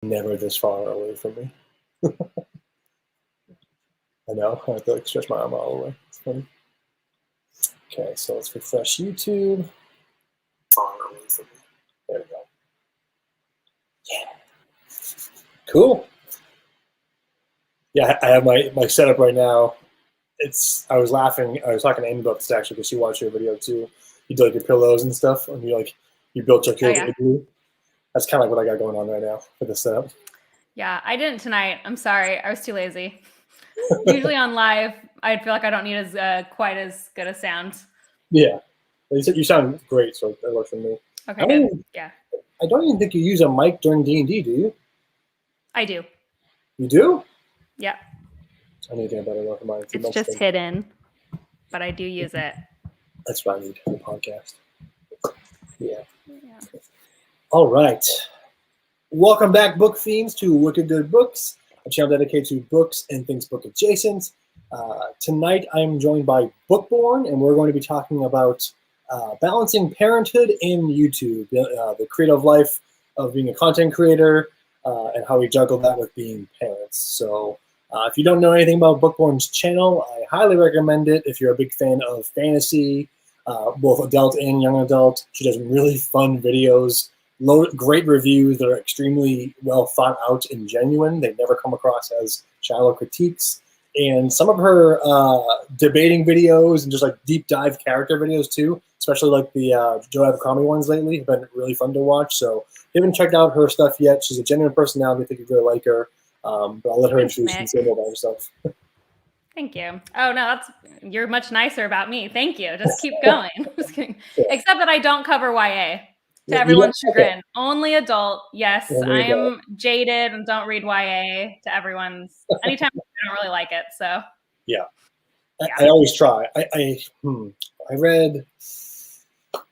never this far away from me. I know, I have to like stretch my arm all the way. It's funny. Okay, so let's refresh YouTube. There we go. Yeah. Cool. Yeah, I have my setup right now. I was laughing. I was talking to Amy about this actually because she watched your video too. You did like your pillows and stuff, and you built your kids igloo. That's kind of like what I got going on right now for this setup. Yeah, I didn't tonight. I'm sorry. I was too lazy. Usually on live, I feel like I don't need quite as good a sound. Yeah. You sound great, so that works for me. Okay, good. Yeah. I don't even think you use a mic during D&D, do you? I do. You do? Yeah. I need to get a better look at mine. It's just hidden, but I do use it. That's what I need for the podcast. Yeah. All right. Welcome back, Book Fiends, to Wicked Good Books, a channel dedicated to books and things book adjacent. Tonight, I'm joined by Bookborn, and we're going to be talking about balancing parenthood and YouTube, the creative life of being a content creator, and how we juggle that with being parents. So if you don't know anything about Bookborn's channel, I highly recommend it if you're a big fan of fantasy, both adult and young adult. She does really fun videos. Great reviews that are extremely well thought out and genuine. They never come across as shallow critiques. And some of her debating videos and just like deep dive character videos too, especially like the Joe Abercrombie ones lately, have been really fun to watch. So if you haven't checked out her stuff yet, she's a genuine personality. I think you're going to like her. But I'll let her introduce and say more about herself. Thank you. Oh no, you're much nicer about me. Thank you. Just keep going. Just kidding. Yeah. Except that I don't cover YA. To everyone's chagrin. Okay. Only adult. Yes, I am jaded and don't read YA to everyone's. Anytime I don't really like it. So yeah. I always try. I read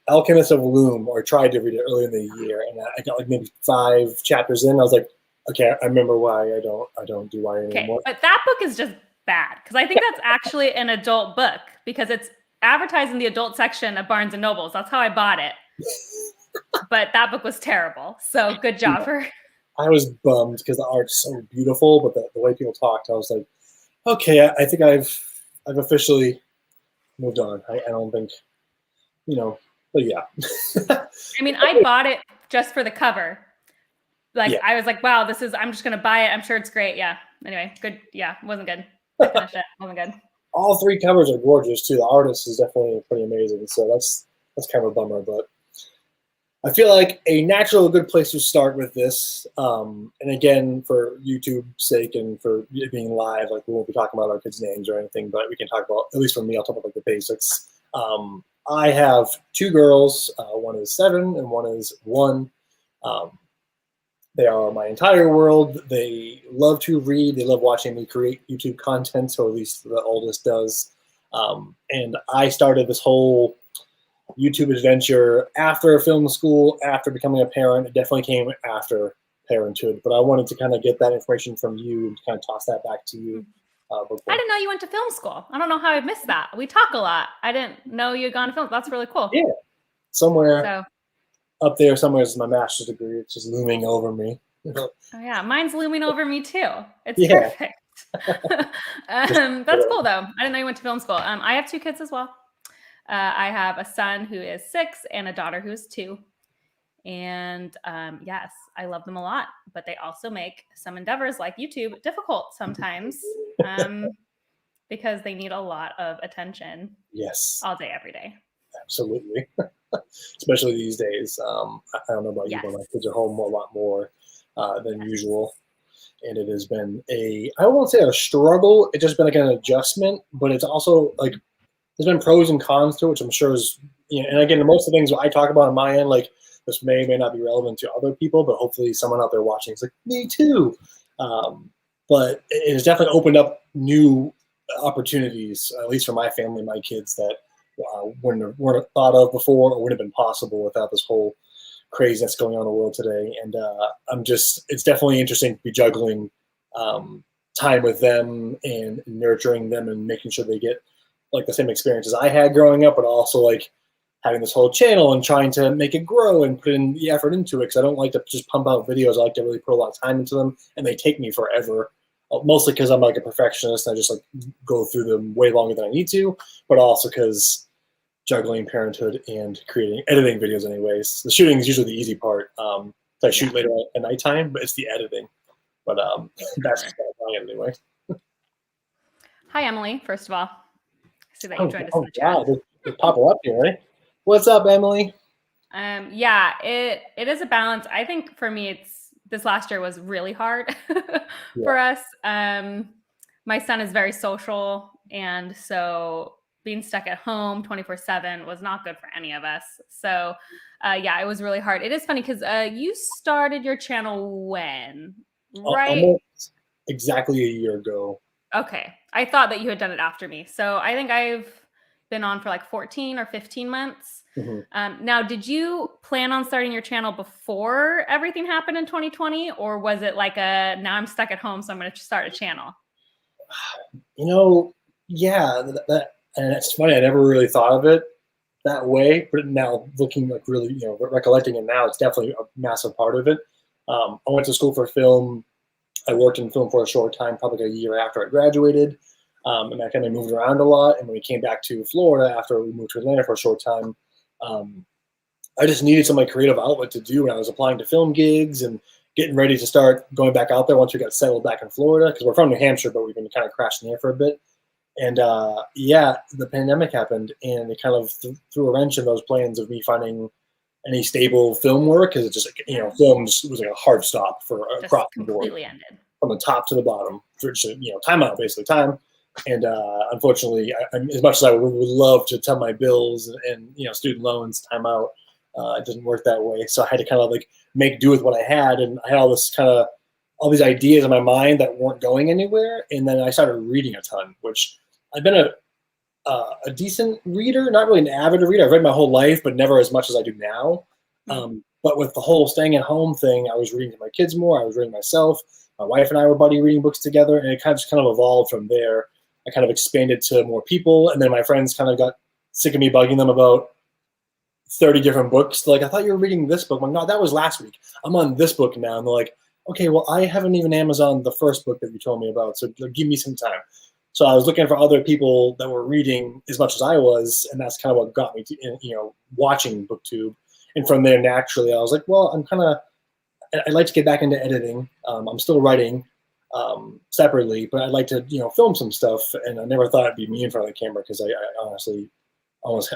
Alchemist of Loom, or tried to read it early in the year, and I got like maybe 5 chapters in. I was like, okay, I remember why I don't do YA anymore. But that book is just bad because I think that's actually an adult book because it's advertised in the adult section of Barnes and Nobles. That's how I bought it. But that book was terrible. So good job for her. I was bummed because the art's so beautiful, but the way people talked, I was like, okay, I think I've officially moved on. I don't think, but yeah. I mean, I bought it just for the cover. Like, I was like, wow, I'm just going to buy it. I'm sure it's great. Yeah. Anyway, good. Yeah, it wasn't good. I finished it. It wasn't good. All 3 covers are gorgeous too. The artist is definitely pretty amazing. So that's kind of a bummer, but I feel like a natural good place to start with this, and again, for YouTube's sake and for it being live, like we won't be talking about our kids' names or anything, but we can talk about, at least for me, I'll talk about like the basics. I have 2 girls, one is 7 and one is 1. They are my entire world. They love to read. They love watching me create YouTube content, so at least the oldest does. And I started this whole YouTube adventure after film school, after becoming a parent. It definitely came after parenthood, but I wanted to kind of get that information from you and kind of toss that back to you. I didn't know you went to film school. I don't know how I missed that. We talk a lot. I didn't know you had gone to film. That's really cool. Yeah. Somewhere up there somewhere is my master's degree. It's just looming over me. Oh yeah, mine's looming over me too. It's perfect. That's cool though. I didn't know you went to film school. I have 2 kids as well. I have a son who is 6 and a daughter who is 2. And yes, I love them a lot, but they also make some endeavors like YouTube difficult sometimes because they need a lot of attention. Yes. All day, every day. Absolutely. Especially these days. I don't know about you, but my kids are home a lot more than usual. And it has been I won't say a struggle. It's just been like an adjustment, but it's also like, there's been pros and cons to it, which I'm sure is, and again, most of the things I talk about on my end, like this may not be relevant to other people, but hopefully someone out there watching is like, me too. But it has definitely opened up new opportunities, at least for my family, my kids, that weren't thought of before or would have been possible without this whole craziness going on in the world today. And it's definitely interesting to be juggling time with them and nurturing them and making sure they get like the same experiences I had growing up, but also like having this whole channel and trying to make it grow and put in the effort into it, because I don't like to just pump out videos. I like to really put a lot of time into them, and they take me forever. Mostly because I'm like a perfectionist and I just like go through them way longer than I need to, but also because juggling Parenthood and editing videos anyways. The shooting is usually the easy part. I shoot later at nighttime, but it's the editing. But that's just how I am anyway. Hi, Emily, first of all. I see that you joined us in the chat. Wow, they're popping up here, right? What's up, Emily? Yeah, it is a balance. I think for me, this last year was really hard for us. My son is very social, and so being stuck at home 24/7 was not good for any of us. So it was really hard. It is funny because you started your channel when? Right? Almost exactly a year ago. Okay. I thought that you had done it after me. So I think I've been on for like 14 or 15 months. Mm-hmm. Now, did you plan on starting your channel before everything happened in 2020? Or was it like now I'm stuck at home, so I'm going to start a channel? Yeah, and it's funny. I never really thought of it that way, but now looking like really, recollecting it now, it's definitely a massive part of it. I went to school for film. I worked in film for a short time, probably a year after I graduated. And I kind of moved around a lot. And when we came back to Florida after we moved to Atlanta for a short time, I just needed some like creative outlet to do when I was applying to film gigs and getting ready to start going back out there once we got settled back in Florida, because we're from New Hampshire, but we've been kind of crashing here for a bit. And the pandemic happened, and it kind of threw a wrench in those plans of me finding any stable film work, because it just film just was like a hard stop for across the board, completely ended from the top to the bottom for time out, basically time. And unfortunately, as much as I would love to tell my bills and student loans, time out, it didn't work that way. So I had to kind of like make do with what I had, and I had all these ideas in my mind that weren't going anywhere. And then I started reading a ton, which I've been a decent reader, not really an avid reader. I've read my whole life, but never as much as I do now. But with the whole staying at home thing, I was reading to my kids more. I was reading myself. My wife and I were buddy reading books together, and it kind of evolved from there. I kind of expanded to more people, and then my friends kind of got sick of me bugging them about 30 different books. They're like, I thought you were reading this book. I'm like, no, that was last week. I'm on this book now. And they're like, okay, well, I haven't even Amazoned the first book that you told me about, so give me some time. So I was looking for other people that were reading as much as I was, and that's kind of what got me to, watching BookTube. And from there, naturally, I was like, well, I'd like to get back into editing. I'm still writing separately, but I'd like to, film some stuff. And I never thought it'd be me in front of the camera, because I honestly almost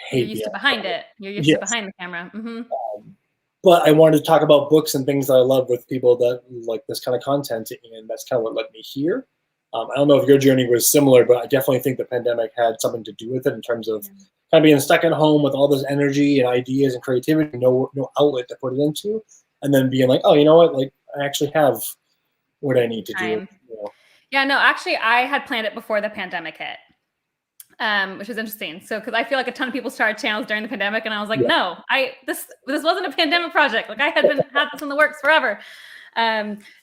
hate You're used to behind it. You're used to behind the camera. Mm-hmm. But I wanted to talk about books and things that I love with people that like this kind of content, and that's kind of what led me here. I don't know if your journey was similar, but I definitely think the pandemic had something to do with it in terms of kind of being stuck at home with all this energy and ideas and creativity, no outlet to put it into, and then being like, oh, you know what? Like, I actually have what I need to do. Yeah, no, actually, I had planned it before the pandemic hit, which was interesting. So, because I feel like a ton of people started channels during the pandemic, and I was like, no, this wasn't a pandemic project. Like, I had this in the works forever.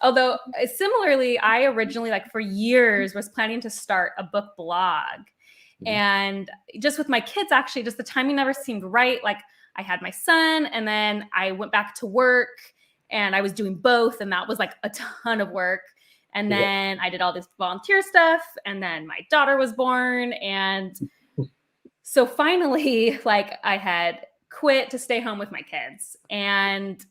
Although similarly, I originally, like for years, was planning to start a book blog. And just with my kids, actually, just the timing never seemed right. Like, I had my son, and then I went back to work, and I was doing both, and that was like a ton of work. And then I did all this volunteer stuff, and then my daughter was born. And so finally, like, I had quit to stay home with my kids, and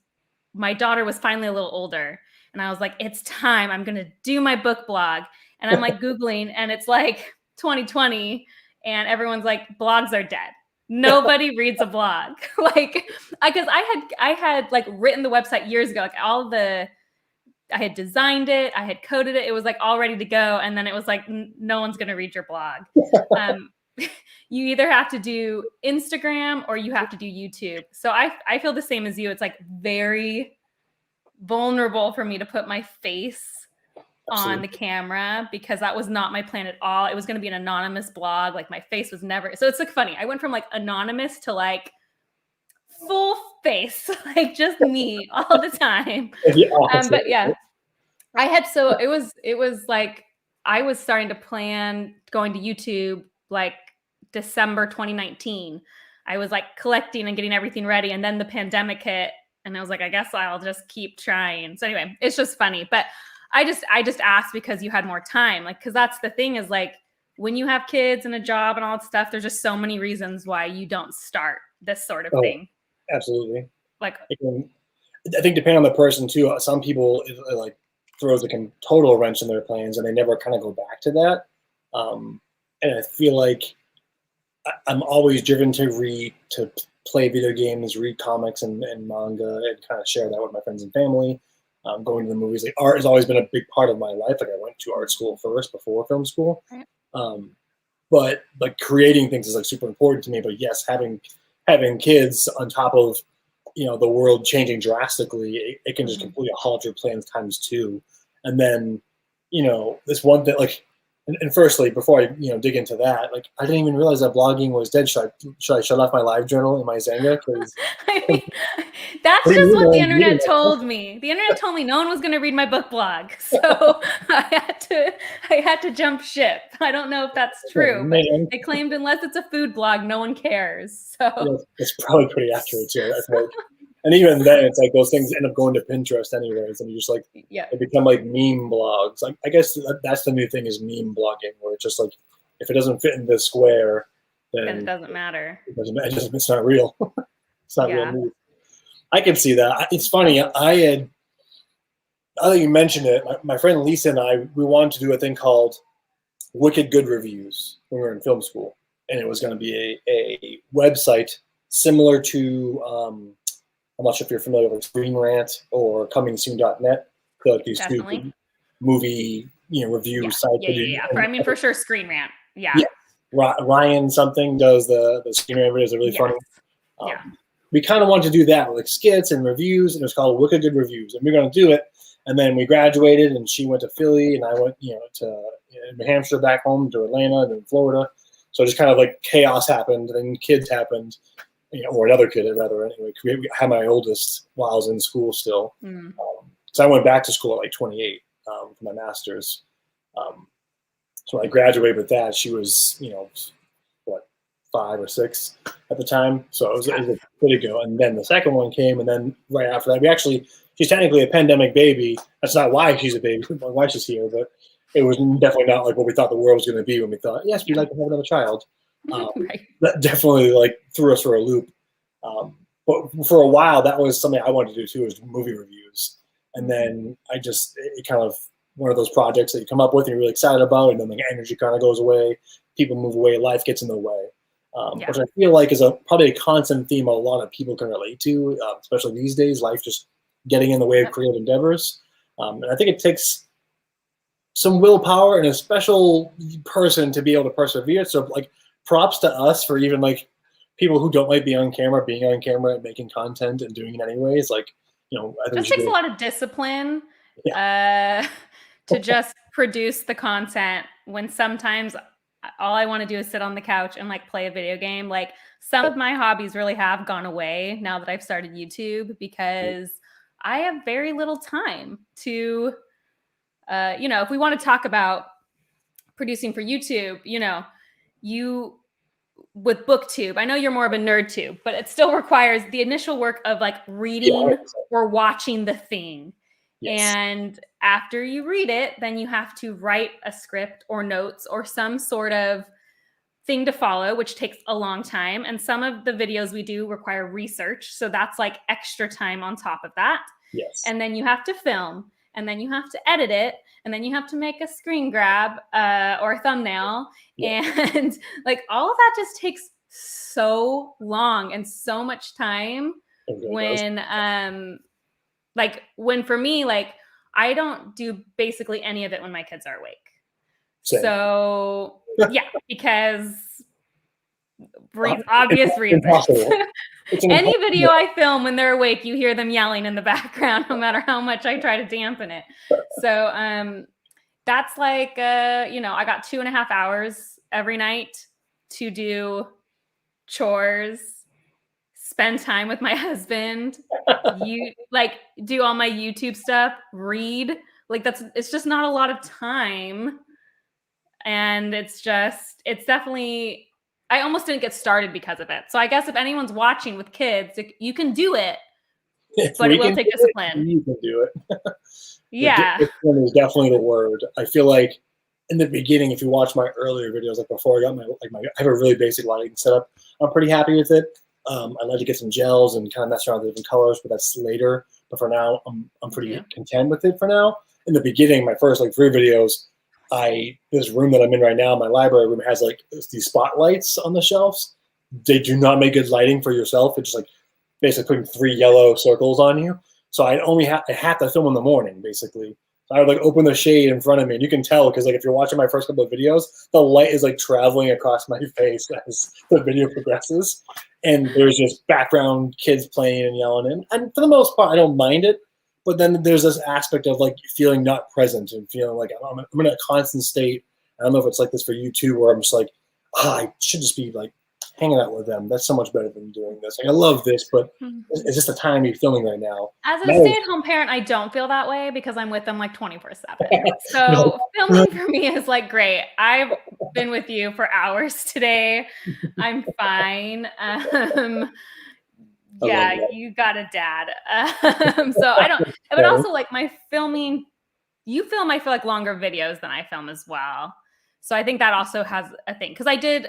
my daughter was finally a little older, and I was like, it's time. I'm going to do my book blog. And I'm like Googling, and it's like 2020, and everyone's like, blogs are dead. Nobody reads a blog. Like, because I had like written the website years ago, like I had designed it, I had coded it, it was like all ready to go. And then it was like, no one's going to read your blog. You either have to do Instagram or you have to do YouTube. So I feel the same as you. It's like very vulnerable for me to put my face on the camera, because that was not my plan at all. It was going to be an anonymous blog. Like, my face was never. So it's like funny. I went from like anonymous to like full face, like just me all the time. But yeah, it was like, I was starting to plan going to YouTube like December 2019. I was like collecting and getting everything ready. And then the pandemic hit and I was like, I guess I'll just keep trying. So anyway, it's just funny. But I just asked because you had more time. Like, cause that's the thing is like when you have kids and a job and all that stuff, there's just so many reasons why you don't start this sort of thing. Absolutely. Like, I think depending on the person too, some people it like throws like a total wrench in their plans and they never kind of go back to that. And I feel like I'm always driven to play video games, read comics and manga, and kind of share that with my friends and family. Going to the movies, like art has always been a big part of my life. Like I went to art school first before film school, but like creating things is like super important to me. But yes, having kids on top of the world changing drastically, it can just completely halt your plans times two. And then this one thing like. And firstly, before I dig into that, like I didn't even realize that blogging was dead. Should I shut off my live journal in my Zanga? I mean, that's just what the internet told me. The internet told me no one was going to read my book blog, so I had to jump ship. I don't know if that's true, but they claimed unless it's a food blog, no one cares. So it's probably pretty accurate too. I think. And even then, it's like those things end up going to Pinterest anyways, and you just like they become like meme blogs. Like I guess that's the new thing is meme blogging, where it's just like if it doesn't fit in the square, then it doesn't matter. It's not real. It's not real news. I can see that. It's funny. Now that you mentioned it, my friend Lisa and we wanted to do a thing called Wicked Good Reviews when we were in film school, and it was going to be a website similar to. I'm not sure if you're familiar with Screen Rant or ComingSoon.net. Like these two movie review sites. I mean, for sure, Screen Rant. Yeah. Ryan something does the Screen Rant videos. Are really funny. We kind of wanted to do that with like skits and reviews, and it was called Wicked Good Reviews, and we were going to do it. And then we graduated, and she went to Philly, and I went to New Hampshire, back home to Atlanta, and then Florida. So just kind of like chaos happened, and then kids happened. Or another kid, rather. Anyway, I had my oldest while I was in school still. So I went back to school at like 28 for my master's. So when I graduated with that, she was, 5 or 6 at the time. So it was a pretty good. And then the second one came, and then right after that, she's technically a pandemic baby. That's not why she's a baby, why she's here, but it was definitely not like what we thought the world was going to be when we thought, yes, we'd like to have another child. That definitely like threw us for a loop. But for a while, that was something I wanted to do too, is movie reviews. And then it kind of one of those projects that you come up with and you're really excited about, and then the energy kind of goes away, people move away, life gets in the way. Which I feel like is probably a constant theme a lot of people can relate to, especially these days, life just getting in the way of creative endeavors. And I think it takes some willpower and a special person to be able to persevere. So like props to us for even like people who don't like being on camera and making content and doing it anyways. Like, I think it takes a lot of discipline to just produce the content when sometimes all I want to do is sit on the couch and like play a video game. Like some of my hobbies really have gone away now that I've started YouTube because I have very little time to, if we want to talk about producing for YouTube, with BookTube, I know you're more of a nerd tube, but it still requires the initial work of like reading or watching the thing. Yes. And after you read it, then you have to write a script or notes or some sort of thing to follow, which takes a long time. And some of the videos we do require research. So that's like extra time on top of that. Yes. And then you have to film, and then you have to edit it, and then you have to make a screen grab or a thumbnail. Yeah. And like all of that just takes so long and so much time when for me, like I don't do basically any of it when my kids are awake. Same. So yeah, because obvious reasons. Any video I film when they're awake, you hear them yelling in the background, no matter how much I try to dampen it. So that's like, I got 2.5 hours every night to do chores, spend time with my husband, do all my YouTube stuff, read. Like it's just not a lot of time. And it's definitely I almost didn't get started because of it. So I guess if anyone's watching with kids, you can do it, but it will take discipline. You can do it. Yeah. Discipline is definitely the word. I feel like in the beginning, if you watch my earlier videos, like before I got I have a really basic lighting setup. I'm pretty happy with it. I'd like to get some gels and kind of mess around with different colors, but that's later. But for now, I'm pretty content with it for now. In the beginning, my first 3 videos, this room that I'm in right now, my library room, has these spotlights on the shelves. They do not make good lighting for yourself. It's just basically putting 3 yellow circles on you. So I have to film in the morning, basically. So I would open the shade in front of me, and you can tell because if you're watching my first couple of videos, the light is traveling across my face as the video progresses, and there's just background kids playing and yelling, and for the most part, I don't mind it. But then there's this aspect of feeling not present and feeling like I'm in a constant state. I don't know if it's like this for you too, where I'm just I should just be hanging out with them. That's so much better than doing this. I love this, but it's just the time you're filming right now. As a stay-at-home parent, I don't feel that way because I'm with them 24/7. So filming for me is great. I've been with you for hours today. I'm fine. Yeah, you got a dad. So I don't, but also my filming, you film, I feel longer videos than I film as well. So I think that also has a thing. Cause I did,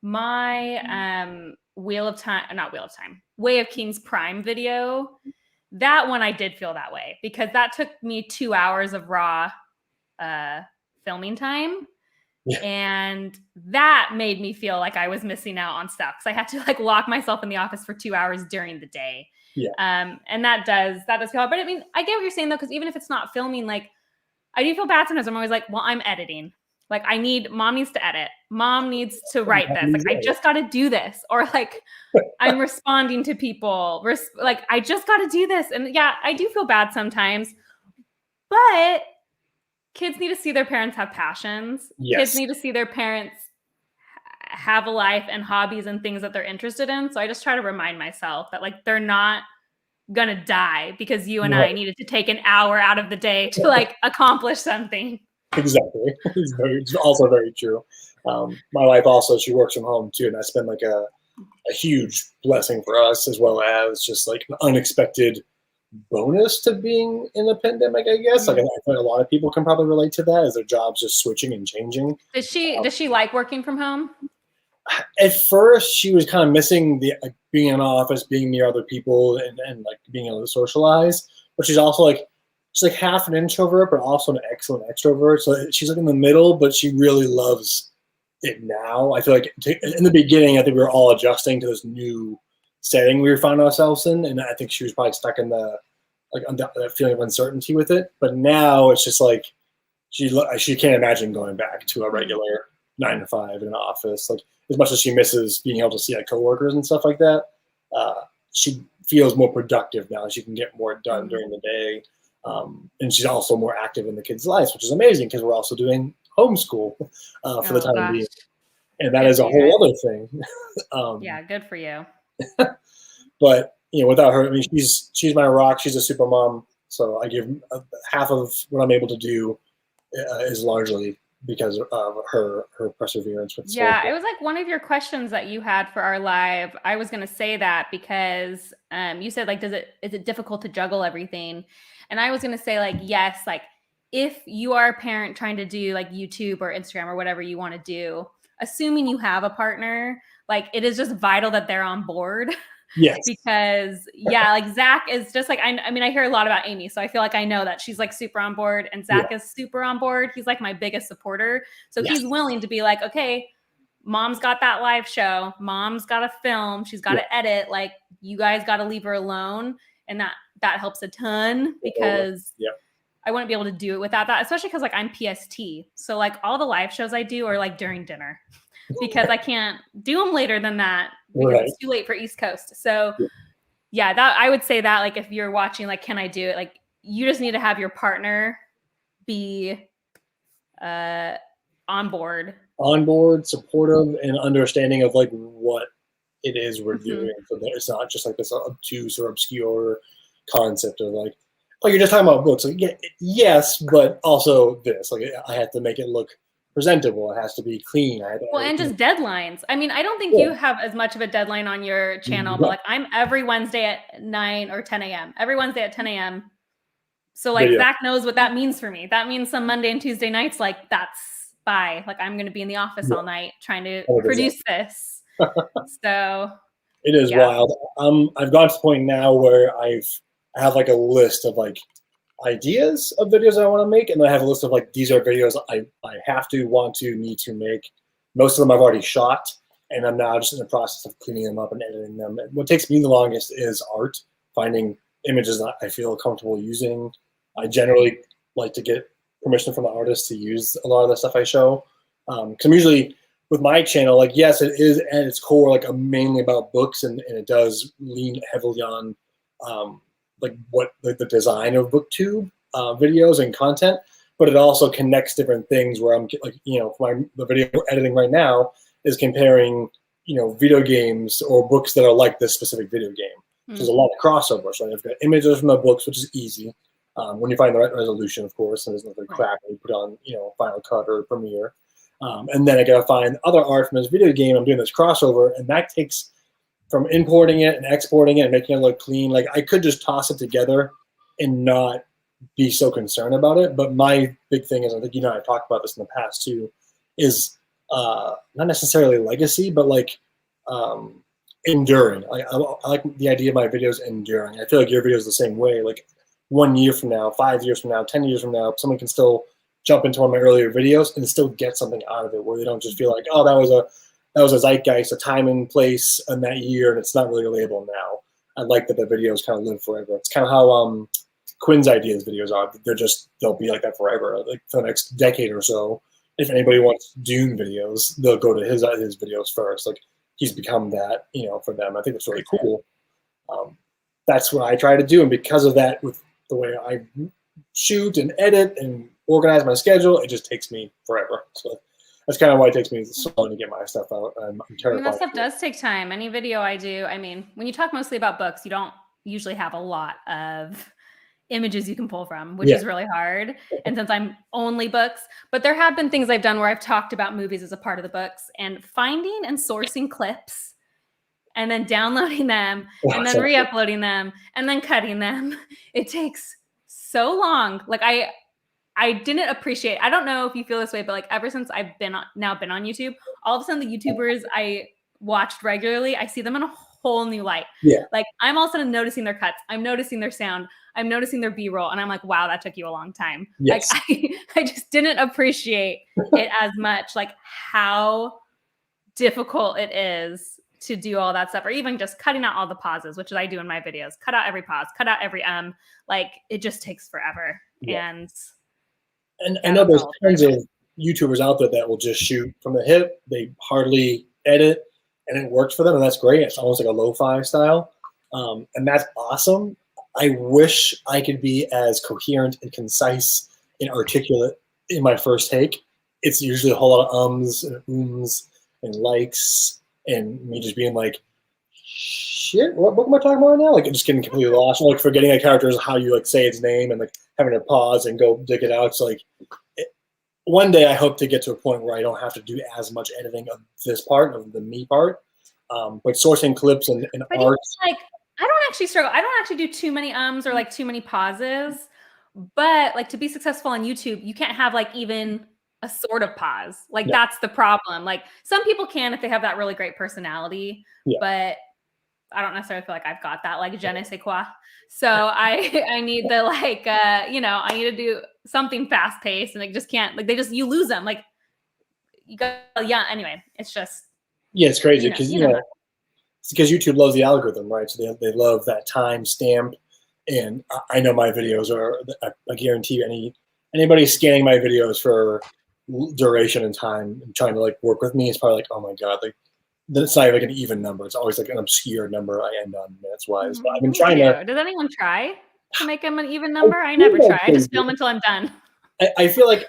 my Way of Kings Prime video. That one I did feel that way because that took me 2 hours of raw filming time. Yeah. And that made me feel like I was missing out on stuff because I had to lock myself in the office for 2 hours during the day. Yeah. And that does feel hard. But I mean, I get what you're saying though, because even if it's not filming, I do feel bad sometimes. I'm always well, I'm editing. Mom needs to edit. Mom needs to write this. I just got to do this. Or I'm responding to people. I just got to do this. And yeah, I do feel bad sometimes. But kids need to see their parents have passions. Yes. Kids need to see their parents have a life and hobbies and things that they're interested in. So I just try to remind myself that they're not going to die because you and I needed to take an hour out of the day to accomplish something. Exactly. It's also very true. My wife also, she works from home too, and that's been a huge blessing for us, as well as just an unexpected bonus to being in the pandemic, I guess. I feel like a lot of people can probably relate to that as their jobs just switching and changing. Does she like working from home? At first, she was kind of missing the being in an office, being near other people, and being able to socialize. But she's also she's half an introvert, but also an excellent extrovert. So she's in the middle, but she really loves it now. I feel in the beginning, I think we were all adjusting to this new setting we found ourselves in, and I think she was probably stuck in that feeling of uncertainty with it. But now it's just she can't imagine going back to a regular 9 to 5 in an office. As much as she misses being able to see coworkers and stuff like that, she feels more productive now. She can get more done during the day. And she's also more active in the kids' lives, which is amazing because we're also doing homeschool for the time being. And that is a whole other thing. Yeah, good for you. But, without her, I mean, she's my rock. She's a super mom. So I give half of what I'm able to do is largely because of her perseverance with school. It was one of your questions that you had for our live. I was going to say that because you said is it difficult to juggle everything? And I was going to say yes, if you are a parent trying to do YouTube or Instagram or whatever you want to do, assuming you have a partner, it is just vital that they're on board. Yes. Because Zach is just I mean, I hear a lot about Amy, so I feel I know that she's super on board, and Zach is super on board. He's my biggest supporter. So he's willing to be okay, mom's got that live show. Mom's got to film. She's got to edit. You guys got to leave her alone. And that helps a ton because I wouldn't be able to do it without that, especially because I'm PST. So all the live shows I do are during dinner because I can't do them later than that because it's too late for East Coast. So that I would say that if you're watching, can I do it? You just need to have your partner be on board, supportive, and understanding of what it is we're doing, so that it's not just this obtuse or obscure concept of you're just talking about books. Yes, but also this. I have to make it look presentable. It has to be clean. And just deadlines. I mean, I don't think you have as much of a deadline on your channel, but like I'm every Wednesday at 9 or 10 a.m. Every Wednesday at 10 a.m. So like Zach knows what that means for me. That means some Monday and Tuesday nights, like that's bye. Like I'm going to be in the office all night trying to produce this. So it is wild. I've gotten to the point now where I have like a list of like ideas of videos I want to make, and then I have a list of like these are videos I have to, want to, need to make. Most of them I've already shot, and I'm now just in the process of cleaning them up and editing them. And what takes me the longest is art, finding images that I feel comfortable using. I generally like to get permission from the artist to use a lot of the stuff I show. Because I'm usually, with my channel, like, yes, it is at its core like mainly about books, and it does lean heavily on like what the design of booktube videos and content, but it also connects different things where I'm like, the video editing right now is comparing, video games or books that are like this specific video game. So there's a lot of crossover. So I've got images from the books, which is easy. When you find the right resolution, of course, and there's nothing crap you put on, Final Cut or Premiere. And then I gotta find other art from this video game. I'm doing this crossover, and that takes from importing it and exporting it and making it look clean. Like I could just toss it together and not be so concerned about it. But my big thing is, I think I've talked about this in the past too, is not necessarily legacy, but like enduring. I like the idea of my videos enduring. I feel like your videos the same way. Like 1 year from now, 5 years from now, 10 years from now, someone can still jump into one of my earlier videos and still get something out of it, where they don't just feel like, oh, that was a zeitgeist, a time and place in that year, and it's not really relatable now. I like that the videos kind of live forever. It's kind of how Quinn's ideas videos are. They'll be like that forever, like for the next decade or so. If anybody wants Dune videos, they'll go to his videos first. Like he's become that, for them. I think it's really cool. That's what I try to do, and because of that, with the way I shoot and edit and organize my schedule, it just takes me forever. So that's kind of why it takes me so long to get my stuff out. I'm terrified. That stuff does take time. Any video I do, I mean, when you talk mostly about books, you don't usually have a lot of images you can pull from, which is really hard. And since I'm only books, but there have been things I've done where I've talked about movies as a part of the books, and finding and sourcing clips and then downloading them and then re-uploading them and then cutting them. It takes so long. Like I didn't appreciate, I don't know if you feel this way, but like ever since I've been on YouTube, all of a sudden the YouTubers I watched regularly, I see them in a whole new light. Yeah. Like I'm all of a sudden noticing their cuts. I'm noticing their sound. I'm noticing their B-roll. And I'm like, wow, that took you a long time. Yes. Like I just didn't appreciate it as much, like how difficult it is to do all that stuff, or even just cutting out all the pauses, which I do in my videos. Cut out every pause, cut out every like it just takes forever. Yeah. And I know there's tons of YouTubers out there that will just shoot from the hip. They hardly edit, and it works for them, and that's great. It's almost like a lo-fi style, and that's awesome. I wish I could be as coherent and concise and articulate in my first take. It's usually a whole lot of ums and ums and likes, and me just being like, shit, what book am I talking about right now? Like just getting completely lost, like forgetting a character's how you like say its name, and like having to pause and go dig it out. So like one day I hope to get to a point where I don't have to do as much editing of this part, of the me part, but sourcing clips and art. Like I don't actually struggle. I don't actually do too many ums or like too many pauses, but like to be successful on YouTube, you can't have like even a sort of pause. Like that's the problem. Like some people can if they have that really great personality, but I don't necessarily feel like I've got that, like je ne sais quoi. So I need the like, I need to do something fast paced, and like just can't, like you lose them. Like you go, anyway, it's just. Yeah, it's crazy because, it's because YouTube loves the algorithm, right? So they love that time stamp. And I know my videos are, I guarantee you anybody scanning my videos for duration and time and trying to like work with me is probably like, oh my God, like, then it's not like an even number. It's always like an obscure number I end on minutes wise. But I've been trying to. Does anyone try to make them an even number? I never try. I just film until I'm done. I feel like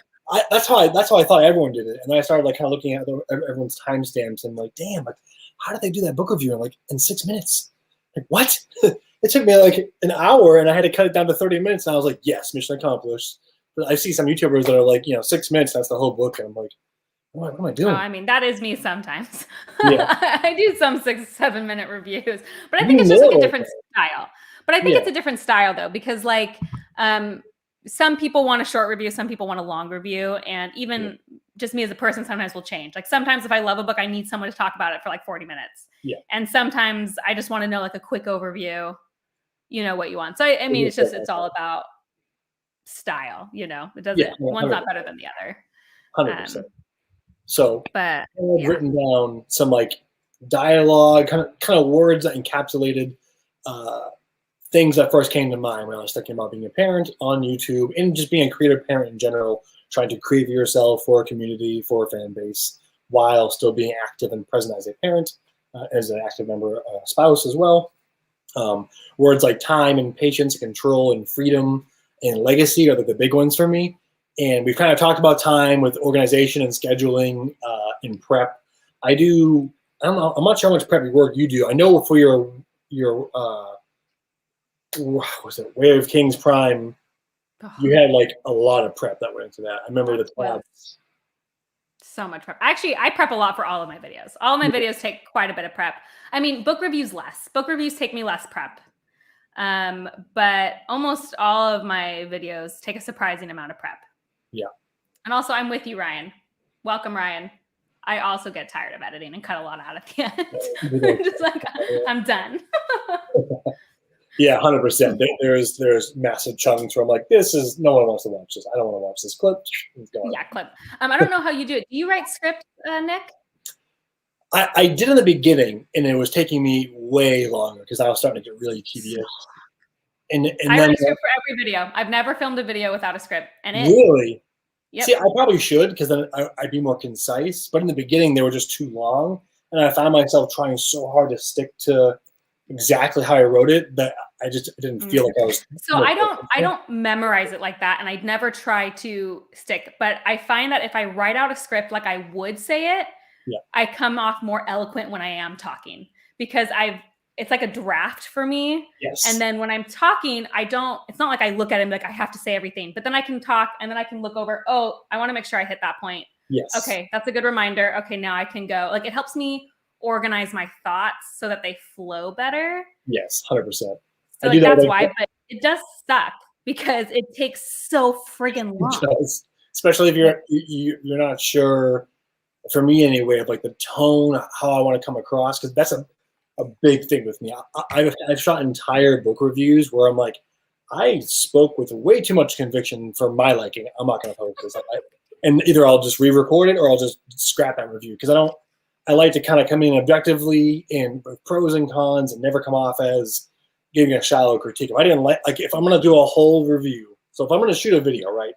that's how I thought everyone did it. And then I started like kind of looking at everyone's timestamps and like, damn, like how did they do that book review in 6 minutes? Like what? It took me like an hour, and I had to cut it down to 30 minutes. And I was like, yes, mission accomplished. But I see some YouTubers that are like, 6 minutes, that's the whole book. And I'm like, what am I doing? I mean, that is me sometimes. Yeah. I do some 6-7 minute reviews, but I think it's just like a different style. But I think it's a different style though, because like some people want a short review, some people want a long review, and even just me as a person sometimes will change. Like sometimes if I love a book, I need someone to talk about it for like 40 minutes. Yeah. And sometimes I just want to know like a quick overview, you know, what you want. So I mean, it's all about style, you know. It doesn't one's not better than the other. 100%. So but I've written down some like dialogue, kind of words that encapsulated things that first came to mind when I was thinking about being a parent on YouTube and just being a creative parent in general, trying to create yourself for a community, for a fan base, while still being active and present as a parent, as an active member, spouse as well. Words like time and patience, and control and freedom and legacy are the big ones for me. And we've kind of talked about time with organization and scheduling and prep. I don't know, I'm not sure how much prep work you do. I know for your was it Way of Kings Prime, you had like a lot of prep that went into that. I remember the class. So much prep. Actually, I prep a lot for all of my videos. All of my videos take quite a bit of prep. I mean, book reviews less. Book reviews take me less prep. But almost all of my videos take a surprising amount of prep. Yeah. And also, I'm with you, Ryan. Welcome, Ryan. I also get tired of editing and cut a lot out at the end. Just like, I'm done. Yeah, 100%. There's massive chunks where I'm like, no one wants to watch this. I don't want to watch this clip. Yeah, clip. I don't know how you do it. Do you write script, Nick? I did in the beginning, and it was taking me way longer because I was starting to get really tedious. And I write a script for every video. I've never filmed a video without a script. And really? Yep. See, I probably should because then I'd be more concise. But in the beginning, they were just too long, and I found myself trying so hard to stick to exactly how I wrote it that I just didn't feel like I was. So I don't memorize it like that, and I'd never try to stick. But I find that if I write out a script like I would say it, I come off more eloquent when I am talking because it's like a draft for me. Yes. And then when I'm talking, it's not like I look at him like I have to say everything, but then I can talk and then I can look over, oh, I want to make sure I hit that point. Yes. Okay, that's a good reminder. Okay, now I can go. Like it helps me organize my thoughts so that they flow better. Yes, 100%. So like that's why, but it does suck because it takes so friggin' long. It does. Especially if you're not sure, for me anyway, of like the tone, how I want to come across, because that's a big thing with me. I've shot entire book reviews where I'm like, I spoke with way too much conviction for my liking. I'm not going to post this. And either I'll just re-record it or I'll just scrap that review because I like to kind of come in objectively and with pros and cons and never come off as giving a shallow critique. If I didn't like if I'm going to do a whole review, so if I'm going to shoot a video, right,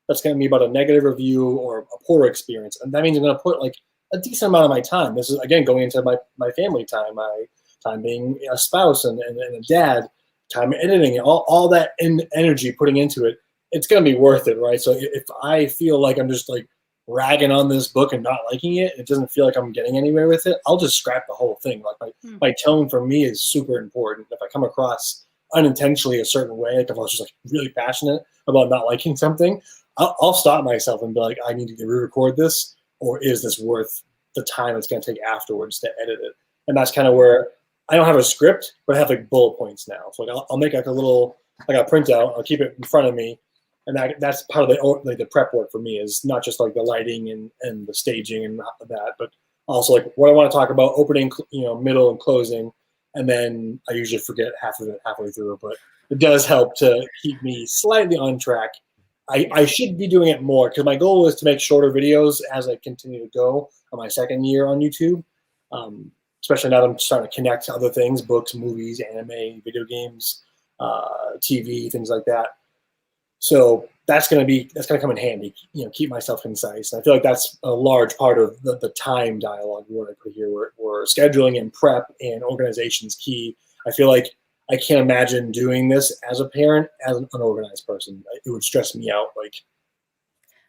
that's going to be about a negative review or a poor experience, and that means I'm going to put like a decent amount of my time. This is again going into my family time, my time being a spouse and a dad, time editing, all that energy putting into it. It's going to be worth it, right? So if I feel like I'm just like ragging on this book and not liking it, it doesn't feel like I'm getting anywhere with it, I'll just scrap the whole thing. Like my tone for me is super important. If I come across unintentionally a certain way, like if I was just like really passionate about not liking something, I'll stop myself and be like, I need to re-record this, or is this worth the time it's going to take afterwards to edit it? And that's kind of where I don't have a script, but I have like bullet points now. So like I'll make like a little, like a printout, I'll keep it in front of me. And that's part of the prep work for me, is not just like the lighting and the staging and that, but also like what I want to talk about, opening, middle and closing. And then I usually forget half of it halfway through, but it does help to keep me slightly on track. I should be doing it more because my goal is to make shorter videos as I continue to go on my second year on YouTube. Especially now that I'm starting to connect to other things, books, movies, anime, video games, TV, things like that. So that's going to come in handy, keep myself concise. And I feel like that's a large part of the time dialogue word I put here, where scheduling and prep and organization is key. I feel like I can't imagine doing this as a parent, as an unorganized person. It would stress me out. Like,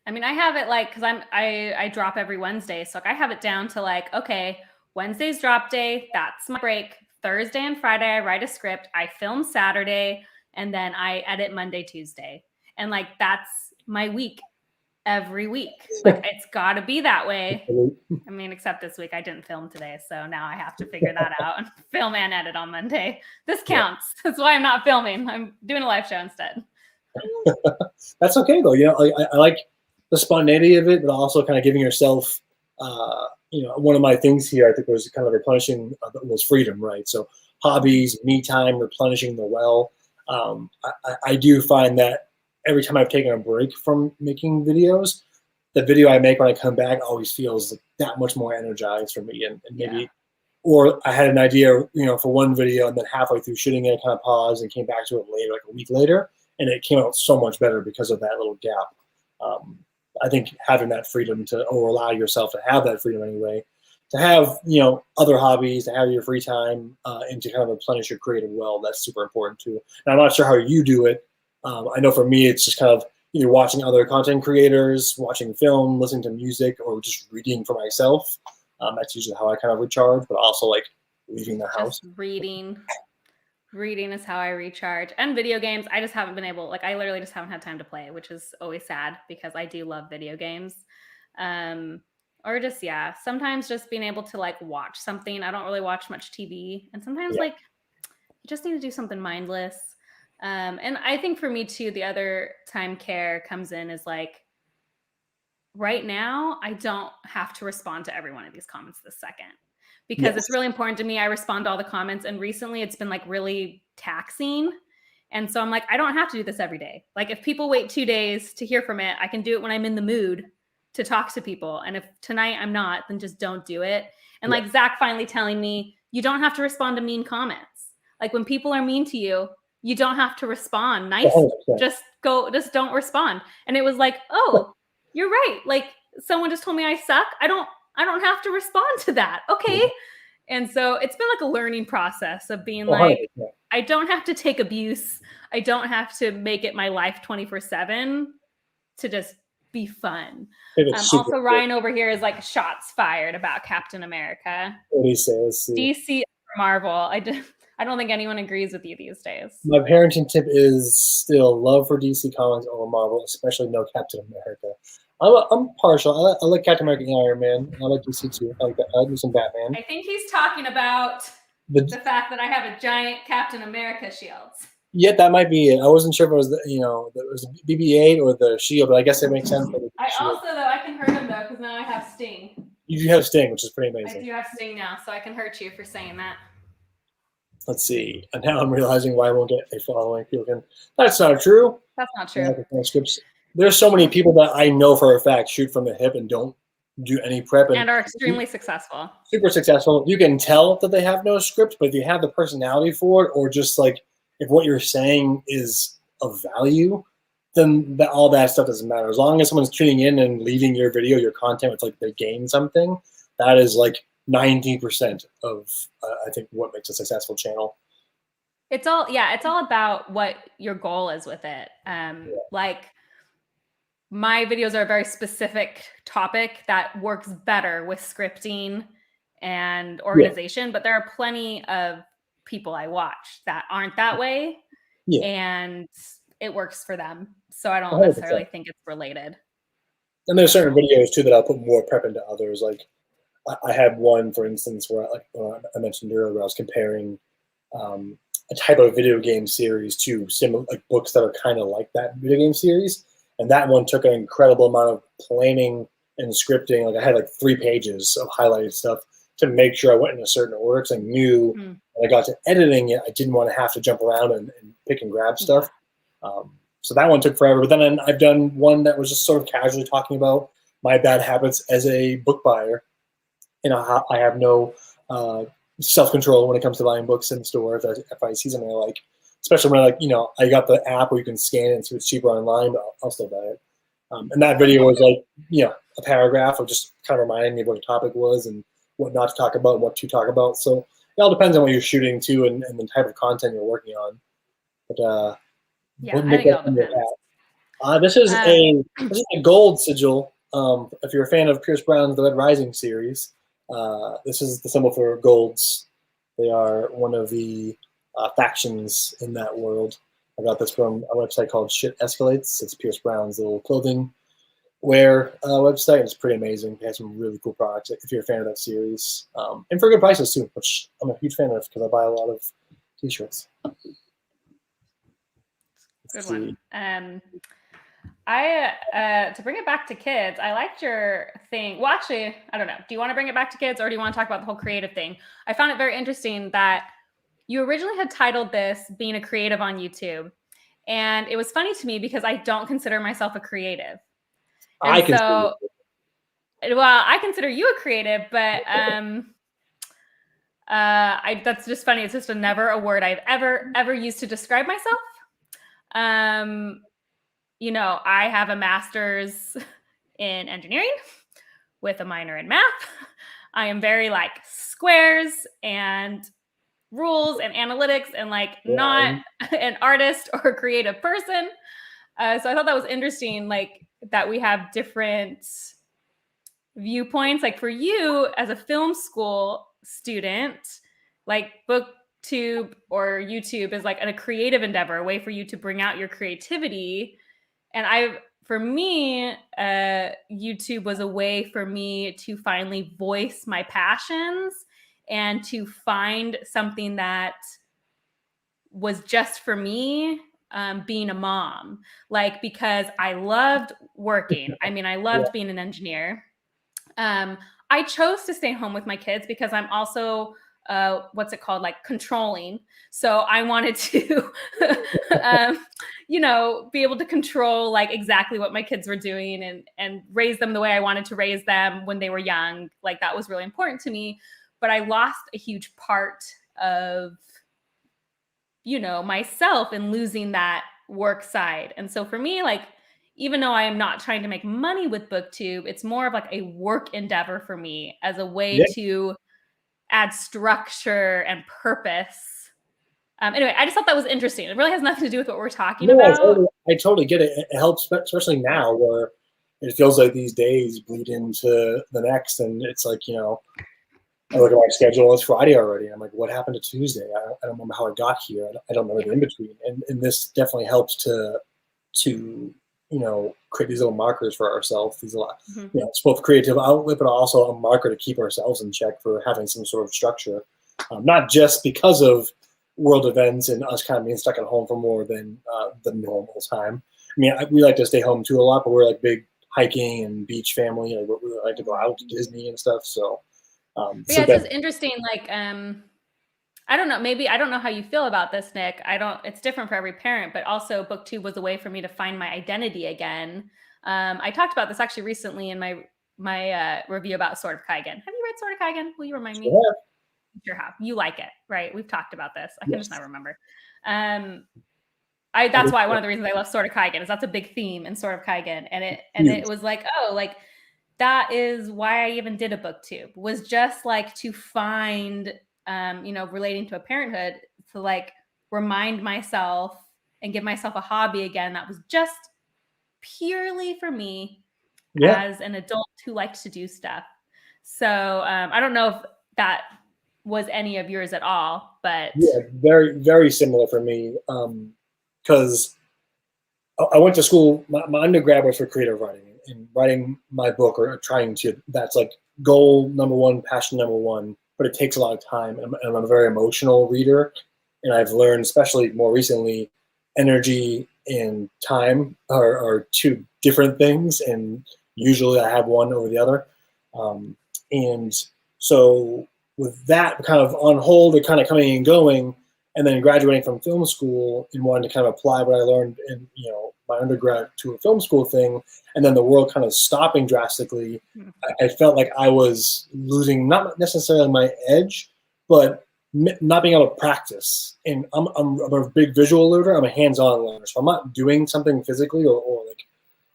I mean, I have it like, cause I drop every Wednesday. So I have it down to like, okay, Wednesday's drop day. That's my break. Thursday and Friday, I write a script. I film Saturday, and then I edit Monday, Tuesday. And like, that's my week. every week. Like, it's got to be that way. I mean, except this week I didn't film today, so now I have to figure that out and film and edit on Monday. This counts. That's why I'm not filming. I'm doing a live show instead. That's okay though. You know, I like the spontaneity of it, but also kind of giving yourself, you know, one of my things here I think was kind of replenishing was freedom, right? So hobbies, me time, replenishing the well. I do find that every time I've taken a break from making videos, the video I make when I come back always feels like that much more energized for me, and maybe. Or I had an idea, you know, for one video, and then halfway through shooting it, I kind of paused and came back to it later, like a week later, and it came out so much better because of that little gap. I think having that freedom to, or allow yourself to have that freedom anyway, to have, you know, other hobbies, to have your free time, and to kind of replenish your creative well, that's super important too. And I'm not sure how you do it. I know for me, it's just kind of either watching other content creators, watching film, listening to music, or just reading for myself. That's usually how I kind of recharge, but also like leaving the house. Just reading. Reading is how I recharge. And video games, I just haven't been able, like, I literally just haven't had time to play, which is always sad because I do love video games. Or just, sometimes just being able to like watch something. I don't really watch much TV. And sometimes like you just need to do something mindless. And I think for me too, the other time care comes in is like, right now, I don't have to respond to every one of these comments this second because it's really important to me. I respond to all the comments, and recently it's been like really taxing. And so I'm like, I don't have to do this every day. Like, if people wait 2 days to hear from it, I can do it when I'm in the mood to talk to people. And if tonight I'm not, then just don't do it. And like Zach finally telling me, you don't have to respond to mean comments. Like, when people are mean to you, you don't have to respond nice. Just don't respond. And it was like, oh, you're right. Like, someone just told me I suck. I don't have to respond to that. Okay. And so it's been like a learning process of being like, I don't have to take abuse. I don't have to make it my life 24/7 to just be fun. Also, Ryan over here is like shots fired about Captain America. What he says. DC or Marvel. I don't think anyone agrees with you these days. My parenting tip is still love for DC Comics over Marvel, especially no Captain America. I'm partial. I like Captain America and Iron Man. I like DC too. I like that. I like some Batman. I think he's talking about the fact that I have a giant Captain America shield. Yeah, that might be it. I wasn't sure if it was it was BB-8 or the shield, but I guess it makes sense. I can hurt him though because now I have Sting. You do have Sting, which is pretty amazing. I do have Sting now, so I can hurt you for saying that. Let's see. And now I'm realizing why I won't get a following. People can. That's not true. That's not true. There's so many people that I know for a fact shoot from the hip and don't do any prep and are extremely successful. Super successful. You can tell that they have no script, but if you have the personality for it, or just like if what you're saying is of value, then all that stuff doesn't matter. As long as someone's tuning in and leaving your video, your content, it's like they gain something. That is like 90% of I think what makes a successful channel. It's all about what your goal is with it. Like, my videos are a very specific topic that works better with scripting and organization, but there are plenty of people I watch that aren't that way, and it works for them. So I don't necessarily think it's related. And there's certain videos too that I'll put more prep into others. Like I had one, for instance, where I mentioned earlier, where I was comparing a type of video game series to similar like books that are kind of like that video game series. And that one took an incredible amount of planning and scripting. Like I had like 3 pages of highlighted stuff to make sure I went in a certain order because I knew when I got to editing it, I didn't want to have to jump around and pick and grab stuff. So that one took forever. But then I've done one that was just sort of casually talking about my bad habits as a book buyer. And I have no self-control when it comes to buying books in the store. If I see something I like, especially when I got the app where you can scan it and see what's cheaper online, but I'll still buy it. And that video was like, a paragraph of just kind of reminding me of what the topic was and what not to talk about and what to talk about. So it all depends on what you're shooting to and the type of content you're working on. But I think it all depends. This is a gold sigil. If you're a fan of Pierce Brown's The Red Rising series, this is the symbol for golds. They are one of the factions in that world. I got this from a website called Shit Escalates. It's Pierce Brown's little clothing Wear website. It's pretty amazing. They have some really cool products if you're a fan of that series, and for good prices too, which I'm a huge fan of because I buy a lot of t-shirts. Good one. I to bring it back to kids, I liked your thing. Well, actually, I don't know. Do you want to bring it back to kids, or do you want to talk about the whole creative thing? I found it very interesting that you originally had titled this "Being a Creative on YouTube," and it was funny to me because I don't consider myself a creative. And so, well, I consider you a creative, but that's just funny. It's just never a word I've ever used to describe myself. You know, I have a master's in engineering with a minor in math. I am very like squares and rules and analytics and like not an artist or a creative person. So I thought that was interesting, like that we have different viewpoints. Like for you as a film school student, like BookTube or YouTube is like a creative endeavor, a way for you to bring out your creativity. And for me, YouTube was a way for me to finally voice my passions and to find something that was just for me, being a mom. Like, because I loved working. I mean, I loved being an engineer. I chose to stay home with my kids because I'm also what's it called, like controlling. So I wanted to you know, be able to control like exactly what my kids were doing and raise them the way I wanted to raise them when they were young. Like that was really important to me. But I lost a huge part of, you know, myself in losing that work side. And so for me, like, even though I am not trying to make money with BookTube, it's more of like a work endeavor for me as a way to add structure and purpose. Anyway, I just thought that was interesting. It really has nothing to do with what we're talking about. I totally get it. It helps, especially now where it feels like these days bleed into the next. And it's like, you know, I look at my schedule, it's Friday already. I'm like, what happened to Tuesday? I don't remember how I got here. I don't remember the in-between. And this definitely helps to you know, create these little markers for ourselves. These you know, it's both creative outlet, but also a marker to keep ourselves in check for having some sort of structure. Not just because of world events and us kind of being stuck at home for more than the normal time. I mean, we like to stay home too a lot, but we're like big hiking and beach family. Like, we like to go out to Disney and stuff. So, but yeah, it's just interesting. Like, I don't know, maybe I don't know how you feel about this, Nick. It's different for every parent, but also BookTube was a way for me to find my identity again. I talked about this actually recently in my review about Sword of Kaigen. Have you read Sword of Kaigen? Will you remind me? Yeah. You sure have. You like it, right? We've talked about this. I can just not remember. That's why one of the reasons I love Sword of Kaigen is that's a big theme in Sword of Kaigen. And it was like, oh, like that is why I even did a BookTube, was just like to find you know, relating to a parenthood, to like remind myself and give myself a hobby again that was just purely for me as an adult who liked to do stuff. So I don't know if that was any of yours at all, but very, very similar for me. Because I went to school, my undergrad was for creative writing, and writing my book or trying to, that's like goal number one, passion number one. But it takes a lot of time, and I'm a very emotional reader, and I've learned, especially more recently, energy and time are two different things, and usually I have one over the other. And so with that kind of on hold or kind of coming and going, and then graduating from film school and wanting to kind of apply what I learned in, you know, my undergrad to a film school thing, and then the world kind of stopping drastically, I felt like I was losing not necessarily my edge, but not being able to practice. And I'm a big visual learner. I'm a hands-on learner, so I'm not doing something physically or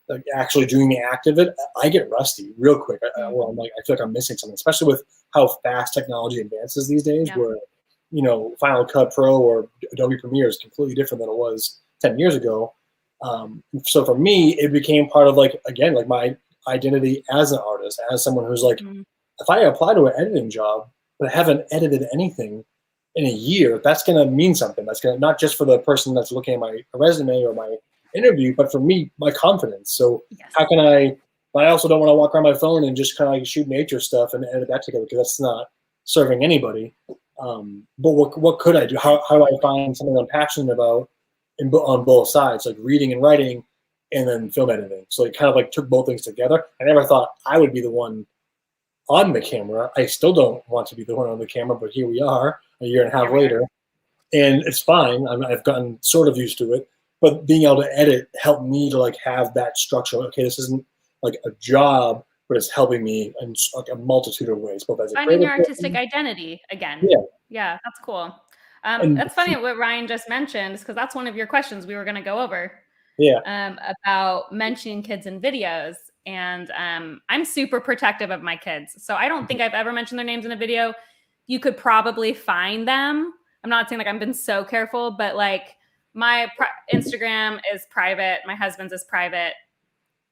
like actually doing the act of it. I get rusty real quick. I'm like, I feel like I'm missing something, especially with how fast technology advances these days. Where, you know, Final Cut Pro or Adobe Premiere is completely different than it was 10 years ago. So for me, it became part of like, again, like my identity as an artist, as someone who's like, if I apply to an editing job, but I haven't edited anything in a year, that's going to mean something. That's going to, not just for the person that's looking at my resume or my interview, but for me, my confidence. So how can I but I also don't want to walk around my phone and just kind of like shoot nature stuff and edit that together because that's not serving anybody. But what could I do? How do I find something I'm passionate about on both sides, like reading and writing, and then film editing? So it kind of like took both things together. I never thought I would be the one on the camera. I still don't want to be the one on the camera, but here we are a year and a half later, and it's fine. I've gotten sort of used to it, but being able to edit helped me to like have that structure. Okay, this isn't like a job, but it's helping me in like a multitude of ways. Both as a finding your artistic identity again. Yeah, that's cool. That's funny what Ryan just mentioned, because that's one of your questions we were going to go over. About mentioning kids in videos. And I'm super protective of my kids. So I don't think I've ever mentioned their names in a video. You could probably find them. I'm not saying like I've been so careful, but like my Instagram is private. My husband's is private.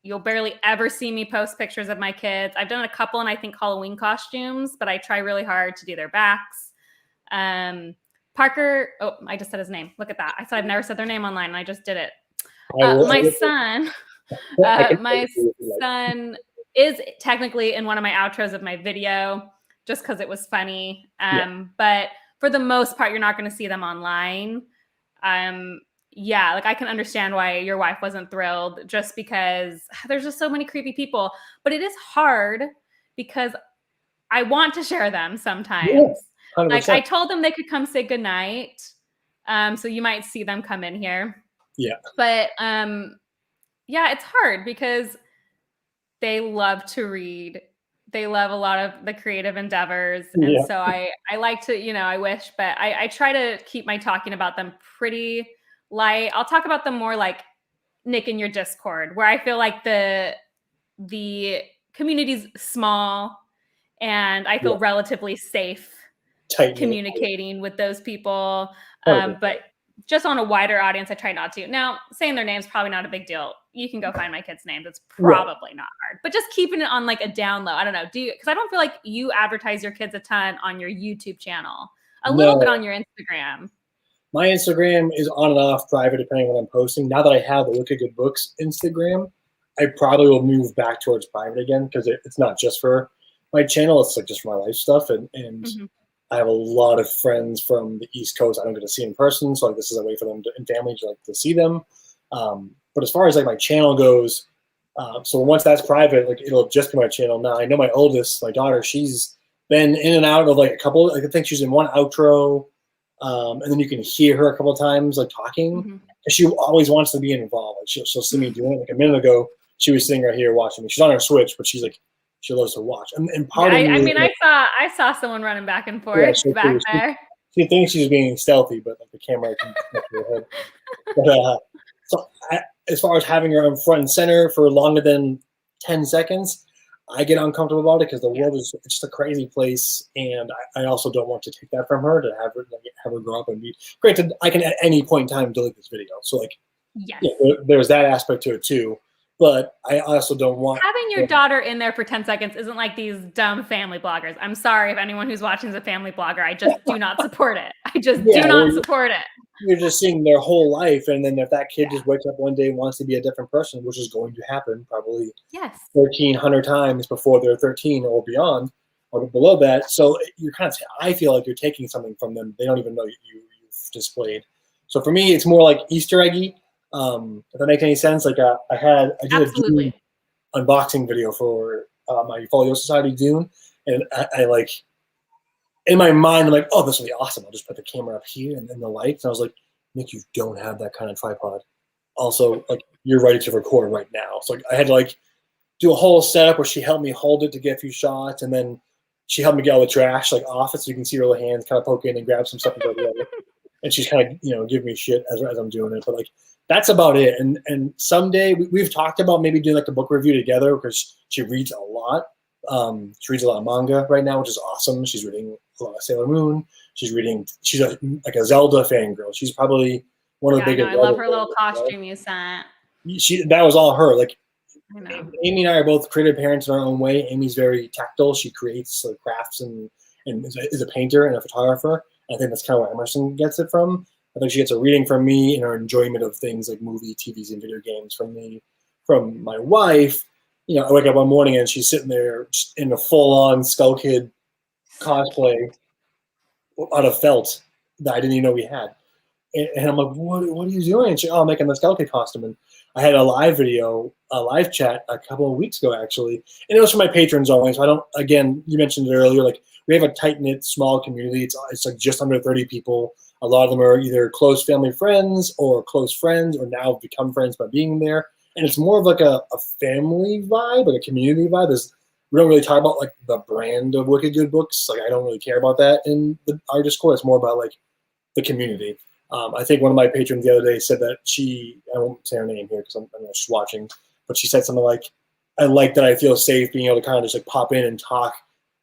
You'll barely ever see me post pictures of my kids. I've done a couple in, I think, Halloween costumes, but I try really hard to do their backs. Parker, oh, I just said his name. Look at that. I said I've never said their name online, and I just did it. My son is technically in one of my outros of my video just because it was funny. But for the most part, you're not going to see them online. Like I can understand why your wife wasn't thrilled, just because there's just so many creepy people. But it is hard because I want to share them sometimes. Like I told them they could come say goodnight. So you might see them come in here. But it's hard because they love to read. They love a lot of the creative endeavors. And so I like to, I wish, but I try to keep my talking about them pretty light. I'll talk about them more like Nick in your Discord, where I feel like the community's small and I feel relatively safe communicating with those people. But just on a wider audience, I try not to. Now, saying their name's probably not a big deal. You can go find my kids' names. It's probably not hard. But just keeping it on like a down low. I don't know. Because I don't feel like you advertise your kids a ton on your YouTube channel. A little bit on your Instagram. My Instagram is on and off private depending on what I'm posting. Now that I have the Look at Good Books Instagram, I probably will move back towards private again because it's not just for my channel. It's like just for my life stuff. And I have a lot of friends from the East Coast I don't get to see in person, so like this is a way for them and family to see them. But as far as like my channel goes, so once that's private, like it'll just be my channel. Now I know my oldest, my daughter, she's been in and out of like a couple. Like I think she's in one outro, and then you can hear her a couple of times like talking. And she always wants to be involved. Like she'll see me doing it. Like a minute ago, she was sitting right here watching me. She's on her Switch, but she's like. She loves to watch, and part of me. I saw someone running back and forth back there. She thinks she's being stealthy, but like the camera can touch her head. But as far as having her in front and center for longer than 10 seconds, I get uncomfortable about it because the world is just a crazy place, and I also don't want to take that from her to have her grow up and be. Granted, I can at any point in time delete this video, so like, there's that aspect to it too. But I also don't want having your daughter in there for 10 seconds isn't like these dumb family bloggers. I'm sorry if anyone who's watching is a family blogger. I just do not support it. I just do not support it. You're just seeing their whole life, and then if that kid just wakes up one day and wants to be a different person, which is going to happen probably 1,300 times before they're 13 or beyond or below that. So you're kind of, I feel like you're taking something from them they don't even know you've displayed. So for me, it's more like Easter eggy. If that makes any sense, like I did a Dune unboxing video for my Folio Society Dune, and I like in my mind I'm like, oh, this will be awesome. I'll just put the camera up here and then the lights. And I was like, Nick, you don't have that kind of tripod. Also, like you're ready to record right now. So like, I had to like do a whole setup where she helped me hold it to get a few shots, and then she helped me get all the trash like off it so you can see her little hands kind of poke in and grab some stuff and go together. And she's kind of giving me shit as I'm doing it, but like. That's about it. And someday we've talked about maybe doing like a book review together because she reads a lot. She reads a lot of manga right now, which is awesome. She's reading a lot of Sailor Moon. She's like a Zelda fangirl. She's probably one of the biggest. I love her little costume you sent. That was all her. Like Amy and I are both creative parents in our own way. Amy's very tactile. She creates crafts and is a painter and a photographer. I think that's kind of where Emerson gets it from. I think she gets a reading from me and her enjoyment of things like movie, TVs, and video games from me. From my wife, I wake up one morning and she's sitting there in a full-on Skull Kid cosplay out of felt that I didn't even know we had. And I'm like, what are you doing? And she, I'm making the Skull Kid costume. And I had a live chat a couple of weeks ago, actually. And it was for my patrons only. So again, you mentioned it earlier, like we have a tight-knit, small community. It's like just under 30 people. A lot of them are either close family friends or close friends or now become friends by being there. And it's more of like a family vibe, like a community vibe. We don't really talk about like the brand of Wicked Good Books. Like I don't really care about that in our Discord. It's more about like the community. I think one of my patrons the other day said that I won't say her name here because I'm just watching, but she said something like, I like that I feel safe being able to kind of just like pop in and talk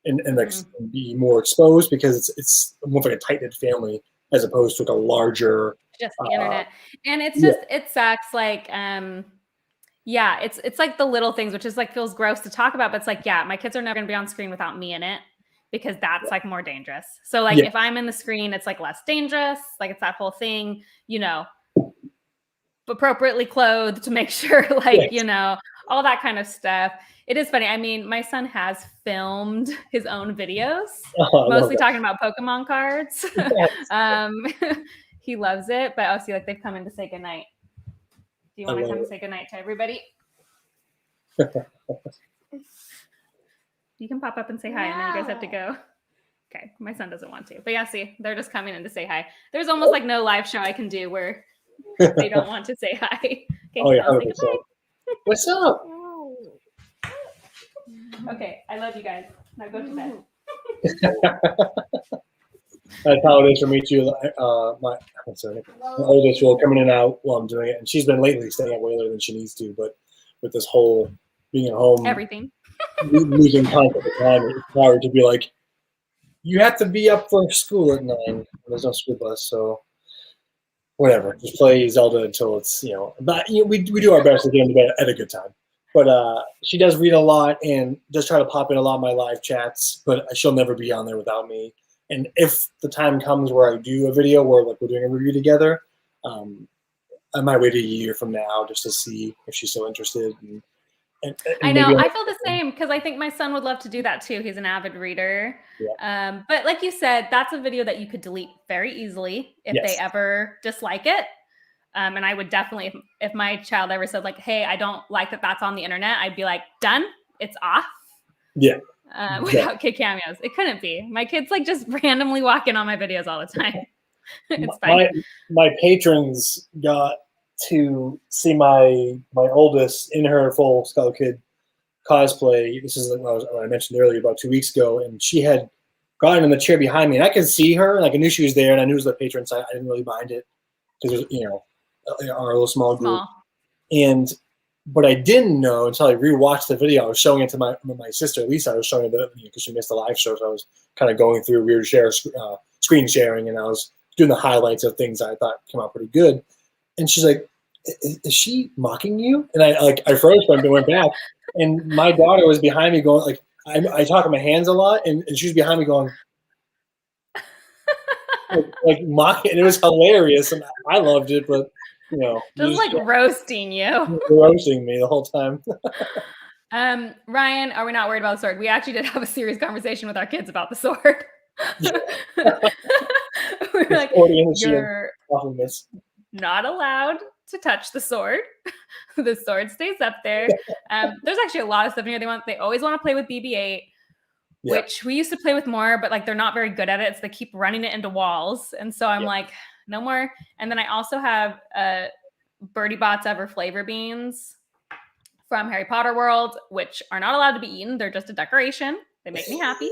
and like be more exposed because it's more like a tight-knit family as opposed to like a larger just the internet. And it's just it sucks like it's like the little things, which is like feels gross to talk about, but it's like my kids are never gonna be on screen without me in it because that's like more dangerous. So like if I'm in the screen, it's like less dangerous. Like it's that whole thing, appropriately clothed to make sure like all that kind of stuff. It is funny. I mean, my son has filmed his own videos, mostly talking about Pokemon cards. He loves it, but also like they've come in to say goodnight. Do you want to come and say goodnight to everybody? You can pop up and say hi, and then you guys have to go. Okay, my son doesn't want to, but see, they're just coming in to say hi. There's almost like no live show I can do where they don't want to say hi. Okay, I'll say goodbye. What's up? Okay, I love you guys. Now go to bed. That's how it is for me too. My oldest will come in and out while I'm doing it, and she's been lately staying up way later than she needs to. But with this whole being at home, everything losing contact of time, it's hard to be like, you have to be up for school at 9. There's no school bus, so whatever. Just play Zelda until it's But we do our best to get into bed at a good time. But she does read a lot and does try to pop in a lot of my live chats. But she'll never be on there without me. And if the time comes where I do a video where like we're doing a review together, I might wait a year from now just to see if she's still interested. And I know I feel the same because I think my son would love to do that too. He's an avid reader. Yeah. But like you said, that's a video that you could delete very easily if they ever dislike it. And I would definitely, if my child ever said like, hey, I don't like that that's on the internet, I'd be like, done, it's off. Yeah. Without kid cameos. It couldn't be. My kids like just randomly walk in on my videos all the time. It's fine. My patrons got to see my oldest in her full Skull Kid cosplay. This is what I mentioned earlier about 2 weeks ago, and she had gotten in the chair behind me, and I could see her, and like I knew she was there, and I knew it was the patron, so I didn't really mind it because our little small group. But I didn't know until I rewatched the video. I was showing it to my sister Lisa. I was showing it because she missed the live show, so I was kind of going through weird screen sharing, and I was doing the highlights of things I thought came out pretty good. And she's like, "Is she mocking you?" And I froze and went back. And my daughter was behind me going like, I talk with my hands a lot, and she was behind me going like mocking. And it was hilarious, and I loved it, but. Just like roasting you. Roasting me the whole time. Ryan, are we not worried about the sword? We actually did have a serious conversation with our kids about the sword. We're like, you're not allowed to touch the sword. The sword stays up there. There's actually a lot of stuff in here they always want to play with BB-8, which we used to play with more, but like they're not very good at it. So they keep running it into walls. And so I'm like, no more. And then I also have Birdie Bot's Ever Flavor Beans from Harry Potter World, which are not allowed to be eaten. They're just a decoration. They make me happy.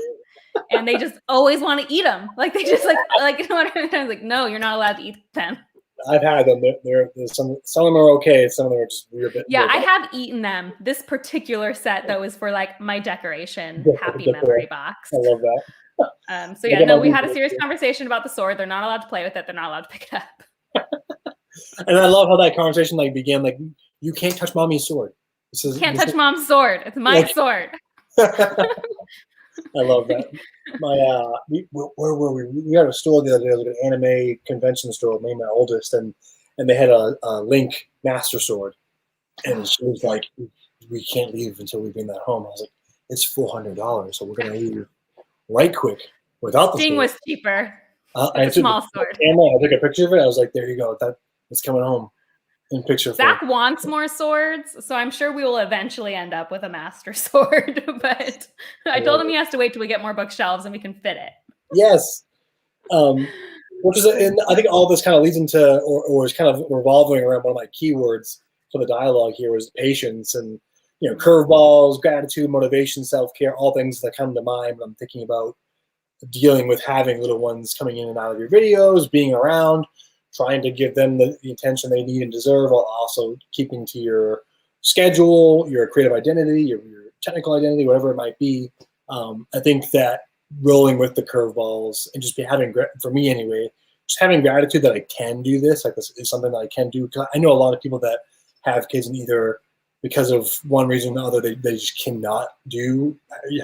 And they just always want to eat them. Like they just like you know what I mean? I was like, no, you're not allowed to eat them. I've had them. There's some of them are okay. Some of them are just weird. I have eaten them. This particular set though is for like my decoration happy memory box. I love that. We had a serious conversation about the sword. They're not allowed to play with it. They're not allowed to pick it up. And I love how that conversation began. Like, you can't touch mommy's sword. Can't touch mom's sword. It's my sword. I love that. Where were we? We had a store the other day, like an anime convention store, me and my oldest, and they had a Link Master Sword, and she was like we can't leave until we bring that home. I was like, it's $400, so we're gonna leave right quick without the Sting sword. was cheaper. I took small sword. I took a picture of it. I was like, there you go. It's coming home in picture form. Zach wants more swords, so I'm sure we will eventually end up with a master sword. But I told him he has to wait till we get more bookshelves and we can fit it. Yes. Which is, and I think all this kind of leads into, or is kind of revolving around one of my keywords for the dialogue here was patience and, curveballs, gratitude, motivation, self-care, all things that come to mind when I'm thinking about dealing with having little ones coming in and out of your videos, being around, trying to give them the attention they need and deserve, while also keeping to your schedule, your creative identity, your technical identity, whatever it might be. I think that rolling with the curveballs and just having, for me anyway, just having gratitude that I can do this, like this is something that I can do. Because I know a lot of people that have kids and either because of one reason or another, they just cannot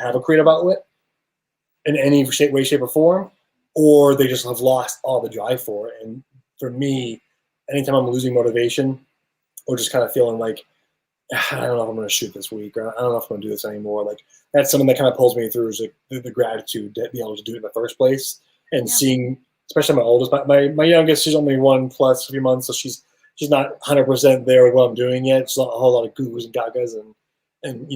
have a creative outlet in any way, shape, or form, or they just have lost all the drive for it. And for me, anytime I'm losing motivation or just kind of feeling like, I don't know if I'm going to shoot this week, or I don't know if I'm going to do this anymore, like that's something that kind of pulls me through is like the gratitude to be able to do it in the first place. And seeing, especially my oldest, my youngest, she's only 1 plus a few months, so she's not 100% there with what I'm doing yet. It's not a whole lot of goos and gagas and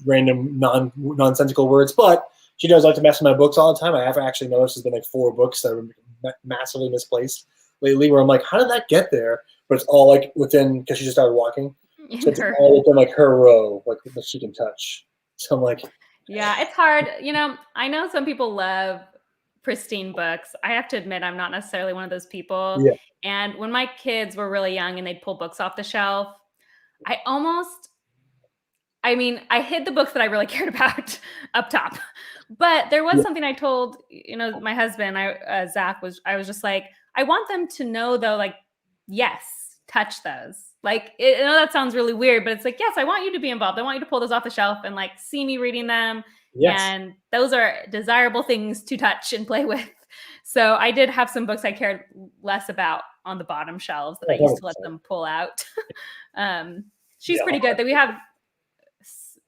random nonsensical words, but she does like to mess with my books all the time. I have actually noticed there's been like 4 books that are massively misplaced lately where I'm like, how did that get there? But it's all like within, because she just started walking. So it's all within like her row, like that she can touch. So I'm like, yeah, it's hard. I know some people love pristine books. I have to admit, I'm not necessarily one of those people. Yeah. And when my kids were really young and they'd pull books off the shelf, I hid the books that I really cared about up top. But there was something I told, my husband, Zach, I was just like, I want them to know though, like, yes, touch those. Like, I know that sounds really weird, but it's like, yes, I want you to be involved. I want you to pull those off the shelf and like see me reading them. Yes. And those are desirable things to touch and play with. So I did have some books I cared less about on the bottom shelves that I used to let them pull out. She's pretty good.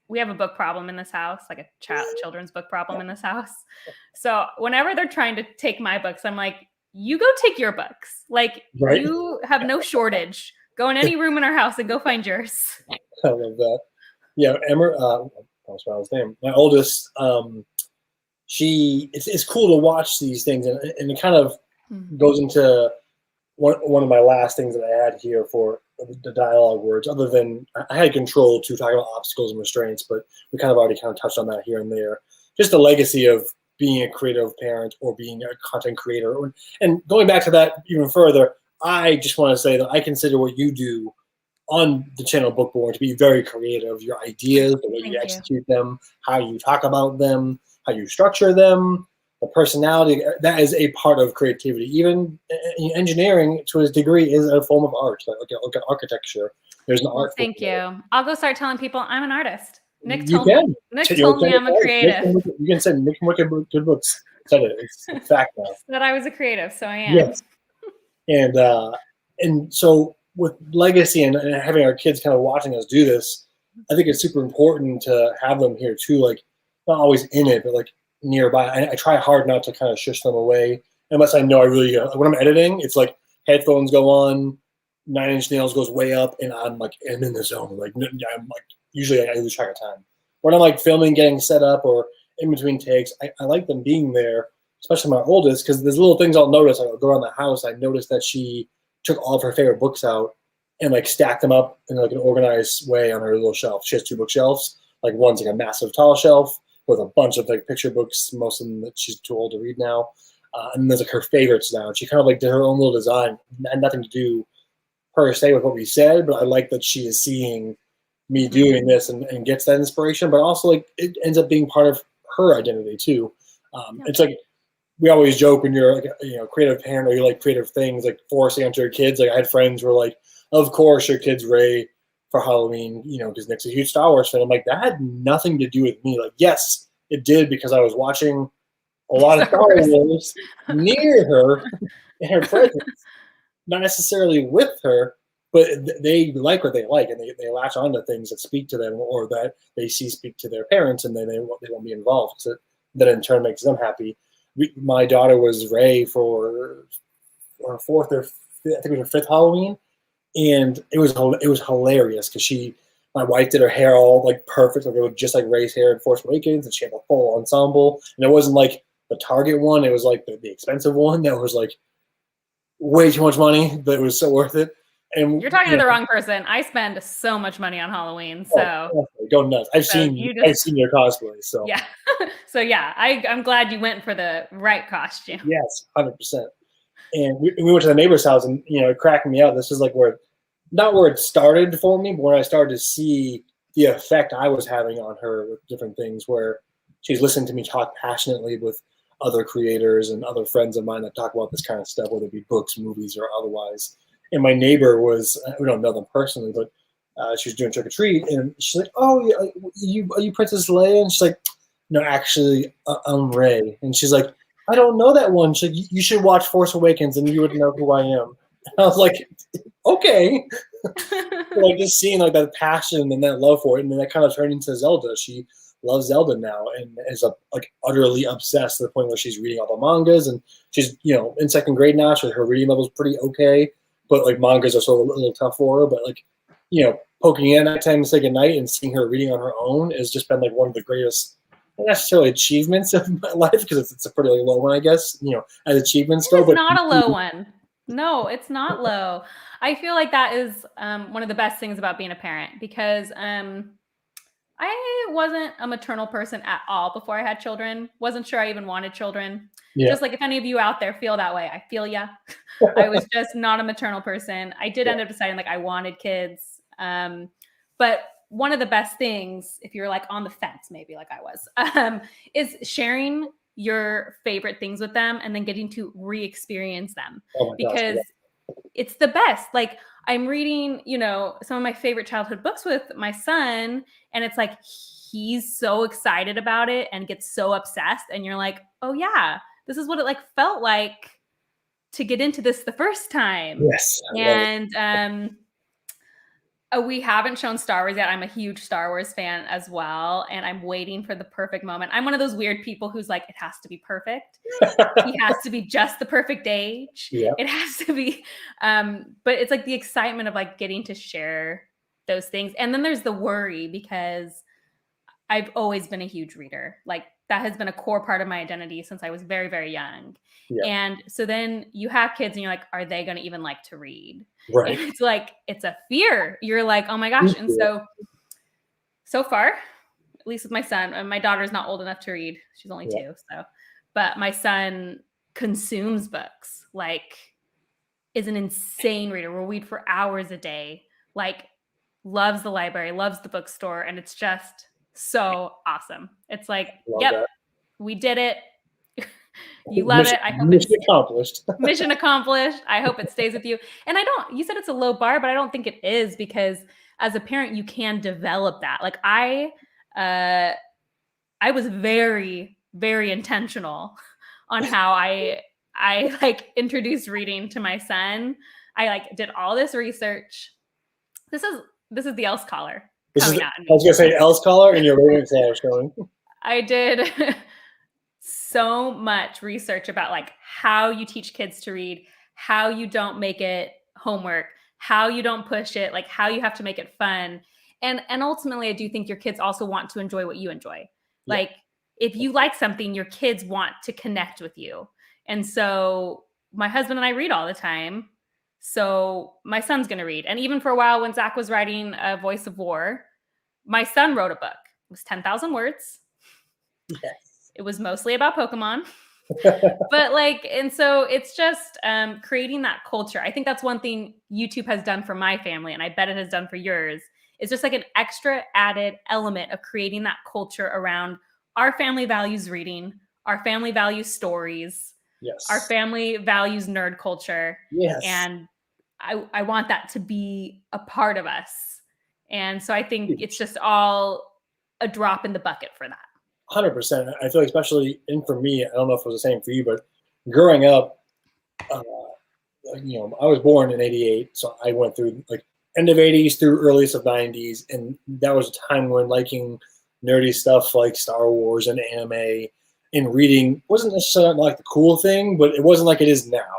We have a book problem in this house, like a children's book problem in this house. So whenever they're trying to take my books, I'm like, you go take your books. Like, you have no shortage. Go in any room in our house and go find yours. I love that. Yeah, Emma, that's what his name. My oldest, it's cool to watch these things, and it kind of goes into one of my last things that I had here for the dialogue words, other than I had control to talk about obstacles and restraints, but we kind of already touched on that here and there. Just the legacy of being a creative parent or being a content creator. And going back to that even further, I just want to say that I consider what you do on the channel Bookborn to be very creative. Your ideas, the way you execute them, how you talk about them, how you structure them, the personality, that is a part of creativity. Even engineering, to a degree, is a form of art. Look at architecture. There's an art. Thank you. I'll go start telling people I'm an artist. Nick told me I'm a creative. You can say Nick can look at good books. Said it. It's a fact now. That I was a creative, so I am. Yes. And so with legacy and having our kids kind of watching us do this, I think it's super important to have them here too. Like, not always in it, but like nearby. I try hard not to kind of shush them away unless I know I really. When I'm editing, it's like headphones go on, 9 Inch Nails goes way up, and I'm in the zone. Usually I lose track of time. When I'm like filming, getting set up, or in between takes, I like them being there, especially my oldest, because there's little things I'll notice. I'll go around the house. I noticed that she took all of her favorite books out and like stacked them up in like an organized way on her little shelf. She has 2 bookshelves. Like one's like a massive tall shelf with a bunch of like picture books, most of them that she's too old to read now. And there's like her favorites now. She kind of like did her own little design. It had nothing to do per se with what we said, but I like that she is seeing me doing this and gets that inspiration, but also like it ends up being part of her identity too. It's like we always joke when you're like creative parent or you like creative things, like forcing onto your kids. Like I had friends who were like, of course your kid's Ray for Halloween, because Nick's a huge Star Wars fan. I'm like, that had nothing to do with me. Like, yes, it did, because I was watching a lot of Star Wars near her in her presence, not necessarily with her, but they like what they like, and they latch on to things that speak to them or that they see speak to their parents, and then they want to be involved. So that in turn makes them happy. My daughter was Ray for fourth or fifth, I think it was her fifth Halloween, and it was hilarious because my wife did her hair all like perfect, like it was just like Ray's hair in Force Awakens, and she had a full ensemble, and it wasn't like the Target one, it was like the expensive one that was like way too much money, but it was so worth it. And you're talking to the wrong person. I spend so much money on Halloween, so go nuts. I've seen your cosplay, so yeah. So yeah, I'm glad you went for the right costume. Yes, 100%. And we went to the neighbor's house, and it cracked me out. This is like not where it started for me, but when I started to see the effect I was having on her with different things, where she's listening to me talk passionately with other creators and other friends of mine that talk about this kind of stuff, whether it be books, movies, or otherwise. And my neighbor we don't know them personally, but she was doing trick or treat, and she's like, "Oh, are you Princess Leia?" And she's like, "No, actually, I'm Rey." And she's like, "I don't know that one." She's like, "You should watch Force Awakens, and you would know who I am." And I was like, "Okay." Like just seeing like that passion and that love for it, and then that kind of turned into Zelda. She loves Zelda now and is like utterly obsessed to the point where she's reading all the mangas, and she's in second grade now, so her reading level is pretty okay. But like mangas are still a little tough for her. But like, poking in at time to say goodnight and seeing her reading on her own has just been like one of the greatest, not necessarily achievements of my life, because it's a pretty low one, I guess, as achievements go. It's not a low one. No, it's not low. I feel like that is one of the best things about being a parent, because I wasn't a maternal person at all before I had children. Wasn't sure I even wanted children. Yeah. Just like if any of you out there feel that way, I feel ya. I was just not a maternal person. I did end up deciding like I wanted kids. But one of the best things, if you're like on the fence, maybe like I was, is sharing your favorite things with them and then getting to re-experience them. Oh because gosh, yeah. It's the best. Like I'm reading, some of my favorite childhood books with my son, and it's like he's so excited about it and gets so obsessed, and you're like, oh yeah, this is what it like felt like to get into this the first time. Yes. And we haven't shown Star Wars yet. I'm a huge Star Wars fan as well, and I'm waiting for the perfect moment. I'm one of those weird people who's like, it has to be perfect. He has to be just the perfect age. Yeah. It has to be, but it's like the excitement of like getting to share those things. And then there's the worry, because I've always been a huge reader. Like that has been a core part of my identity since I was very, very young. Yeah. And so then you have kids and you're like, are they going to even like to read? Right. And it's like, it's a fear. You're like, oh my gosh. And so far, at least with my son, and my daughter's not old enough to read. She's only 2. So, but my son consumes books, like is an insane reader. We'll read for hours a day, like loves the library, loves the bookstore. And it's just so awesome. It's like, yep, we did it. You love it. I hope mission accomplished. Mission accomplished. I hope it stays with you. And you said it's a low bar, but I don't think it is, because as a parent, you can develop that. Like I was very, very intentional on how I like introduced reading to my son. I like did all this research. This is the else collar. I was gonna say else collar, and your rating collar showing. I did so much research about like how you teach kids to read, how you don't make it homework, how you don't push it, like how you have to make it fun. And ultimately, I do think your kids also want to enjoy what you enjoy. Yeah. Like if you like something, your kids want to connect with you. And so my husband and I read all the time. So my son's going to read. And even for a while when Zach was writing A Voice of War, my son wrote a book. It was 10,000 words. Yes. It was mostly about Pokemon. But like, and so it's just creating that culture. I think that's one thing YouTube has done for my family, and I bet it has done for yours. It's just like an extra added element of creating that culture around our family values reading, our family values stories. Yes. Our family values nerd culture. Yes. And I want that to be a part of us. And so I think it's just all a drop in the bucket for that. 100%. I feel like, especially, and for me, I don't know if it was the same for you, but growing up, I was born in '88, so I went through like end of '80s through earliest of '90s, and that was a time when liking nerdy stuff like Star Wars and anime and reading wasn't necessarily like the cool thing, but it wasn't like it is now.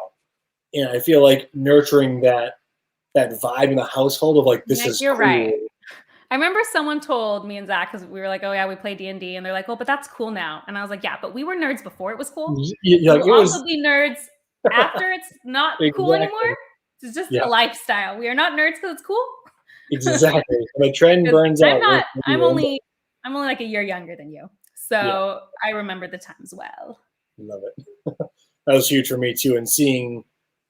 And I feel like nurturing that vibe in the household of like this is you're cool. Right. I remember someone told me and Zach, because we were like, oh yeah, we play D&D, and they're like, oh, but that's cool now. And I was like, yeah, but we were nerds before it was cool. We'll also be nerds after it's not cool anymore. It's just a lifestyle. We are not nerds because it's cool. Exactly. The trend burns out. I'm only like a year younger than you. So I remember the times well. Love it. That was huge for me too. And seeing,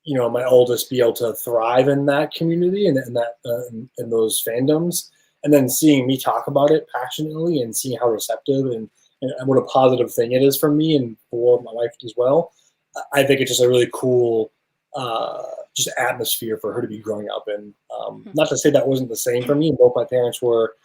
my oldest be able to thrive in that community and in those fandoms, and then seeing me talk about it passionately and seeing how receptive and what a positive thing it is for me and for my wife as well. I think it's just a really cool just atmosphere for her to be growing up in. Not to say that wasn't the same for me. Both my parents were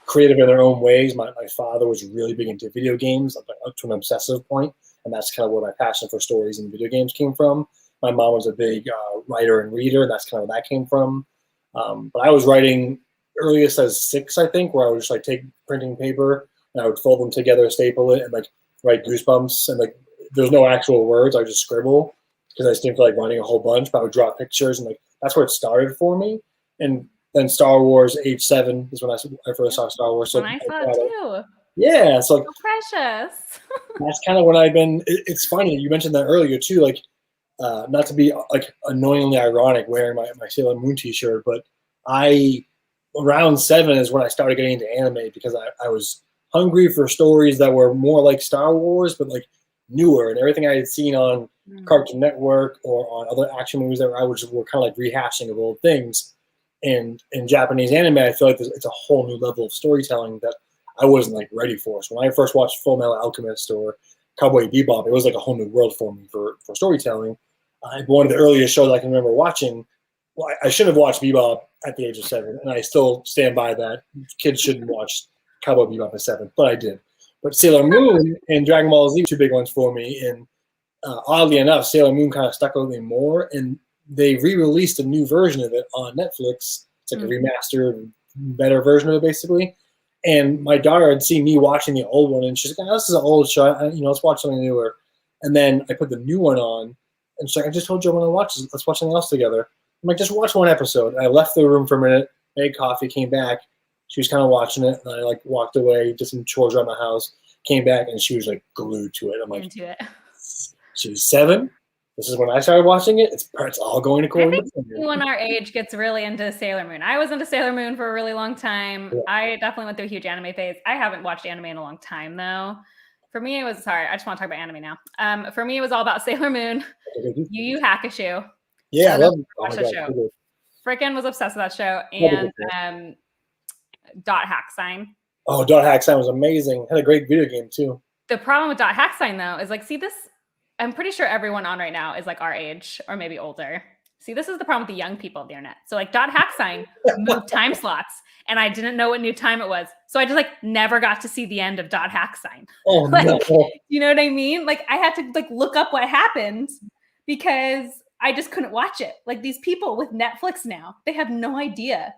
creative in their own ways. My father was really big into video games, up to an obsessive point, and that's kind of where my passion for stories and video games came from. My mom was a big writer and reader, and that's kind of where that came from. But I was writing earliest as 6, I think, where I would just like take printing paper and I would fold them together, staple it, and like write Goosebumps. And like there's no actual words, I would just scribble because I just didn't feel like writing a whole bunch. But I would draw pictures, and like that's where it started for me. And then Star Wars, age 7 is when I first saw Star Wars. So I saw it too. Yeah, so like, precious. That's kind of when I've been. It's funny you mentioned that earlier too. Like, not to be like annoyingly ironic wearing my Sailor Moon T-shirt, but around 7 is when I started getting into anime because I was hungry for stories that were more like Star Wars, but like newer, and everything I had seen on Cartoon Network or on other action movies that were kind of like rehashing of old things. And in Japanese anime, I feel like it's a whole new level of storytelling that I wasn't like ready for. So when I first watched Full Metal Alchemist or Cowboy Bebop, it was like a whole new world for me for storytelling. One of the earliest shows I can remember watching. Well, I should have watched Bebop at the age of 7, and I still stand by that. Kids shouldn't watch Cowboy Bebop at 7, but I did. But Sailor Moon and Dragon Ball Z, 2 big ones for me. And oddly enough, Sailor Moon kind of stuck with me more, and they re-released a new version of it on Netflix. It's like a remastered, better version of it, basically. And my daughter had seen me watching the old one, and she's like, oh, this is an old show. Let's watch something newer. And then I put the new one on, and she's like, I just told you I want to watch this. Let's watch something else together. I'm like, just watch one episode. And I left the room for a minute, made coffee, came back. She was kind of watching it, and I like walked away, did some chores around my house, came back, and she was like glued to it. I'm like, she was 7. This is when I started watching it. It's all going according to plan. Anyone our age gets really into Sailor Moon. I was into Sailor Moon for a really long time. Yeah. I definitely went through a huge anime phase. I haven't watched anime in a long time, though. For me, it was sorry. I just want to talk about anime now. For me, it was all about Sailor Moon, Yu Yu Hakusho. Yeah, I love that show. Freaking was obsessed with that show, and Dot Hack Sign. Oh, Dot Hack Sign was amazing. Had a great video game too. The problem with Dot Hack Sign though is like, see this. I'm pretty sure everyone on right now is like our age or maybe older. See, this is the problem with the young people of the internet. So like Dot Hack Sign moved time slots, and I didn't know what new time it was. So I just like never got to see the end of Dot Hack Sign. Oh, like, no. You know what I mean? Like I had to like look up what happened because I just couldn't watch it. Like these people with Netflix now, they have no idea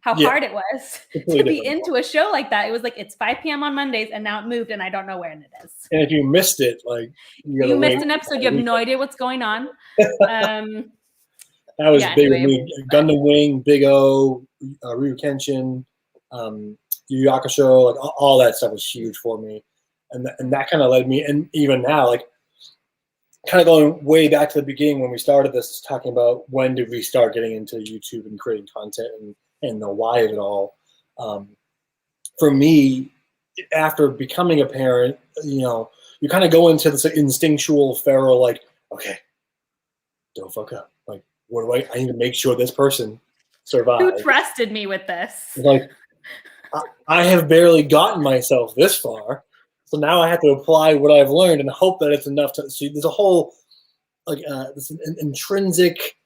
how hard it was to be into a show like that. It was like, it's 5 p.m. on Mondays, and now it moved, and I don't know where it is. And if you missed it, like you missed an episode, you have no idea what's going on. That was big with me. Gundam Wing, Big O, Ryu Kenshin, Yu Yu Hakusho, like all that stuff was huge for me. And that kind of led me, and even now, like kind of going way back to the beginning when we started this, talking about when did we start getting into YouTube and creating content and the why of it all. For me, after becoming a parent, you kind of go into this instinctual feral, like, okay, don't fuck up. Like, what do I need to make sure this person survives. Who trusted me with this? Like, I have barely gotten myself this far. So now I have to apply what I've learned and hope that it's enough to see. There's a whole, like, this intrinsic,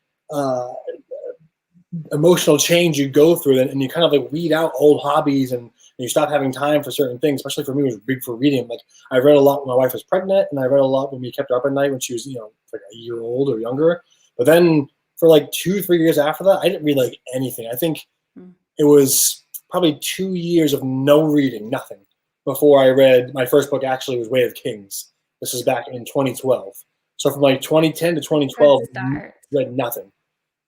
emotional change you go through, and you kind of like weed out old hobbies and you stop having time for certain things. Especially for me, it was big for reading. Like I read a lot when my wife was pregnant, and I read a lot when we kept her up at night when she was, like a year old or younger. But then for like 2-3 years after that, I didn't read like anything. I think it was probably 2 years of no reading, nothing, before I read my first book. Actually, was Way of Kings. This was back in 2012. So from like 2010 to 2012, read nothing.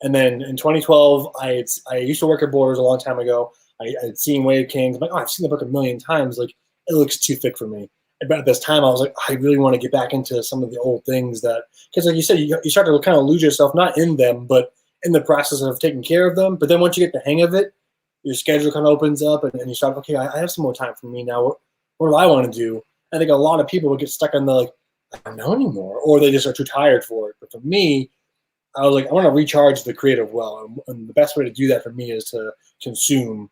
And then in 2012, I used to work at Borders a long time ago. I'd seen Way of Kings. I'm like, oh, I've seen the book a million times. Like, it looks too thick for me. But at this time, I was like, I really want to get back into some of the old things that, because like you said, you start to kind of lose yourself, not in them, but in the process of taking care of them. But then once you get the hang of it, your schedule kind of opens up, and you start, okay, I have some more time for me now. What do I want to do? I think a lot of people would get stuck on the, like, I don't know anymore, or they just are too tired for it. But for me, I was like, I want to recharge the creative well. And the best way to do that for me is to consume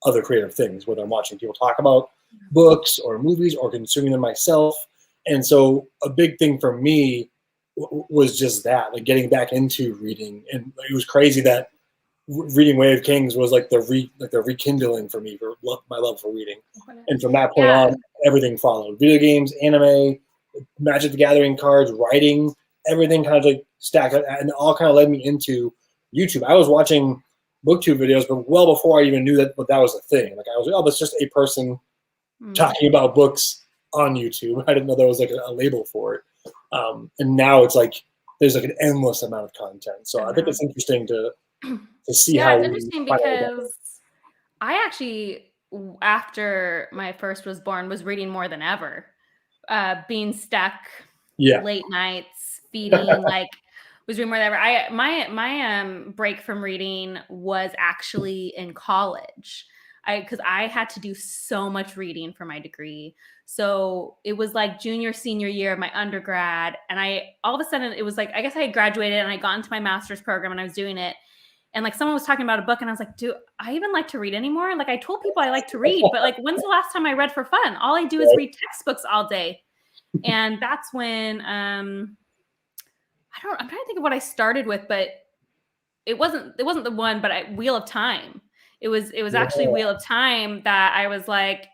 other creative things, whether I'm watching people talk about books or movies or consuming them myself. And so a big thing for me was just that, like getting back into reading. And it was crazy that reading Way of Kings was like the rekindling for me for my love for reading. And from that point on, everything followed. Video games, anime, Magic the Gathering cards, writing, everything kind of like stacked up, and it all kind of led me into YouTube. I was watching booktube videos, but well before I even knew that was a thing. Like, I was like, oh, that's just a person talking about books on YouTube. I didn't know there was like a label for it. And now it's like there's like an endless amount of content. So I think it's interesting to see how. It's interesting because I actually, after my first was born, was reading more than ever. Being stuck, late nights, feeding, like, was reading more than ever. My break from reading was actually in college. Because I had to do so much reading for my degree. So it was like junior, senior year of my undergrad. And all of a sudden, it was like, I guess I had graduated and I got into my master's program and I was doing it. And like someone was talking about a book and I was like, do I even like to read anymore? Like, I told people I like to read, but like, when's the last time I read for fun? All I do is read textbooks all day. And that's when, I'm trying to think of what I started with, but it wasn't the one, but Wheel of Time. It was actually Wheel of Time that I was like,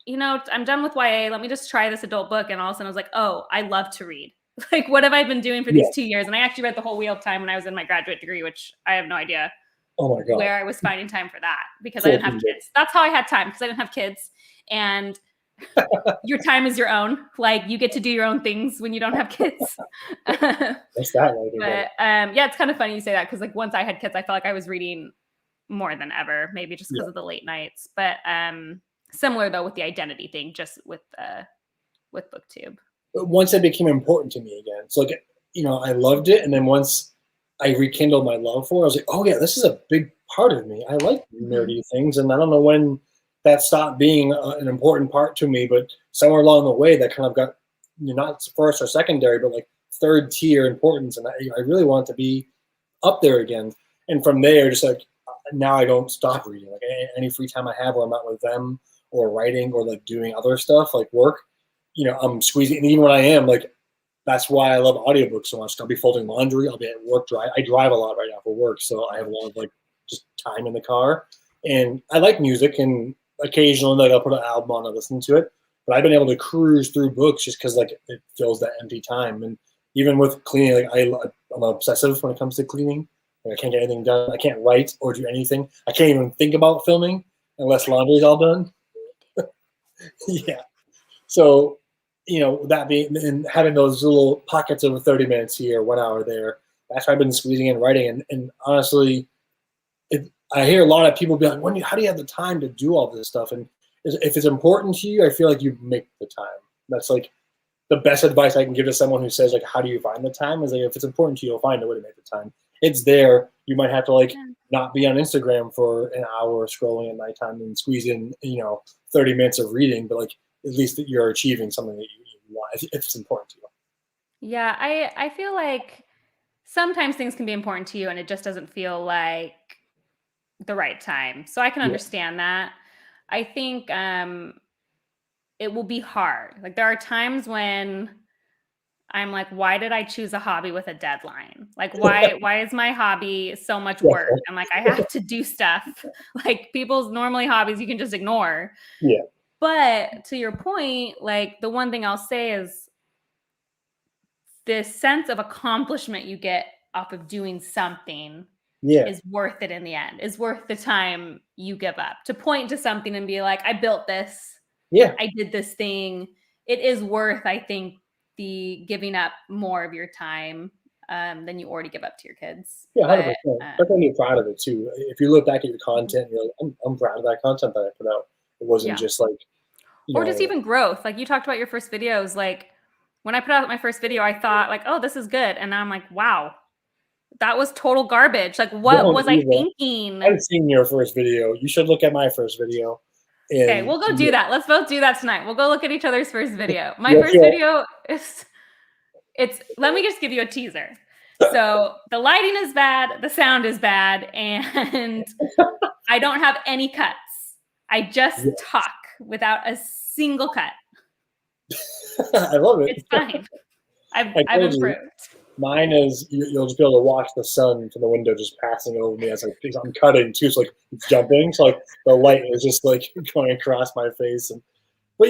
I'm done with YA. Let me just try this adult book. And all of a sudden I was like, oh, I love to read. Like, what have I been doing for these 2 years? And I actually read the whole Wheel of Time when I was in my graduate degree, which I have no idea where I was finding time for that, because I didn't have kids. That's how I had time, because I didn't have kids. And your time is your own. Like, you get to do your own things when you don't have kids. What's that like? But it's kind of funny you say that, because like once I had kids, I felt like I was reading more than ever, maybe just because of the late nights. But similar though with the identity thing, just with BookTube. But once it became important to me again, so like, I loved it, and then once I rekindled my love for it, I was like, oh yeah, this is a big part of me. I like nerdy things, and I don't know when that stopped being an important part to me, but somewhere along the way that kind of got, not first or secondary, but like third tier importance, and I really want to be up there again. And from there, just like, now I don't stop reading. Like, any free time I have where I'm out with them or writing or like doing other stuff like work, I'm squeezing. And even when I am, like, that's why I love audiobooks so much. I'll be folding laundry. I'll be at work. I drive a lot right now for work, so I have a lot of like just time in the car. And I like music, and occasionally like I'll put an album on and listen to it. But I've been able to cruise through books just because like it fills that empty time. And even with cleaning, like I'm obsessive when it comes to cleaning. Like, I can't get anything done. I can't write or do anything. I can't even think about filming unless laundry's all done. Yeah. So, that being, and having those little pockets of 30 minutes here, 1 hour there, that's why I've been squeezing in writing. And honestly, I hear a lot of people be like, how do you have the time to do all this stuff? And if it's important to you, I feel like you make the time. That's like the best advice I can give to someone who says, like, how do you find the time? Is like, if it's important to you, you'll find a way to make the time. It's there. You might have to like not be on Instagram for an hour scrolling at nighttime and squeeze in, 30 minutes of reading, but like, at least that you're achieving something that you want, if it's important to you. Yeah, I feel like sometimes things can be important to you and it just doesn't feel like the right time. So I can understand that. I think it will be hard. Like, there are times when I'm like, why did I choose a hobby with a deadline? Like, why is my hobby so much work? I'm like, I have to do stuff. Like, people's normally hobbies you can just ignore. Yeah. But to your point, like, the one thing I'll say is this sense of accomplishment you get off of doing something Yeah. is worth it in the end, is worth the time you give up. To point to something and be like, I built this. Yeah. I did this thing. It is worth, I think, the giving up more of your time than you already give up to your kids. Yeah, 100%. But, Definitely you're proud of it too. If you look back at your content, you're like, I'm proud of that content that I put out. It wasn't just like, or just even growth. Like you talked about your first videos. Like when I put out my first video, I thought like, oh, this is good. And now I'm like, wow, that was total garbage. Like what was I thinking? I haven't seen your first video. You should look at my first video. Okay, we'll go do that. Let's both do that tonight. We'll go look at each other's first video. My first video is, let me just give you a teaser. So the lighting is bad, the sound is bad, and I don't have any cuts. I just talk without a single cut. I love it. It's fine. I've improved. Mine is you'll just be able to watch the sun from the window just passing over me as I'm cutting too. So like it's jumping, so like the light is just like going across my face. But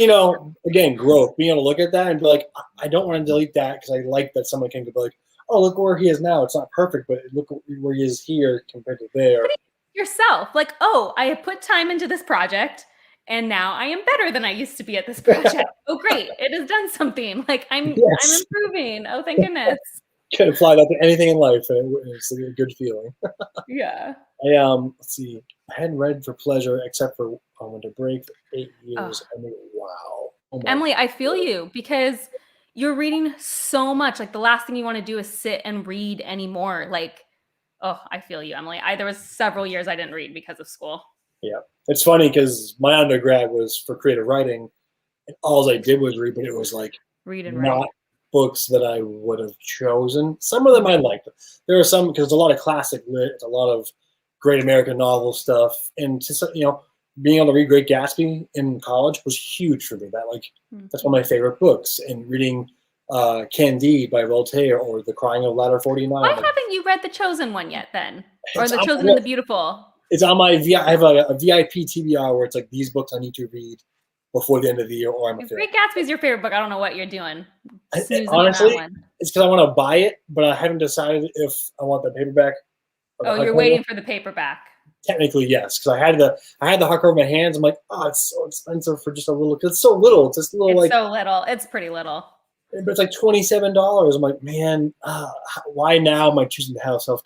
again, growth. Being able to look at that and be like, I don't want to delete that because I like that someone can be like, oh, look where he is now. It's not perfect, but look where he is here compared to there. Yourself, like, oh, I have put time into this project. And now I am better than I used to be at this project. Oh, great. It has done something. Like I'm improving. Oh, thank goodness. Can apply that to anything in life. And it's a good feeling. Yeah. Let's see. I hadn't read for pleasure except for Winter Break for 8 years. I mean, wow. Oh Emily, I feel you because you're reading so much. Like the last thing you want to do is sit and read anymore. Like, oh, I feel you, Emily. There was several years I didn't read because of school. Yeah. It's funny because my undergrad was for creative writing, and all I did was read, but it was like read and not write. Books that I would have chosen. Some of them I liked. There are some because a lot of classic lit, a lot of great American novel stuff, and being able to read Great Gatsby in college was huge for me. That's one of my favorite books. And reading Candide by Voltaire or The Crying of Ladder 49. Why haven't you read The Chosen one yet then? Or The Chosen and the Beautiful? It's on my I have a VIP TBR where it's like these books I need to read before the end of the year, or I'm a failure. Great Gatsby's your favorite book. I don't know what you're doing. Honestly, it's because I want to buy it, but I haven't decided if I want the paperback. Oh, you're waiting for the paperback. Technically, yes, because I had the hardcover in my hands. I'm like, oh, it's so expensive for just a little. Because it's so little. It's just little. It's so little. It's pretty little. But it's like $27. I'm like, man, why now am I choosing to have self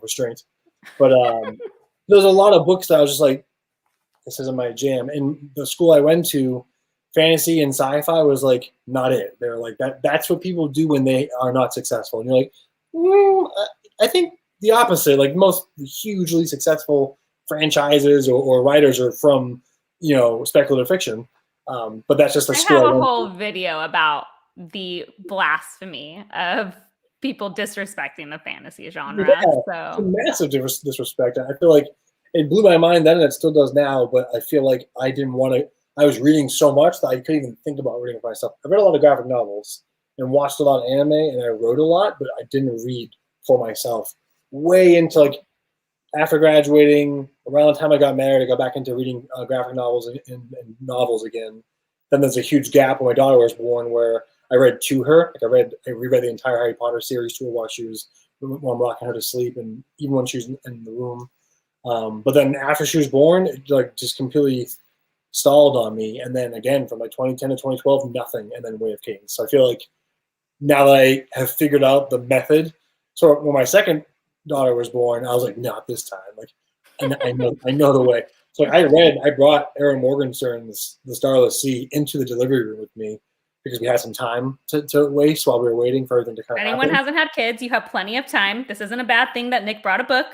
restraint? But there's a lot of books that I was just like, this isn't my jam. And the school I went to, fantasy and sci-fi was like not it. They're like that's what people do when they are not successful. And you're like, I think the opposite. Like most hugely successful franchises or writers are from speculative fiction. But that's just a school. I have a whole video about the blasphemy of people disrespecting the fantasy genre. Yeah, so massive disrespect. I feel like it blew my mind then, and it still does now. But I feel like I didn't want to. I was reading so much that I couldn't even think about reading it myself. I read a lot of graphic novels and watched a lot of anime, and I wrote a lot, but I didn't read for myself. Way into like after graduating, around the time I got married, I got back into reading graphic novels and novels again. Then there's a huge gap when my daughter was born, where I read to her. Like I reread the entire Harry Potter series to her while I'm rocking her to sleep, and even when she was in the room. But then after she was born, it like just completely stalled on me. And then again, from like 2010 to 2012, nothing. And then Way of Kings. So I feel like now that I have figured out the method, so when my second daughter was born, I was like, not this time. Like, I know the way. So I brought Aaron Morgenstern's The Starless Sea into the delivery room with me because we had some time to waste while we were waiting for everything to come. Anyone hasn't had kids, you have plenty of time. This isn't a bad thing that Nick brought a book.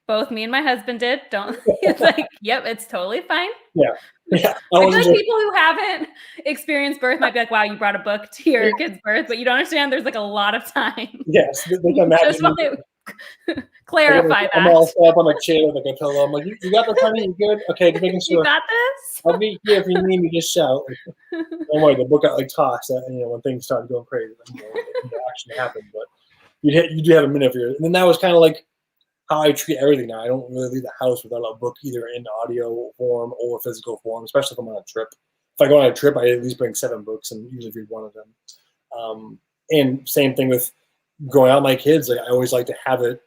Both me and my husband did. It's like, yep, it's totally fine. Yeah. I feel like people who haven't experienced birth might be like, wow, you brought a book to your kid's birth, but you don't understand there's like a lot of time. Yes. They can imagine. Just want to clarify that. I'm all set up on the chair with like a pillow. I'm like, you got the honey? You good? Okay, just making sure. You got this? I'll be here if you need me, just shout. Don't worry, the book got like tossed when things started going crazy. Action happened, but you do have a minute for your. And then that was kind of like how I treat everything now. I don't really leave the house without a book either in audio form or physical form, especially if I'm on a trip. If I go on a trip, I at least bring 7 books and usually read one of them. And same thing with growing out my kids, like I always like to have it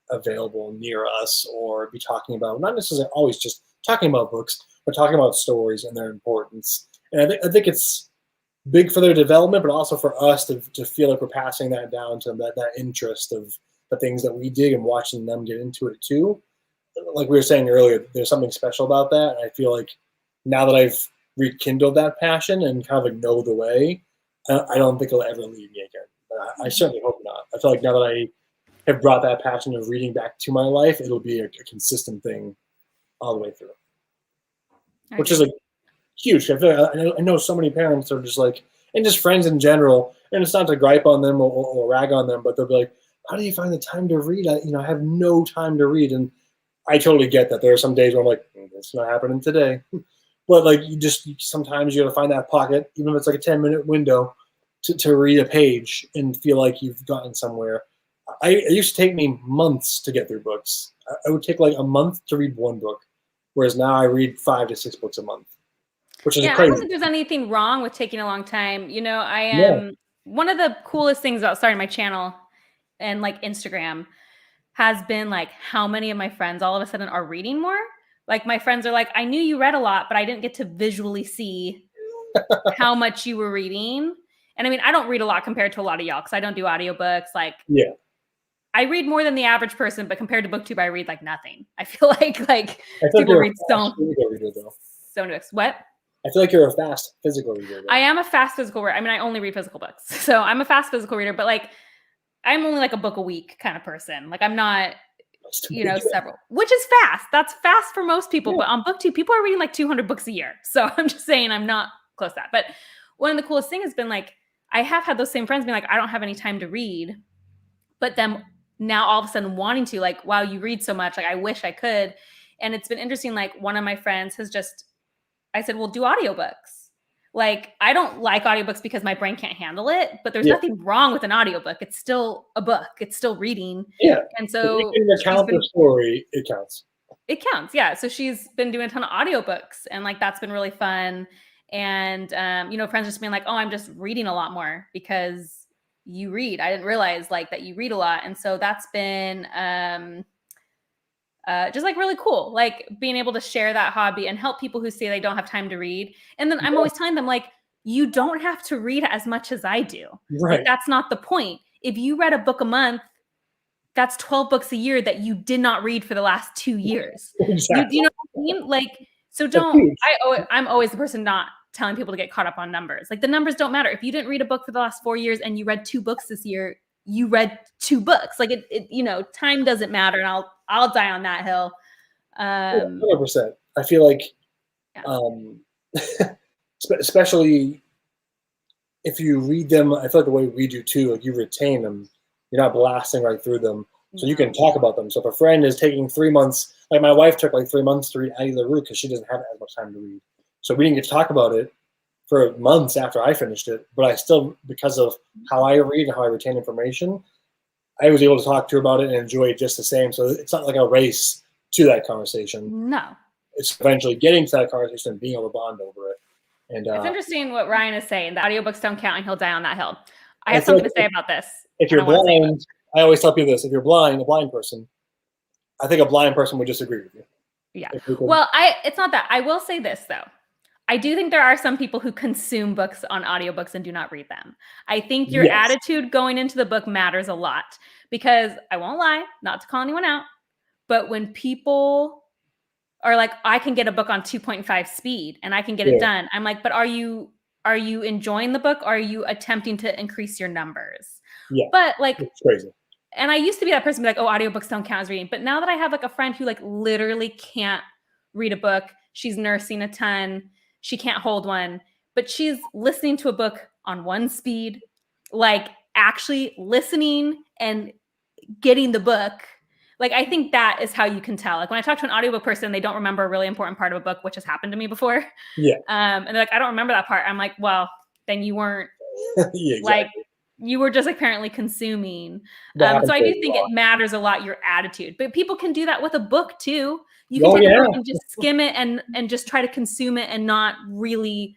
available near us, or be talking about, not necessarily always just talking about books, but talking about stories and their importance. And I think it's big for their development, but also for us to feel like we're passing that down to them, that interest of the things that we dig and watching them get into it too. Like we were saying earlier, there's something special about that. I feel like now that I've rekindled that passion and kind of like know the way, I don't think it'll ever leave me again. I certainly hope not. I feel like now that I have brought that passion of reading back to my life, it'll be a consistent thing all the way through, which is like huge. I feel like I know so many parents are just like, and just friends in general, and it's not to gripe on them or rag on them, but they'll be like, how do you find the time to read? I have no time to read. And I totally get that. There are some days where I'm like, it's not happening today. But like, sometimes you got to find that pocket, even if it's like a 10-minute window, to read a page and feel like you've gotten somewhere. It used to take me months to get through books. I would take like a month to read one book, whereas now I read 5 to 6 books a month, which is crazy. I don't think there's anything wrong with taking a long time. I am one of the coolest things about starting my channel and like Instagram has been like how many of my friends all of a sudden are reading more. Like my friends are like, I knew you read a lot, but I didn't get to visually see how much you were reading. And I mean, I don't read a lot compared to a lot of y'all because I don't do audiobooks. Like, I read more than the average person, but compared to BookTube, I read like nothing. I feel like people read so many books. What? I feel like you're a fast physical reader. I am a fast physical reader. I mean, I only read physical books. So I'm a fast physical reader, but like I'm only like a book a week kind of person. Like I'm not, several, which is fast. That's fast for most people. But on BookTube, people are reading like 200 books a year. So I'm just saying I'm not close to that. But one of the coolest things has been like, I have had those same friends be like, I don't have any time to read. But then now all of a sudden wanting to, like, wow, you read so much. Like, I wish I could. And it's been interesting. Like one of my friends has I said, well, do audiobooks. Like, I don't like audiobooks because my brain can't handle it, but there's nothing wrong with an audiobook. It's still a book. It's still reading. Yeah. And so the story, it counts. It counts. Yeah. So she's been doing a ton of audiobooks and like, that's been really fun. And, friends just being like, oh, I'm just reading a lot more because you read. I didn't realize like that you read a lot. And so that's been, just like really cool, like being able to share that hobby and help people who say they don't have time to read. And then I'm always telling them like, you don't have to read as much as I do. Right. Like, that's not the point. If you read a book a month, that's 12 books a year that you did not read for the last 2 years. Exactly. You know what I mean? Like, so I'm always the person not telling people to get caught up on numbers. Like the numbers don't matter. If you didn't read a book for the last 4 years and you read 2 books this year, you read 2 books. Like it time doesn't matter. And I'll die on that hill. 100%. I feel like, especially if you read them, I feel like the way we do too, like you retain them, you're not blasting right through them. So you can talk about them. So if a friend is taking 3 months, like my wife took like 3 months to read Out of the Root because she doesn't have as much time to read. So we didn't get to talk about it for months after I finished it, but I still, because of how I read and how I retain information, I was able to talk to her about it and enjoy it just the same. So it's not like a race to that conversation. No. It's eventually getting to that conversation and being able to bond over it. And it's interesting what Ryan is saying. The audiobooks don't count and he'll die on that hill. I have something to say about this. If you're blind, I always tell people this. If you're blind, a blind person, I think a blind person would disagree with you. Yeah. Well, it's not that. I will say this, though. I do think there are some people who consume books on audiobooks and do not read them. I think your attitude going into the book matters a lot because I won't lie, not to call anyone out, but when people are like, I can get a book on 2.5 speed and I can get it done. I'm like, but are you enjoying the book? Or are you attempting to increase your numbers? Yeah. But like, it's crazy. And I used to be that person, be like, oh, audiobooks don't count as reading. But now that I have like a friend who like literally can't read a book, she's nursing a ton. She can't hold one, but she's listening to a book on 1 speed, like actually listening and getting the book. Like, I think that is how you can tell. Like when I talk to an audiobook person, they don't remember a really important part of a book, which has happened to me before. Yeah. And they're like, I don't remember that part. I'm like, well, then you weren't exactly. Like, you were just apparently consuming. So I do think it matters a lot, your attitude. But people can do that with a book too. You can take a book and just skim it and just try to consume it and not really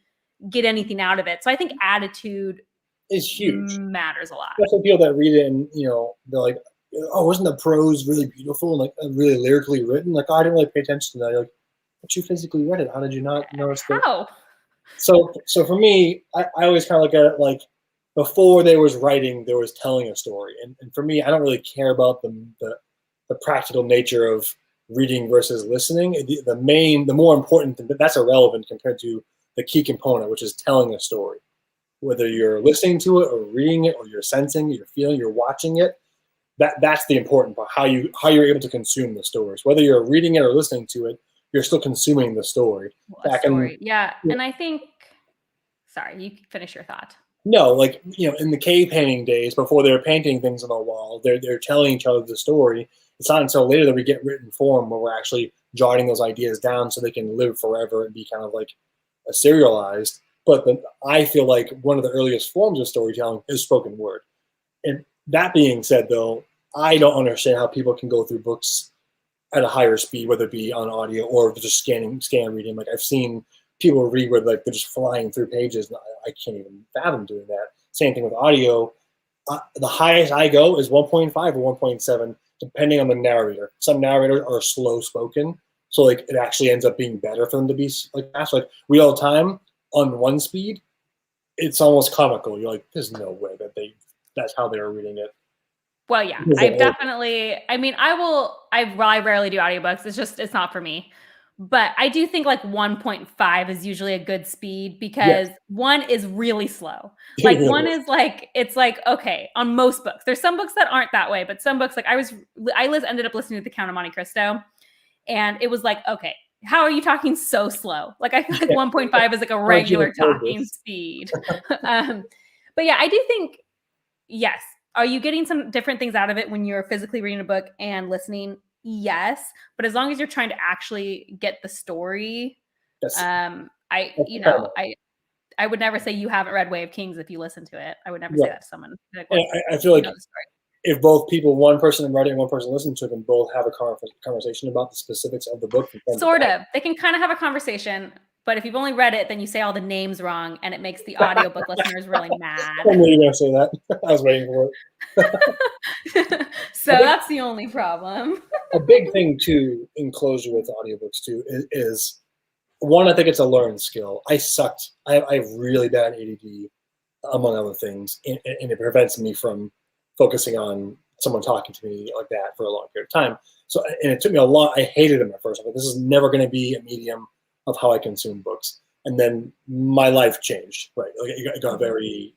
get anything out of it. So I think attitude is huge. Matters a lot. Especially people that read it and, they're like, oh, wasn't the prose really beautiful and like really lyrically written? Like, oh, I didn't really pay attention to that. You're like, but you physically read it. How did you not notice that? How? So for me, I always kind of look at it like before there was writing, there was telling a story. And for me, I don't really care about the practical nature of reading versus listening. The more important thing, that's irrelevant compared to the key component, which is telling a story. Whether you're listening to it or reading it or you're sensing it, you're feeling, you're watching it, that's the important part, how you're able to consume the stories. Whether you're reading it or listening to it, you're still consuming the story. And I think, sorry, you finish your thought. No, like, in the cave painting days, before they were painting things on the wall, they're telling each other the story. It's not until later that we get written form where we're actually jotting those ideas down so they can live forever and be kind of like a serialized. But I feel like one of the earliest forms of storytelling is spoken word. And that being said, though, I don't understand how people can go through books at a higher speed, whether it be on audio or just scan reading. Like, I've seen people read where like they're just flying through pages, and I can't even fathom doing that. Same thing with audio. The highest I go is 1.5 or 1.7, depending on the narrator. Some narrators are slow spoken, so like it actually ends up being better for them to be like fast. Like, real time on one speed, it's almost comical. You're like, there's no way that's how they were reading it. Well, yeah, I've definitely, I rarely do audiobooks. It's not for me. But I do think like 1.5 is usually a good speed because one is really slow. Like one is like, it's like, okay, on most books. There's some books that aren't that way, but some books, like ended up listening to The Count of Monte Cristo, and it was like, okay, how are you talking so slow? Like, I feel like 1.5 is like a regular talking speed. But yeah, I do think, yes. Are you getting some different things out of it when you're physically reading a book and listening? Yes. But as long as you're trying to actually get the story, I would never say you haven't read Way of Kings if you listen to it. I would never say that to someone. Like, I feel like if both people, one person read it and one person listened to it, and both have a conversation about the specifics of the book. Sort of. They can kind of have a conversation. But if you've only read it, then you say all the names wrong, and it makes the audiobook listeners really mad. I knew you were going to say that. I was waiting for it. So that's the only problem. A big thing, too, in closure with audiobooks, too, is one, I think it's a learned skill. I sucked. I have really bad ADD, among other things, and it prevents me from focusing on someone talking to me like that for a long period of time. So, and it took me a lot. I hated them at first. I'm like, this is never going to be a medium of how I consume books. And then my life changed, right? Like, it got very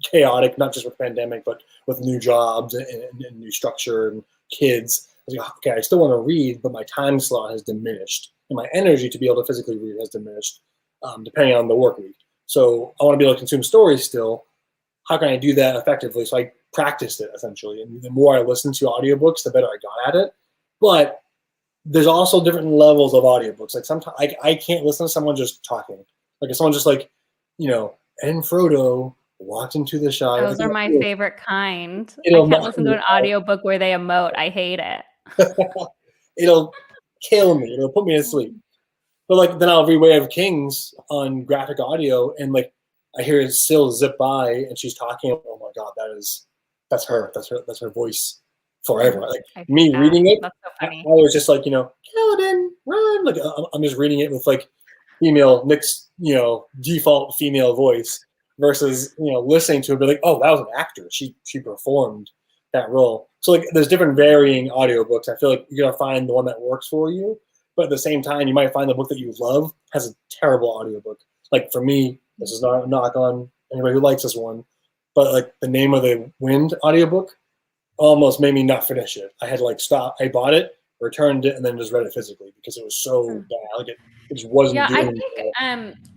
chaotic, not just with the pandemic, but with new jobs and new structure and kids. I was like, okay, I still want to read, but my time slot has diminished. And my energy to be able to physically read has diminished, depending on the work week. So I want to be able to consume stories still. How can I do that effectively? So I practiced it, essentially. And the more I listened to audiobooks, the better I got at it. But there's also different levels of audiobooks. Like, sometimes I can't listen to someone just talking. Like, if someone just like, and Frodo walked into the shop. Those are my favorite kind. I can't listen to an audiobook where they emote. I hate it. It'll kill me. It'll put me to sleep. But like, then I'll read Way of Kings on graphic audio, and like, I hear Syl zip by and she's talking. Oh my God, that's her. That's her voice. Forever. Like, me reading it, that's so funny. I was just like, Kaladin, run. Like, I'm just reading it with like Nick's, default female voice versus, listening to it, be like, oh, that was an actor. She performed that role. So like, there's different varying audiobooks. I feel like you gotta find the one that works for you. But at the same time, you might find the book that you love has a terrible audiobook. Like, for me, this is not a knock on anybody who likes this one, but like, the Name of the Wind audiobook almost made me not finish it. I had to like stop. I bought it, returned it, and then just read it physically because it was so bad. Like, it just wasn't. Yeah, I think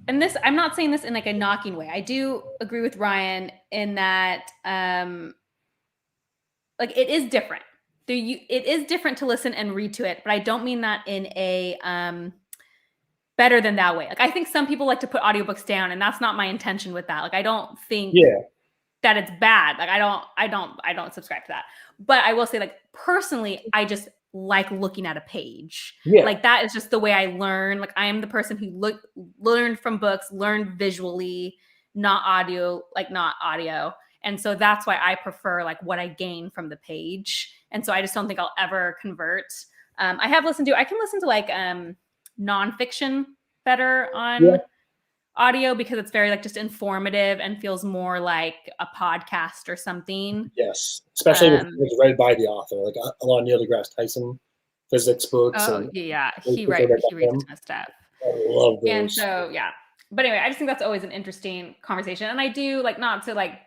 and this, I'm not saying this in like a knocking way. I do agree with Ryan in that like, it is different. It is different to listen and read to it, but I don't mean that in a better than that way. Like, I think some people like to put audiobooks down, and that's not my intention with that. Like, I don't think that it's bad. Like, I don't subscribe to that. But I will say, like, personally, I just like looking at a page. Like, that is just the way I learn. Like, I am the person who learned from books, learned visually, not audio. And so that's why I prefer like what I gain from the page. And so I just don't think I'll ever convert. I can listen to like nonfiction better on audio because it's very like just informative and feels more like a podcast or something. Yes, especially if it's read by the author, like a lot of Neil deGrasse Tyson physics books. Oh yeah, he reads a ton of stuff. I love those. And so but anyway, I just think that's always an interesting conversation. And I do like not to like,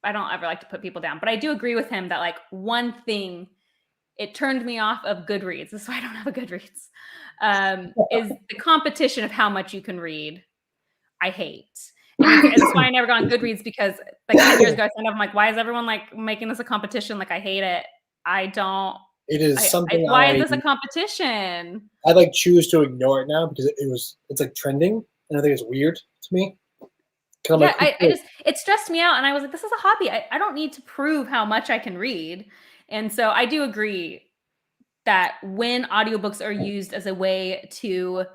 I don't ever like to put people down, but I do agree with him that like one thing it turned me off of Goodreads. This is why I don't have a Goodreads. Is the competition of how much you can read. I hate. And that's why I never got on Goodreads because like 10 years ago I signed up. I'm like, why is everyone like making this a competition? Like I hate it. I don't. It is something. Why is this a competition? I like choose to ignore it now because it's like trending, and I think it's weird to me. Yeah, it stressed me out, and I was like, this is a hobby. I don't need to prove how much I can read. And so I do agree that when audiobooks are used as a way to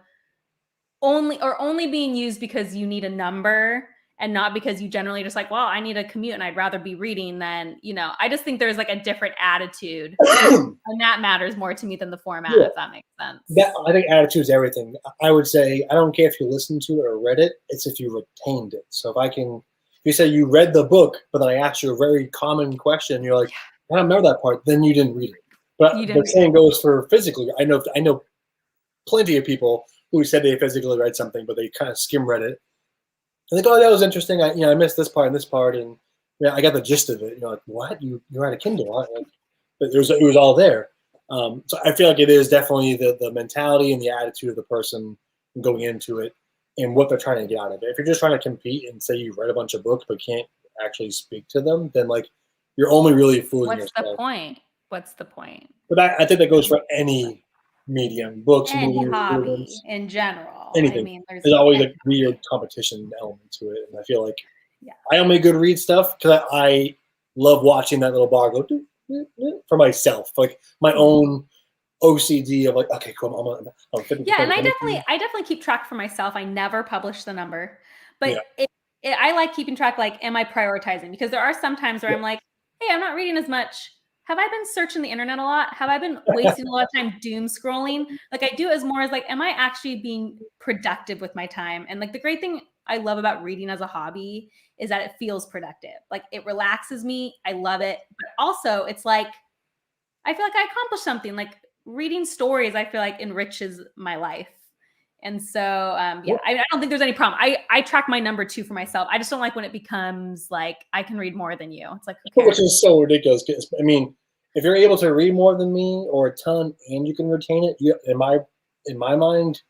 only being used because you need a number and not because you generally just like, well, I need a commute and I'd rather be reading than, I just think there's like a different attitude and that matters more to me than the format, if that makes sense. I think attitude is everything. I would say, I don't care if you listened to it or read it, it's if you retained it. So if you say you read the book, but then I asked you a very common question, you're like, I don't remember that part, then you didn't read it. But the same goes for physically. I know plenty of people who said they physically read something, but they kind of skim read it. And they go, oh, that was interesting. I missed this part and this part, and I got the gist of it. Like, what? You had a Kindle? Like, but it was all there. So I feel like it is definitely the mentality and the attitude of the person going into it and what they're trying to get out of it. If you're just trying to compete and say you read a bunch of books but can't actually speak to them, then like you're only really fooling yourself. What's the point? But I think that goes for any medium, books, any hobby in general. Anything. I mean, there's always a weird competition element to it, and I feel like I only Goodreads stuff because I love watching that little bar go for myself, like my own OCD of like, okay, cool, I'm fitting. Yeah, and I definitely keep track for myself. I never publish the number, but I like keeping track. Like, am I prioritizing? Because there are some times where I'm like, hey, I'm not reading as much. Have I been searching the internet a lot? Have I been wasting a lot of time doom scrolling? Like I do as more as like, am I actually being productive with my time? And like the great thing I love about reading as a hobby is that it feels productive. Like it relaxes me. I love it. But also it's like, I feel like I accomplished something. Like reading stories, I feel like enriches my life. And so, I don't think there's any problem. I track my number too for myself. I just don't like when it becomes like, I can read more than you. It's like, which is so ridiculous. I mean, if you're able to read more than me or a ton and you can retain it, in my mind,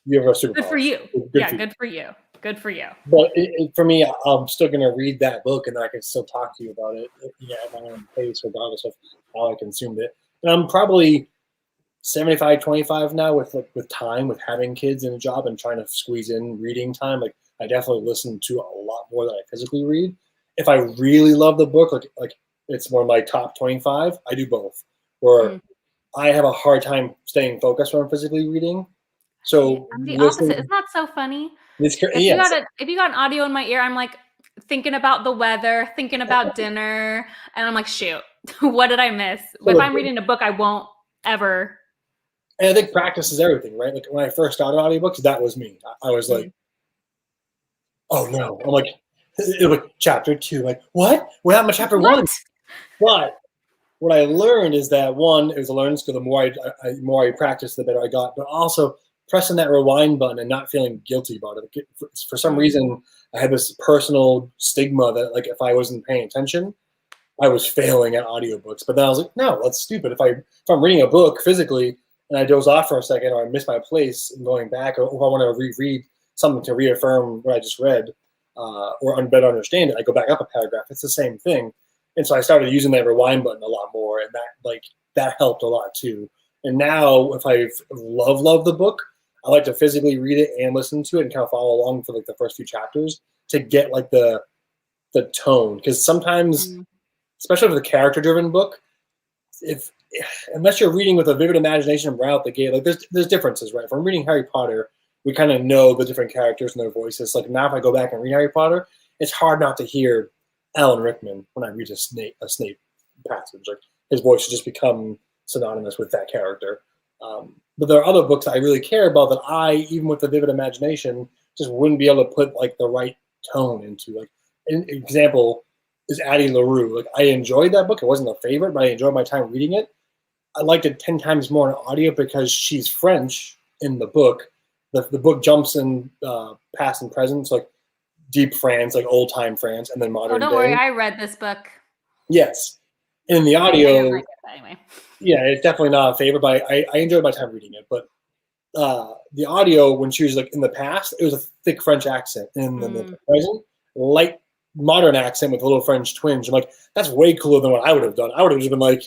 you have a superpower. Good for you. Good for you. Good for you. But for me, I'm still going to read that book and I can still talk to you about it at my own pace, regardless of how I consumed it. And I'm probably 75-25 now with time, with having kids and a job and trying to squeeze in reading time. Like I definitely listen to a lot more than I physically read. If I really love the book, like it's one of my top 25, I do both. Where I have a hard time staying focused when I'm physically reading. So I'm the opposite. It's not so funny. If you got an audio in my ear, I'm like thinking about the weather, thinking about dinner, and I'm like, shoot, what did I miss? If I'm reading a book, I won't ever. And I think practice is everything, right? Like when I first started audiobooks, that was me. I was like, oh no. I'm like, it was like chapter 2. Like, what? What happened to chapter 1? But what I learned is that one, it was a learning skill. The more I practiced, the better I got. But also pressing that rewind button and not feeling guilty about it. For some reason, I had this personal stigma that like if I wasn't paying attention, I was failing at audiobooks. But then I was like, no, that's stupid. If I'm reading a book physically and I doze off for a second or I miss my place and going back, or if I want to reread something to reaffirm what I just read or better understand it, I go back up a paragraph. It's the same thing. And so I started using that rewind button a lot more, and that helped a lot too. And now if I love the book, I like to physically read it and listen to it and kind of follow along for like the first few chapters to get like the tone. Because sometimes, especially with a character-driven book, unless you're reading with a vivid imagination right out the gate, like there's differences, right? If I'm reading Harry Potter, we kind of know the different characters and their voices. Like now if I go back and read Harry Potter, it's hard not to hear Alan Rickman when I read a Snape passage. Like his voice has just become synonymous with that character. But there are other books I really care about that I, even with the vivid imagination, just wouldn't be able to put like the right tone into. Like an example is Addie LaRue. Like I enjoyed that book. It wasn't a favorite, but I enjoyed my time reading it. I liked it 10 times more in audio because she's French in the book. The book jumps in past and present, so like deep France, like old time France, and then modern day. Oh, don't worry, I read this book. Yes. In the audio, I didn't like it, anyway. Yeah, it's definitely not a favorite, but I enjoyed my time reading it. But the audio, when she was like in the past, it was a thick French accent. And then the present, light modern accent with a little French twinge. I'm like, that's way cooler than what I would have done. I would have just been like,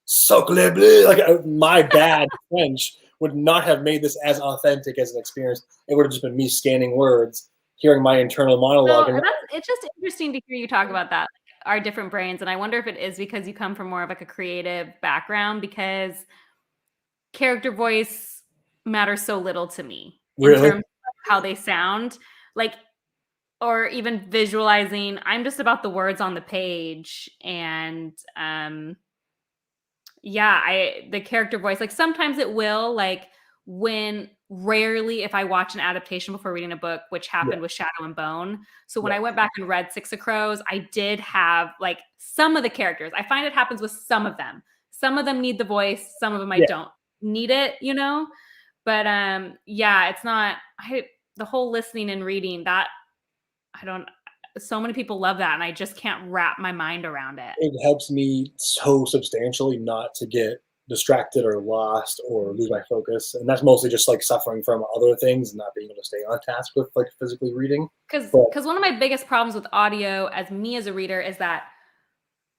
"Sacre bleu," like my bad French would not have made this as authentic as an experience. It would have just been me scanning words, hearing my internal monologue. No, it's just interesting to hear you talk about that, our different brains. And I wonder if it is because you come from more of like a creative background, because character voice matters so little to me in terms of how they sound. Like, or even visualizing, I'm just about the words on the page. And the character voice, like sometimes it will, like when rarely if I watch an adaptation before reading a book, which happened with Shadow and Bone. So when I went back and read Six of Crows, I did have like some of the characters. I find it happens with some of them. Some of them need the voice, some of them I don't need it, you know? But it's not the whole listening and reading that so many people love that, and I just can't wrap my mind around it. It helps me so substantially not to get distracted or lost or lose my focus. And that's mostly just like suffering from other things and not being able to stay on task with like physically reading. Because one of my biggest problems with audio as a reader is that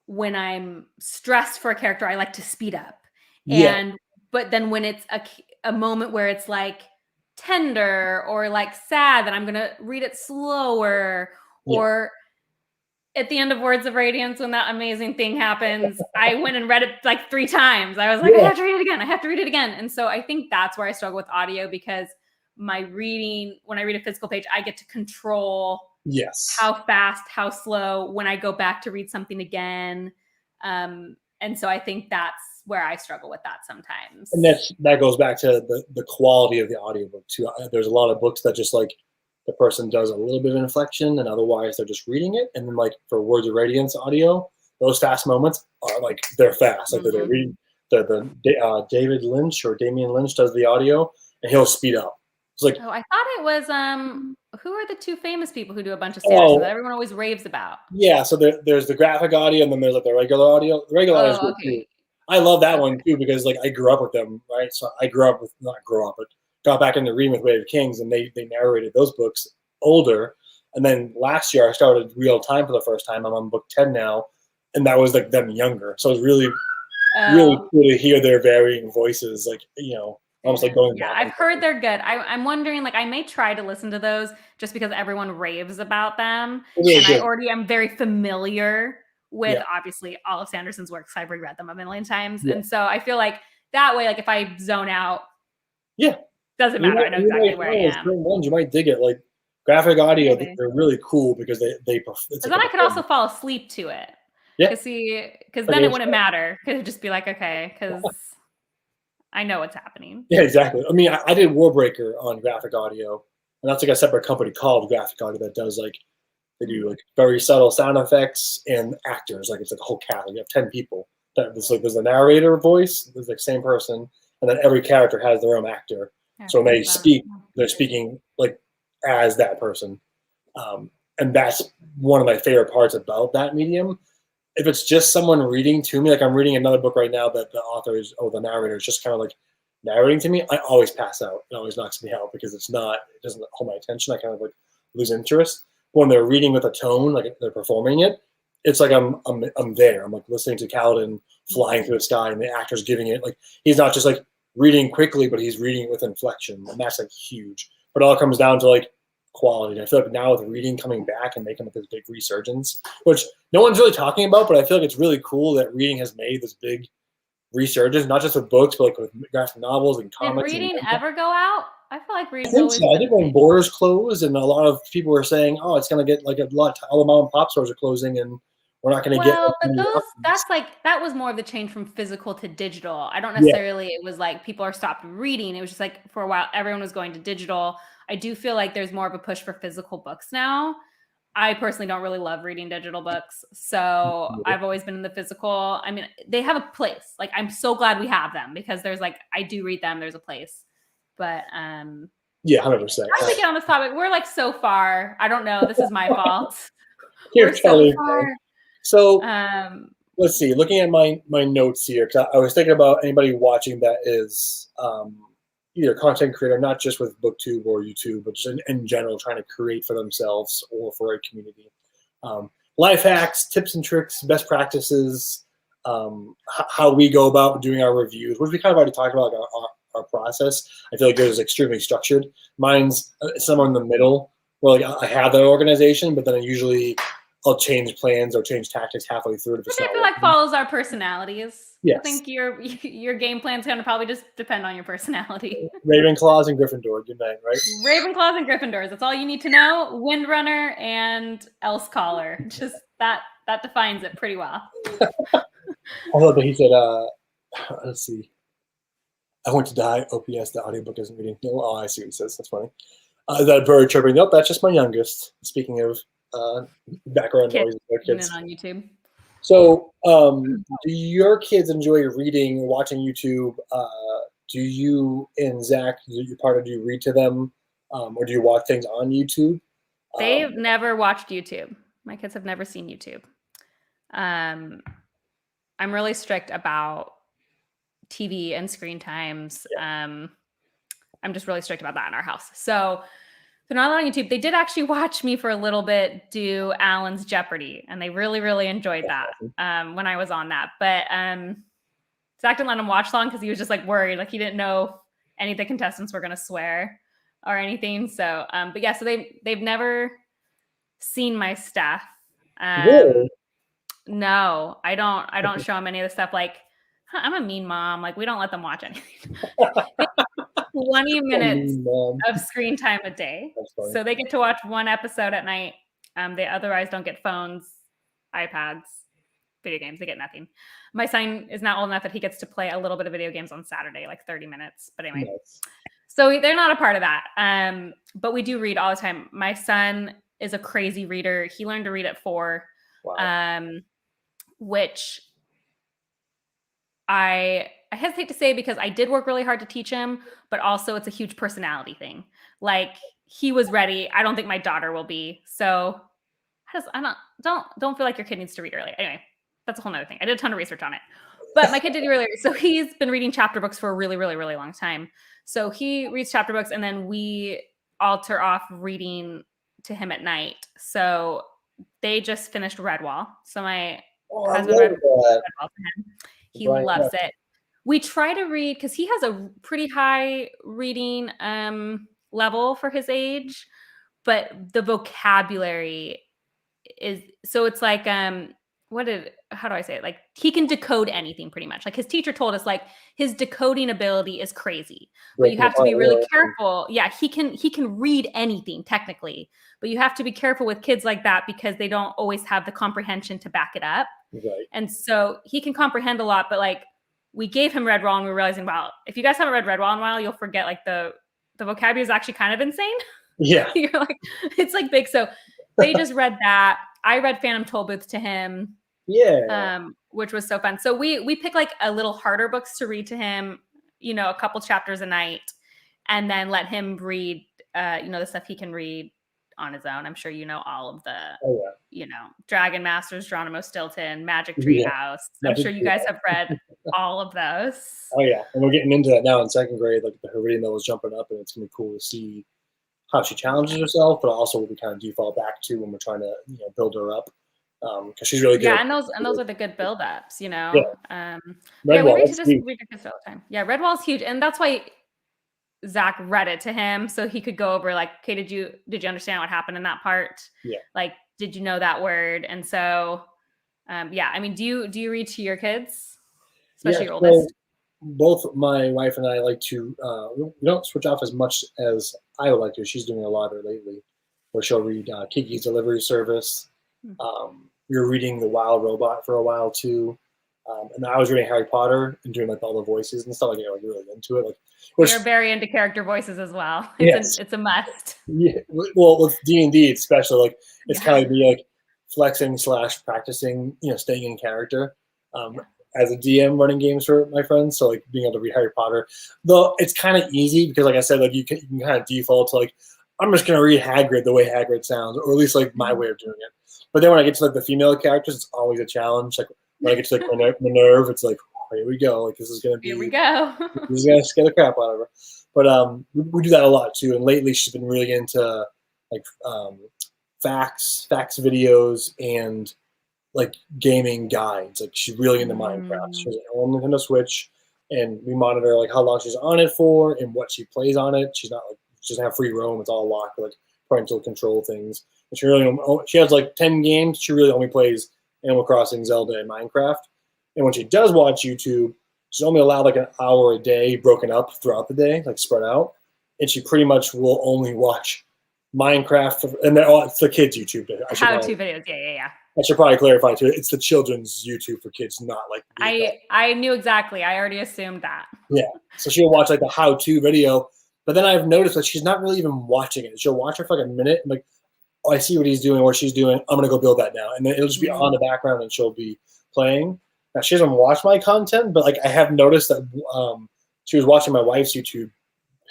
when I'm stressed for a character, I like to speed up. But then when it's a moment where it's like tender or like sad, then I'm going to read it slower. Or at the end of Words of Radiance, when that amazing thing happens, I went and read it like 3 times. I was like, I have to read it again. I have to read it again. And so I think that's where I struggle with audio, because my reading, when I read a physical page, I get to control how fast, how slow when I go back to read something again. And so I think that's where I struggle with that sometimes. And that goes back to the quality of the audiobook too. There's a lot of books that just like the person does a little bit of inflection and otherwise they're just reading it. And then like for Words of Radiance audio, those fast moments are like, they're fast. Like they're reading David Lynch or Damian Lynch does the audio and he'll speed up. It's like, I thought it was, who are the 2 famous people who do a bunch of Sanderson that everyone always raves about? Yeah. So there's the graphic audio and then there's like the regular audio. The regular audio is good too. I love that one too, because like I grew up with them, right? So I but got back into reading with Way of Kings, and they narrated those books older. And then last year I started Real Time for the first time. I'm on book 10 now, and that was like them younger. So it was really cool to hear their varying voices, like, you know, almost like going back. I've heard they're good. I'm wondering, like, I may try to listen to those just because everyone raves about them. I already am very familiar with obviously all of Sanderson's works. I've reread them a million times. And so I feel like that way, like if I zone out, doesn't matter. I know exactly where I am. Certain ones you might dig it, like graphic audio. They're really cool because they. Because then I could also fall asleep to it. Because then it wouldn't matter. Because it'd just be like, okay, because I know what's happening. Yeah, exactly. I mean, I did Warbreaker on graphic audio, and that's like a separate company called Graphic Audio that does like they do like very subtle sound effects and actors. Like it's like a whole cast. Like you have 10 people. There's a narrator voice. There's like same person, and then every character has their own actor. So when they speak, they're speaking like as that person. And that's one of my favorite parts about that medium. If it's just someone reading to me, like I'm reading another book right now that the narrator is just kind of like narrating to me, I always pass out. It always knocks me out because it doesn't hold my attention. I kind of like lose interest. But when they're reading with a tone, like they're performing it, it's like I'm there. I'm like listening to Kaladin flying through the sky and the actor's giving it. Like he's not just like reading quickly, but he's reading it with inflection, and that's like huge. But it all comes down to like quality. And I feel like now with reading coming back and making like this big resurgence, which no one's really talking about, but I feel like it's really cool that reading has made this big resurgence, not just with books, but like with graphic novels and comics. Did reading ever go out? like I reading's think always so. I been think when borders closed and a lot of people were saying, "Oh, it's going to get like a lot. All the mom and pop stores are closing, and we're not going to get well, but any options." that was more of the change from physical to digital. I don't Yeah, necessarily it was like people are stopped reading. It was just like for a while everyone was going to digital. I do feel like there's more of a push for physical books now. I personally don't really love reading digital books, so I've always been in the physical. I mean, they have a place. Like I'm so glad we have them because there's like I do read them. There's a place, but yeah, 100%. how did we get on this topic? We're like so far. I don't know. This is my fault. You're We're so totally far. fine. So Um, let's see. Looking at my notes here, because I was thinking about anybody watching that is either content creator, not just with BookTube or YouTube, but just in general, trying to create for themselves or for a community. Life hacks, tips and tricks, best practices, how we go about doing our reviews, which we kind of already talked about, like our process. I feel like yours is extremely structured. Mine's somewhere in the middle, where like I have that organization, but then I usually I'll change plans or change tactics halfway through if it's which I not feel like working. follows our personalities. Yes. I think your game plan's gonna probably just depend on your personality. Ravenclaws and Gryffindor, good night, right? Ravenclaws and Gryffindors. That's all you need to know. Windrunner and Elsecaller. Just that defines it pretty well. I love that he said, let's see. I want to die. OPS, the audiobook isn't reading. Oh, I see what he says. That's funny. Is that a bird chirping? Nope, that's just my youngest. Speaking of background Kids noise with tuning kids. in on YouTube. So, do your kids enjoy reading, watching YouTube? Do you and Zach, your partner, do you read to them, or do you watch things on YouTube? They've never watched YouTube. My kids have never seen YouTube. I'm really strict about TV and screen times. Yeah. I'm just really strict about that in our house. So they're not allowed on YouTube. They did actually watch me for a little bit do Alan's Jeopardy, and they really, really enjoyed that when I was on that. But Zach didn't let him watch long because he was just like worried, like he didn't know any of the contestants were going to swear or anything. So, but yeah, so they've never seen my stuff. Really? No, I don't show them any of the stuff. Like, I'm a mean mom. Like, we don't let them watch anything. 20 minutes of screen time a day. So they get to watch one episode at night. They otherwise don't get phones, iPads, video games. They get nothing. My son is not old enough that he gets to play a little bit of video games on Saturday, like 30 minutes. But anyway, so they're not a part of that. But we do read all the time. My son is a crazy reader. He learned to read at 4, which I hesitate to say because I did work really hard to teach him, but also it's a huge personality thing. Like he was ready. I don't think my daughter will be. So don't feel like your kid needs to read early. Anyway, that's a whole nother thing. I did a ton of research on it, but my kid did really. So he's been reading chapter books for a really, really, really long time. So he reads chapter books, and then we alter off reading to him at night. So they just finished Redwall. So my husband read Redwall to him. He loves it. We try to read because he has a pretty high reading level for his age, but the vocabulary is so it's like how do I say it? Like he can decode anything pretty much. Like his teacher told us, like his decoding ability is crazy, but you have to be really careful. Yeah, he can read anything technically, but you have to be careful with kids like that because they don't always have the comprehension to back it up. Right. And so he can comprehend a lot, but like we gave him Redwall and we were realizing, wow, if you guys haven't read Redwall in a while, you'll forget like the vocabulary is actually kind of insane. Yeah. You're like, it's like big. So they just read that. I read Phantom Tollbooth to him. Yeah. Which was so fun. So we pick like a little harder books to read to him, a couple chapters a night, and then let him read, the stuff he can read on his own. I'm sure you know all of the, Dragon Masters, Geronimo Stilton, Magic Tree House. I'm sure you guys have read all of those. Oh yeah, and we're getting into that now in second grade. Like her reading level is jumping up, and it's gonna be cool to see how she challenges herself, but also what we kind of default back to when we're trying to build her up. Because she's really good. Yeah, and those are the good build-ups, Yeah. Redwall, we read to just read your kids all the time. Yeah, Redwall's huge, and that's why Zach read it to him so he could go over like, okay, did you understand what happened in that part? Yeah. Like, did you know that word? And so, I mean, do you read to your kids, especially your oldest? both my wife and I like to, we don't switch off as much as I would like to. She's doing a lot of it lately, where she'll read Kiki's Delivery Service. We were reading The Wild Robot for a while too. And I was reading Harry Potter and doing like all the voices and stuff. Like, like really into it. Like, you're very into character voices as well. It's a must. Yeah. Well, with D&D, especially, like it's kind of like flexing / practicing, staying in character. As a DM running games for my friends, so like being able to read Harry Potter, though it's kind of easy because, like I said, like you can kind of default to like I'm just gonna read Hagrid the way Hagrid sounds, or at least like my way of doing it. But then when I get to like the female characters, it's always a challenge. Like when I get to like Minerve, it's like here we go. Like this is gonna be here we go. This is gonna scare the crap out of her. But we do that a lot too. And lately she's been really into like facts videos and like gaming guides. Like she's really into Minecraft. She has her own Nintendo Switch, and we monitor like how long she's on it for and what she plays on it. She's not like she doesn't have free roam. It's all locked, like parental control things. And she has like 10 games. She really only plays Animal Crossing, Zelda, and Minecraft. And when she does watch YouTube, she's only allowed like an hour a day, broken up throughout the day, like spread out. And she pretty much will only watch Minecraft, and it's the kids' YouTube. How-to videos, yeah. I should probably clarify too. It's the children's YouTube for kids, not like I knew exactly. I already assumed that. Yeah, so she'll watch like the how-to video, but then I've noticed that she's not really even watching it. She'll watch it for like a minute, and like, oh, I see what he's doing or she's doing. I'm gonna go build that now, and then it'll just be on the background, and she'll be playing. Now she doesn't watch my content, but like I have noticed that she was watching my wife's YouTube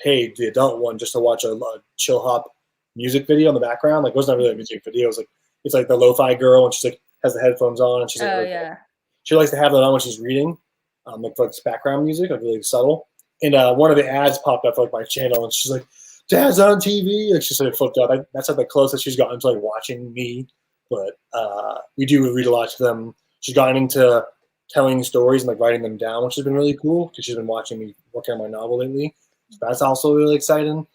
page, the adult one, just to watch a chill hop music video in the background. Like it wasn't really a music video. It was like it's like the lo-fi girl, and she's like has the headphones on, and she's like, she likes to have that on when she's reading, like for background music, like really subtle. And one of the ads popped up for like my channel, and she's like, "Dad's on TV." Like she sort of flipped out. That's like the closest she's gotten to like watching me. But we do read a lot to them. She's gotten into telling stories and like writing them down, which has been really cool because she's been watching me working on my novel lately. So that's also really exciting.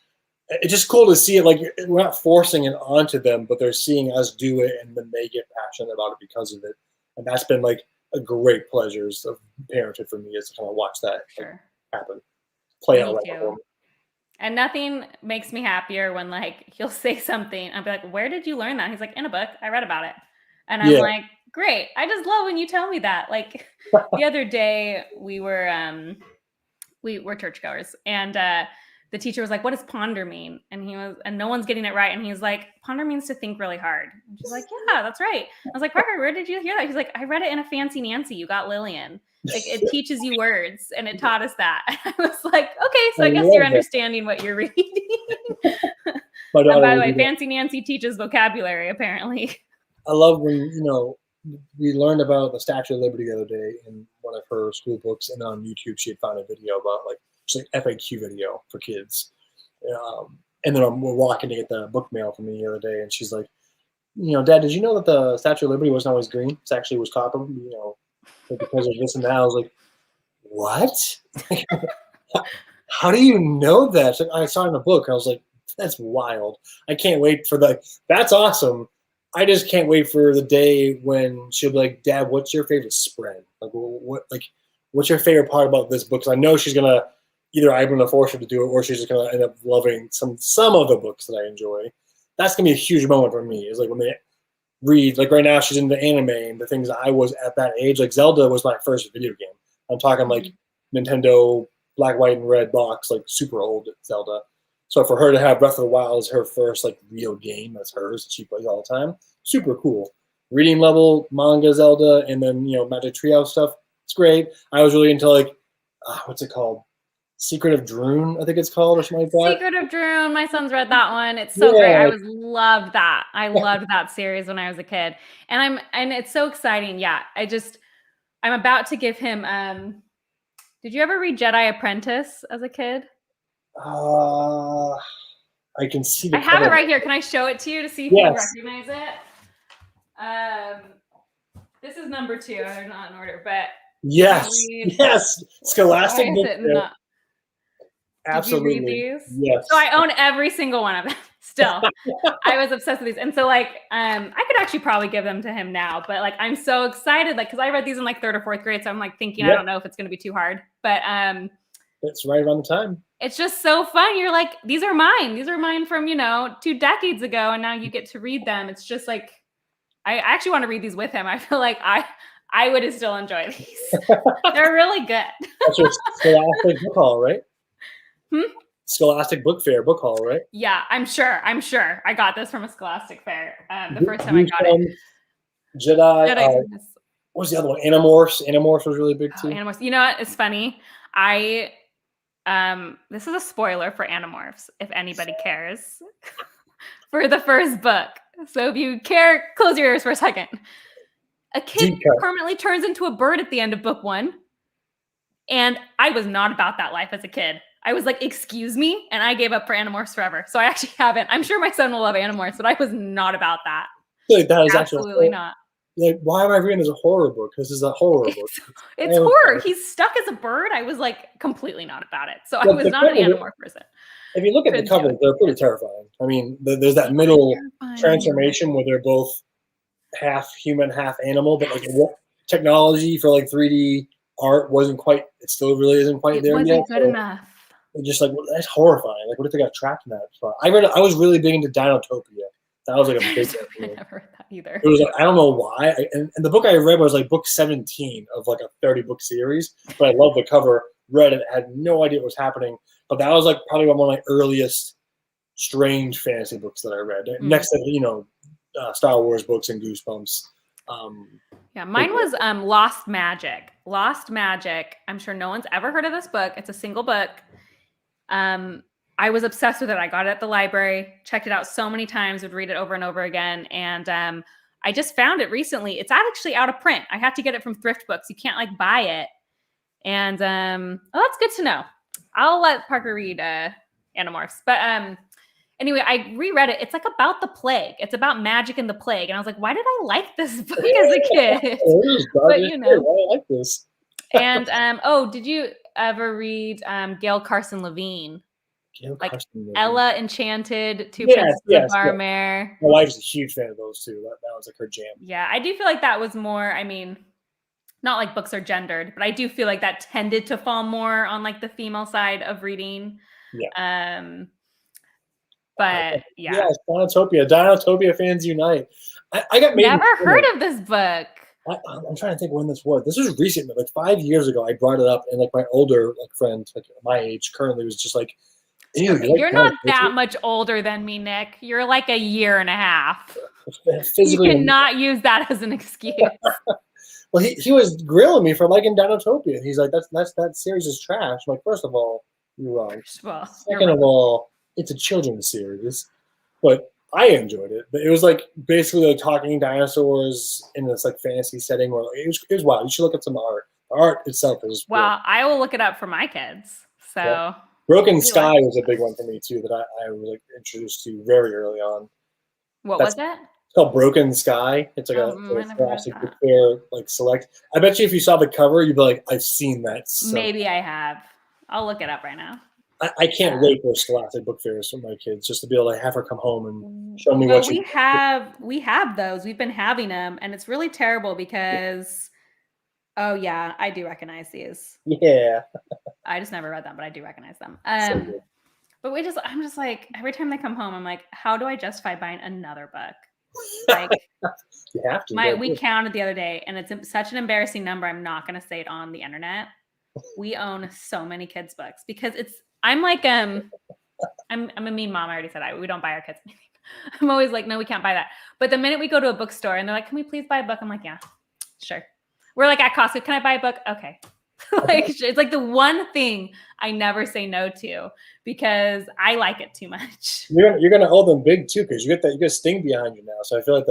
It's just cool to see it. Like we're not forcing it onto them, but they're seeing us do it, and then they get passionate about it because of it. And that's been like a great pleasures of Parenthood for me, is to kind of watch that happen, play out. And nothing makes me happier when like he'll say something. I'll be like, "Where did you learn that?" He's like, "In a book. I read about it." And I'm like, "Great! I just love when you tell me that." Like the other day, we were churchgoers, and the teacher was like, "What does ponder mean?" And no one's getting it right. And he's like, "Ponder means to think really hard." And she's like, "Yeah, that's right." I was like, "Parker, where did you hear that?" He's like, "I read it in a Fancy Nancy. You got Lillian. Like it teaches you words, and it taught us that." I was like, "Okay, so I guess you're understanding what you're reading." By the way, Fancy Nancy teaches vocabulary, apparently. I love when we learned about the Statue of Liberty the other day in one of her school books, and on YouTube she had found a video about like FAQ video for kids. And then we're walking to get the book mail from me the other day, and she's like, "Dad, did you know that the Statue of Liberty wasn't always green? It actually was copper, because of this and that." I was like, "What? How do you know that?" Like, I saw it in a book. I was like, "That's wild. I can't wait for that's awesome. I just can't wait for the day when she'll be like, 'Dad, what's your favorite spread? Like, what's your favorite part about this book?'" Because I know she's gonna either I'm gonna force her to do it, or she's just gonna end up loving some of the books that I enjoy. That's gonna be a huge moment for me. Is like when they read, like right now she's into anime and the things that I was at that age. Like Zelda was my first video game. I'm talking like Nintendo black, white, and red box, like super old Zelda. So for her to have Breath of the Wild as her first like real game, that's hers, she plays all the time. Super cool. Reading level, manga Zelda, and then Magic Trio stuff. It's great. I was really into like what's it called? Secret of Droon, I think it's called, or something like that. Secret of Droon. My son's read that one. It's so great. I loved that. I loved that series when I was a kid, and it's so exciting. Yeah, I'm about to give him. Did you ever read Jedi Apprentice as a kid? I can see. I have it right here. Can I show it to you to see if you recognize it? This is number 2. They're not in order, but yes, Scholastic book. Absolutely. Did you read these? Yes. So I own every single one of them still. I was obsessed with these. And so like, I could actually probably give them to him now, but like, I'm so excited. Like, cause I read these in like 3rd or 4th grade. So I'm like thinking, I don't know if it's going to be too hard. But it's right around the time. It's just so fun. You're like, these are mine. These are mine from 2 decades ago, and now you get to read them. It's just like, I actually want to read these with him. I feel like I would still enjoy these. They're really good. That's your Scholastic Book Haul, right? Scholastic Book Fair Book Haul, right? Yeah, I'm sure. I got this from a Scholastic Fair. The first time I got it. Jedi. What was the other one? Animorphs. Animorphs was really big too. Animorphs. You know what? It's funny. This is a spoiler for Animorphs, if anybody cares, for the first book. So if you care, close your ears for a second. A kid permanently turns into a bird at the end of book 1. And I was not about that life as a kid. I was like, excuse me? And I gave up for Animorphs forever. So I actually haven't. I'm sure my son will love Animorphs, but I was not about that. Like, that is absolutely not. Like, why am I reading this a horror book? This is a horror book. It's horror. He's stuck as a bird. I was like completely not about it. So I was not an Animorph person. If you look at the covers, they're pretty terrifying. I mean, there's that middle transformation where they're both half human, half animal, but like technology for like 3D art wasn't quite. It still really isn't quite there yet. It wasn't good enough. Just like, that's horrifying. Like, what if they got trapped in that spot? I was really big into Dinotopia. That was like a big I never read that either. It was like, I don't know why. And the book I read was like book 17 of like a 30-book series. But I loved the cover, read it, had no idea what was happening. But that was like probably one of my earliest strange fantasy books that I read. Next to, Star Wars books and Goosebumps. Yeah, mine was Lost Magic. Lost Magic. I'm sure no one's ever heard of this book. It's a single book. I was obsessed with it. I got it at the library, checked it out so many times, would read it over and over again. And I just found it recently. It's actually out of print. I had to get it from thrift books. You can't like buy it. And that's good to know. I'll let Parker read Animorphs. But anyway, I reread it. It's like about the plague. It's about magic and the plague. And I was like, why did I like this book as a kid? But I like this. And did you ever read Gail Carson Levine? Like Ella Enchanted, Two Princes of the Barmare. My wife's a huge fan of those two. That was like her jam. Yeah, I do feel like that was more, I mean, not like books are gendered, but I do feel like that tended to fall more on like the female side of reading. Yeah. But yeah. Yeah, Dinotopia fans unite. I got never heard of this book. I'm trying to think when this was. This was recent, like 5 years ago. I brought it up, and like my older friend, like my age, currently was just like, you're not that much older than me, Nick. You're like a year and a half. You cannot use that as an excuse. Well, he was grilling me for liking Dinotopia. He's like, that series is trash. I'm like, first of all, you're wrong. Second of all, it's a children's series. But I enjoyed it. But it was like basically like talking dinosaurs in this like fantasy setting where it was wild. You should look at some art. The art itself is I will look it up for my kids. So yeah. Broken Sky was a big one for me too that I was like introduced to very early on. What was that? It's called Broken Sky. It's like a classic book fair like select. I bet you if you saw the cover, you'd be like, I've seen that. So. Maybe I have. I'll look it up right now. I can't wait for Scholastic book fairs for my kids just to be able to have her come home and show me what we have those. We've been having them, and it's really terrible because I do recognize these. Yeah. I just never read them, but I do recognize them. But I'm just like, every time they come home, I'm like, how do I justify buying another book? Like, you have to. We counted the other day, and it's such an embarrassing number. I'm not going to say it on the internet. We own so many kids' books because I'm like, I'm a mean mom. I already said we don't buy our kids anything. I'm always like, no, we can't buy that. But the minute we go to a bookstore and they're like, can we please buy a book? I'm like, yeah, sure. We're like at Costco, can I buy a book? Okay. Like it's like the one thing I never say no to because I like it too much. You're gonna owe them big too because you get Sting behind you now. So I feel like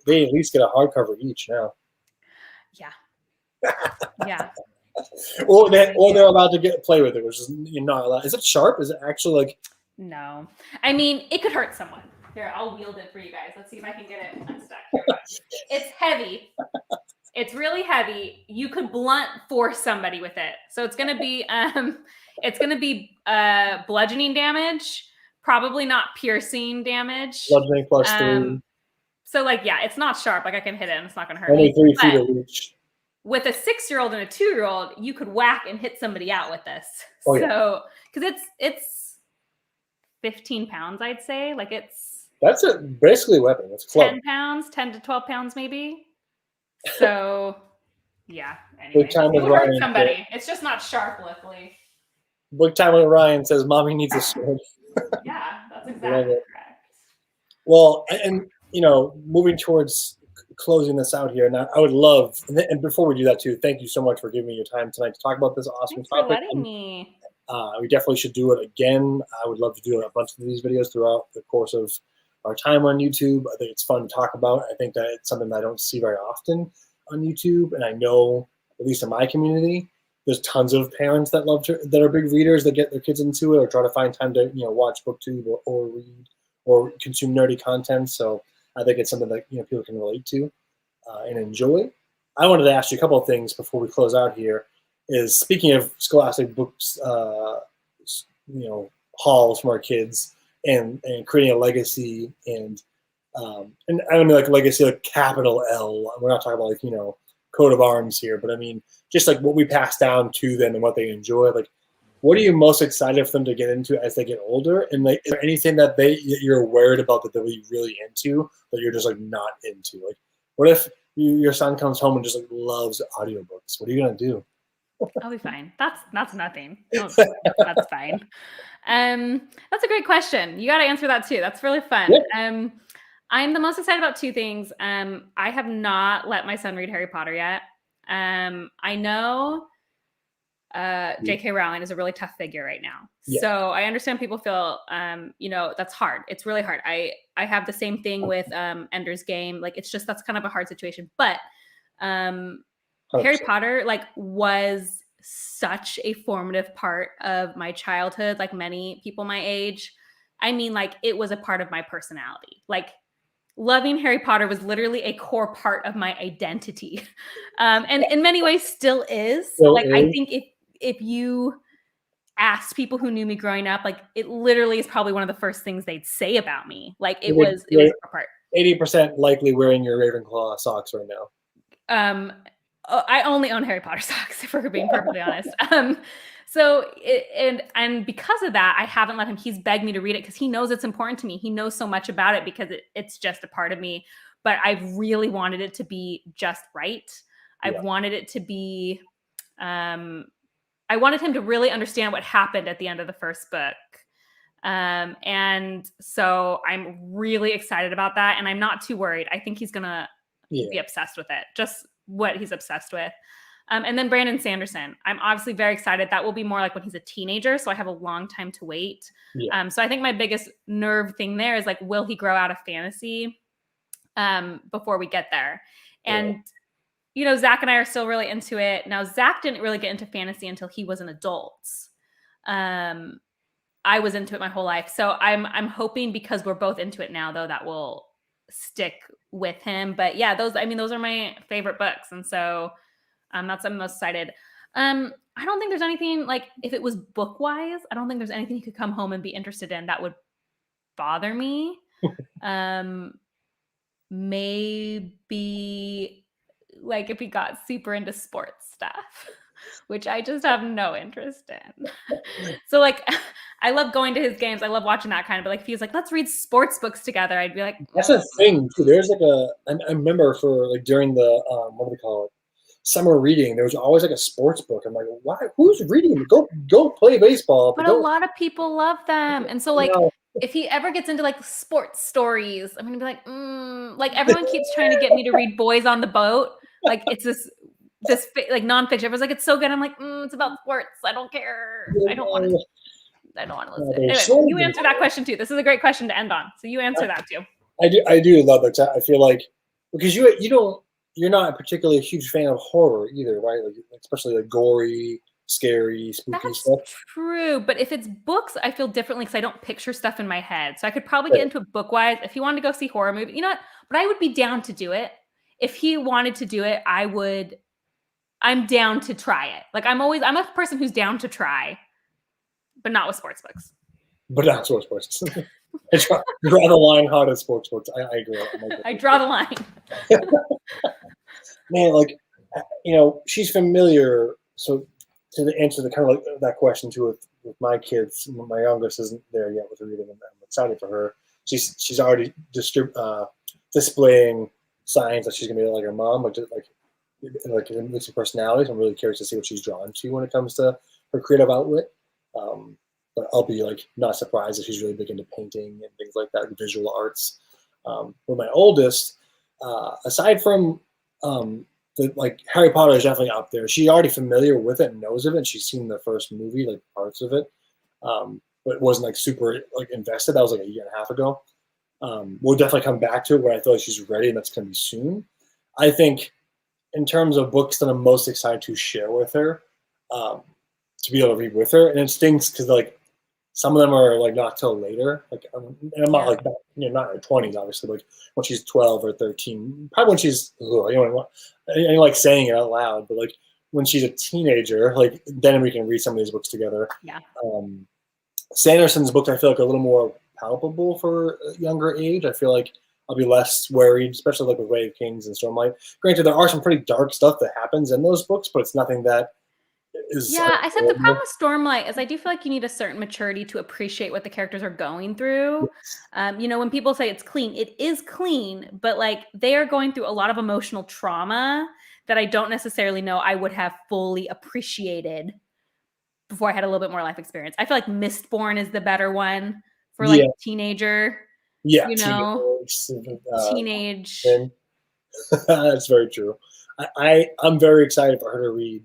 they at least get a hardcover each now. Yeah. Yeah. Or they're allowed to play with it, which is you're not allowed. Is it sharp? Is it actually like? No, I mean it could hurt someone. Here, I'll wield it for you guys. Let's see if I can get it unstuck. Here we go. It's heavy. It's really heavy. You could blunt force somebody with it. So it's gonna be bludgeoning damage, probably not piercing damage. Bludgeoning plus 3. So like it's not sharp. Like I can hit it and it's not gonna hurt. Only 3 feet of reach. with a 6-year-old and a 2-year-old, you could whack and hit somebody out with this. Oh, yeah. So, because it's 15 pounds, I'd say. Like that's basically a weapon. It's 10 pounds, 10 to 12 pounds, maybe. So, yeah. Anyway, Big time it with would hurt Ryan. somebody. It's just not sharp, luckily. Big time with Ryan says, "Mommy needs a sword." Yeah, that's exactly correct. Well, and moving towards closing this out here, and I would love, and before we do that too, thank you so much for giving me your time tonight to talk about this awesome Thanks topic. for letting me. We definitely should do it again. I would love to do a bunch of these videos throughout the course of our time on YouTube. I think it's fun to talk about. I think that it's something that I don't see very often on YouTube, and I know, at least in my community, there's tons of parents that that are big readers that get their kids into it or try to find time to watch BookTube or read or consume nerdy content. So I think it's something that people can relate to and enjoy. I wanted to ask you a couple of things before we close out here. Is speaking of scholastic books, hauls from our kids and creating a legacy and I don't mean like legacy like capital L. We're not talking about coat of arms here, but I mean just like what we pass down to them and what they enjoy. Like, what are you most excited for them to get into as they get older? And like, is there anything that you're worried about that they'll be really into that you're just like not into? Like, what if your son comes home and just like loves audiobooks? What are you gonna do? I'll be fine. That's nothing. That's fine. That's a great question. You got to answer that too. That's really fun. Yeah. I'm the most excited about two things. I have not let my son read Harry Potter yet. I know J.K. Rowling is a really tough figure right now. Yeah. So I understand people feel, that's hard. It's really hard. I have the same thing with Ender's Game. Like, it's just, that's kind of a hard situation. But Harry Potter was such a formative part of my childhood, like many people my age. I mean, it was a part of my personality. Loving Harry Potter was literally a core part of my identity. And in many ways still is. I think if you asked people who knew me growing up, it literally is probably one of the first things they'd say about me. It was a core part. 80% likely wearing your Ravenclaw socks right now. I only own Harry Potter socks, if we're being perfectly honest. And because of that, I haven't let him. He's begged me to read it because he knows it's important to me. He knows so much about it because it's just a part of me. But I've really wanted it to be just right. I've wanted it to be. I wanted him to really understand what happened at the end of the first book. And so I'm really excited about that. And I'm not too worried. I think he's going to be obsessed with it. Just what he's obsessed with. And then Brandon Sanderson, I'm obviously very excited. That will be more like when he's a teenager. So I have a long time to wait. Yeah. So I think my biggest nerve thing there is will he grow out of fantasy before we get there? And, Zach and I are still really into it. Now, Zach didn't really get into fantasy until he was an adult. I was into it my whole life. So I'm hoping because we're both into it now, though, that will stick with him. But yeah, those are my favorite books. And so that's I'm most excited. I don't think there's anything if it was book wise, I don't think there's anything he could come home and be interested in that would bother me. Maybe if he got super into sports stuff, which I just have no interest in. So I love going to his games. I love watching that kind of, but if he was let's read sports books together, I'd be like, that's a thing too. There's I remember for during the, what do they call it? Summer reading, there was always a sports book. I'm like, why? Who's reading? Go play baseball. But a lot of people love them. And so if he ever gets into sports stories, I'm going to be everyone keeps trying to get me to read Boys on the Boat. It's this nonfiction. Everyone's it's so good. I'm it's about sports. I don't care. I don't want to listen. Anyway, you answer that question too. This is a great question to end on. So you answer that too. I do love it. I feel because you're not a particularly huge fan of horror either, right? Especially gory, scary, spooky stuff. That's true. But if it's books, I feel differently because I don't picture stuff in my head. So I could probably get into it book wise. If he wanted to go see horror movie, you know what? But I would be down to do it. If he wanted to do it, I'm down to try it. I'm a person who's down to try, but not with sports books. But not sports books. I draw the line hard at sports books. I agree. I draw the line. Man, she's familiar. So to answer the kind of like that question too with my kids, my youngest isn't there yet with reading, and I'm excited for her. She's already displaying signs that she's gonna be like her mom, like a mix of personalities. I'm really curious to see what she's drawn to when it comes to her creative outlet. But I'll be like not surprised if she's really big into painting and things like that, visual arts. With my oldest, aside from like Harry Potter is definitely up there. She's already familiar with it and knows of it. And she's seen the first movie, like parts of it, but wasn't like super like invested. That was like a year and a half ago. We'll definitely come back to it when I feel like she's ready, and that's going to be soon. I think in terms of books that I'm most excited to share with her, to be able to read with her, and it stinks because like some of them are like not till later. Like, and I'm not like not in her 20s, obviously. Like when she's 12 or 13, probably when she's I like saying it out loud, but like when she's a teenager, like then we can read some of these books together. Yeah. Sanderson's books I feel like are a little more palpable for a younger age. I feel like I'll be less worried, especially like with Way of Kings and Stormlight. Granted, there are some pretty dark stuff that happens in those books, but it's nothing that is. Yeah, I said the problem with Stormlight is I do feel like you need a certain maturity to appreciate what the characters are going through. When people say it's clean, it is clean, but like they are going through a lot of emotional trauma that I don't necessarily know I would have fully appreciated before I had a little bit more life experience. I feel like Mistborn is the better one for like teenager. Yeah, teenage. That's very true. I'm very excited for her to read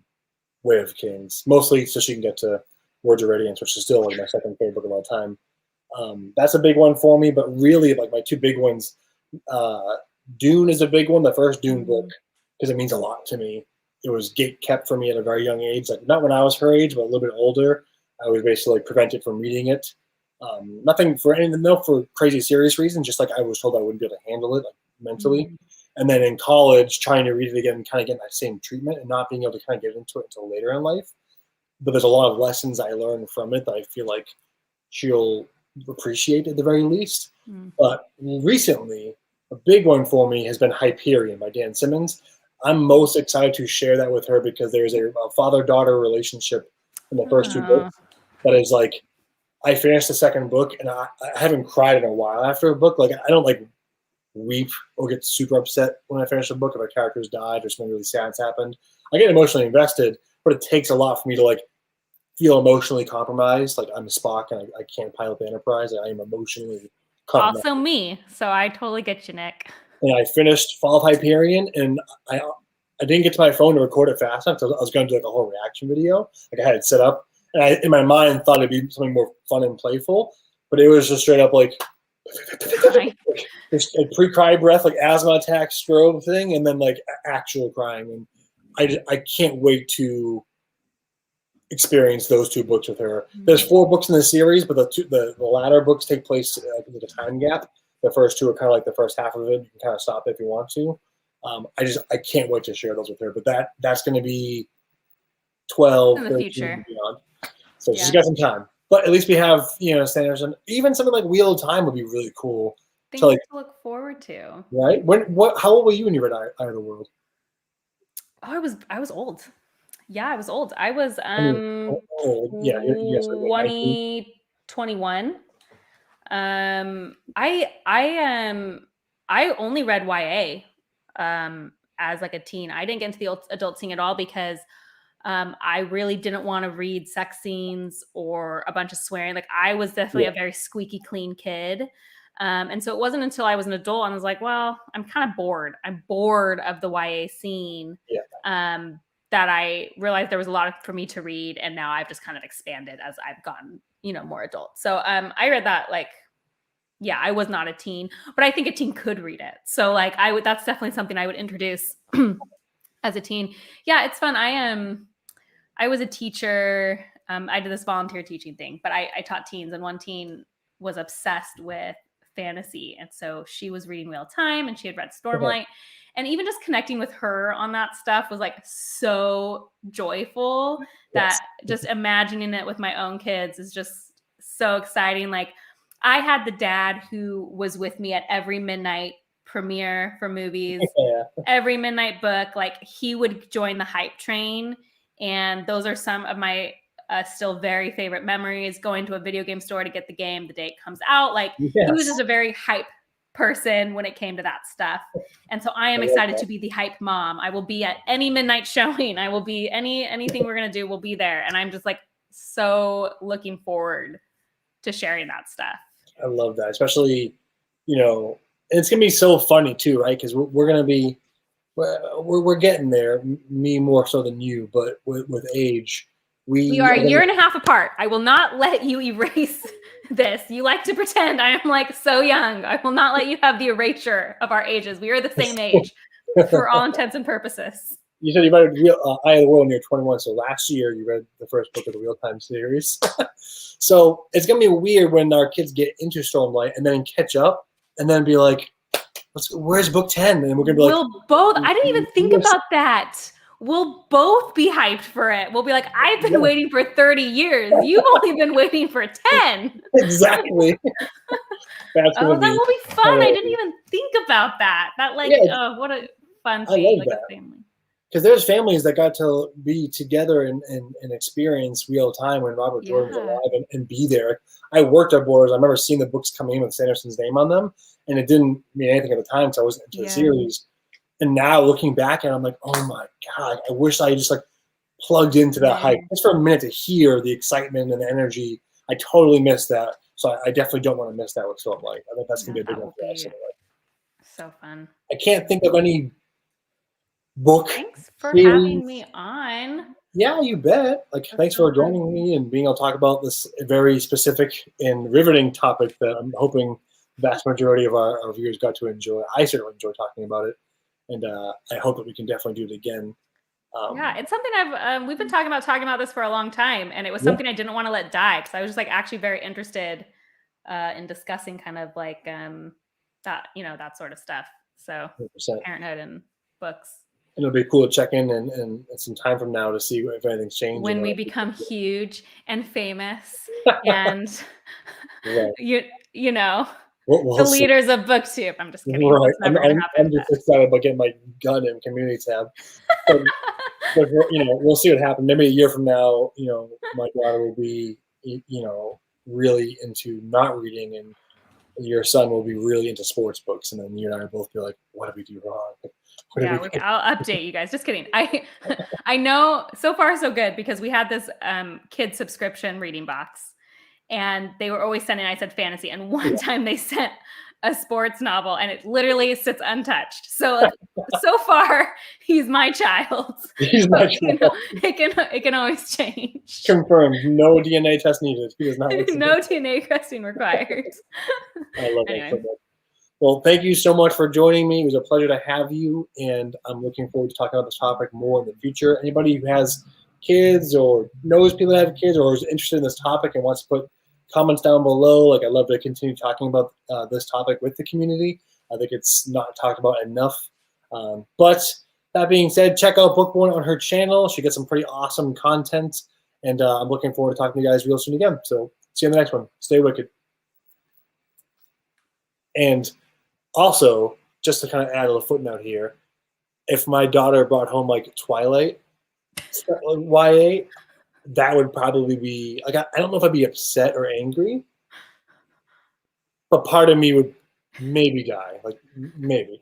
Way of Kings, mostly so she can get to Words of Radiance, which is still like my second favorite book of all time. That's a big one for me, but really like my two big ones, Dune is a big one, the first Dune book, because it means a lot to me. It was gate kept for me at a very young age, like not when I was her age, but a little bit older. I was basically like prevented from reading it. Nothing for for crazy serious reasons, just like I was told I wouldn't be able to handle it like mentally. And then in college, trying to read it again and kind of getting that same treatment and not being able to kind of get into it until later in life. But there's a lot of lessons I learned from it that I feel like she'll appreciate at the very least. But recently, a big one for me has been Hyperion by Dan Simmons. I'm most excited to share that with her because there's a father-daughter relationship in the first two books that is like, I finished the second book and I haven't cried in a while after a book. Like I don't like weep or get super upset when I finish a book if a character's died or something really sad's happened. I get emotionally invested, but it takes a lot for me to like feel emotionally compromised. Like I'm a Spock and I can't pilot the Enterprise. I am emotionally compromised. Also me, so I totally get you, Nick. And I finished Fall of Hyperion, and I didn't get to my phone to record it fast enough because I was going to do like a whole reaction video. Like I had it set up, and I in my mind thought it'd be something more fun and playful, but it was just straight up like pre-cry breath, like asthma attack, strobe thing, and then like actual crying. And I can't wait to experience those two books with her. There's 4 books in the series, but the latter books take place with a time gap. The first 2 are kind of like the first half of it. You can kind of stop if you want to. I can't wait to share those with her. But that's going to be 12 in the future and beyond. So she's got some time. But at least we have, Sanderson. Even something like Wheel of Time would be really cool. Things to look forward to. Right? How old were you when you read Eye of the World? Oh, I was old. Yeah, I was old. I was 21. I only read YA as like a teen. I didn't get into the adult scene at all because I really didn't want to read sex scenes or a bunch of swearing. Like I was definitely a very squeaky clean kid. And so it wasn't until I was an adult and I was like, well, I'm kind of bored. I'm bored of the YA scene. That I realized there was a lot for me to read, and now I've just kind of expanded as I've gotten, more adult. So I read that I was not a teen, but I think a teen could read it. So like that's definitely something I would introduce as a teen. Yeah, it's fun. I was a teacher. I did this volunteer teaching thing, but I taught teens, and one teen was obsessed with fantasy. And so she was reading Wheel of Time and she had read Stormlight. And even just connecting with her on that stuff was like so joyful that just imagining it with my own kids is just so exciting. Like I had the dad who was with me at every midnight premiere for movies, Yeah. every midnight book, like he would join the hype train. And those are some of my still very favorite memories, going to a video game store to get the game the day it comes out. Like he was just a very hype person when it came to that stuff. And so I am excited to be the hype mom. I will be at any midnight showing. I will be anything we're going to do, we'll be there. And I'm just like so looking forward to sharing that stuff. I love that, especially, you know, and it's gonna be so funny too, right? Because we're gonna be, we're getting there. Me more so than you, but with age, we are a year and a half apart. I will not let you erase this. You like to pretend I am like so young. I will not let you have the erasure of our ages. We are the same age for all intents and purposes. You said you read Eye of the World when you're 21, so last year you read the first book of the Real Time series. So it's gonna be weird when our kids get into Stormlight and then catch up and then be like, where's book 10? And we're gonna be like, we'll both. I didn't even think about that. We'll both be hyped for it. We'll be like, I've been waiting for 30 years. You've only been waiting for 10. Exactly. That will be fun. I didn't even think about that. That what a fun thing, like a family. Because there's families that got to be together and experience real time when Robert Jordan was alive and be there. I worked at Borders. I remember seeing the books coming in with Sanderson's name on them, and it didn't mean anything at the time, so I wasn't into the series. And now looking back, and I'm like, oh my God, I wish I just like plugged into that hype just for a minute to hear the excitement and the energy. I totally missed that. So I definitely don't want to miss that with Stormlight. I think that's going to be a big one for us. So fun. I can't think of any book. Thanks for having me on. Yeah, you bet. Thanks for joining me and being able to talk about this very specific and riveting topic that I'm hoping the vast majority of our viewers got to enjoy. I certainly enjoy talking about it, and I hope that we can definitely do it again. It's something we've been talking about this for a long time, and it was something I didn't want to let die because I was just like actually very interested in discussing kind of like that that sort of stuff. So 100%. Parenthood and books. And it'll be cool to check in and some time from now to see if anything's changed. When we become huge and famous and, you know, we'll the leaders of BookTube. I'm just kidding. Right. I'm just excited about getting my gun in community tab. But, we'll see what happens. Maybe a year from now, my daughter will be, really into not reading, and your son will be really into sports books. And then you and I will both be like, what did we do wrong? I'll update you guys. Just kidding. I know so far so good because we had this kid subscription reading box, and they were always sending. I said fantasy, and one time they sent a sports novel, and it literally sits untouched. So so far, he's my child. He's my child. It can always change. Confirmed. No DNA test needed. He does not. No DNA testing required. I love that so much. Well, thank you so much for joining me. It was a pleasure to have you, and I'm looking forward to talking about this topic more in the future. Anybody who has kids or knows people that have kids or is interested in this topic and wants to put comments down below, I'd love to continue talking about this topic with the community. I think it's not talked about enough. But that being said, check out Bookborn on her channel. She gets some pretty awesome content, and I'm looking forward to talking to you guys real soon again. So see you in the next one. Stay wicked. And also, just to kind of add a little footnote here, if my daughter brought home like Twilight YA, that would probably be like, I don't know if I'd be upset or angry, but part of me would maybe die, like maybe.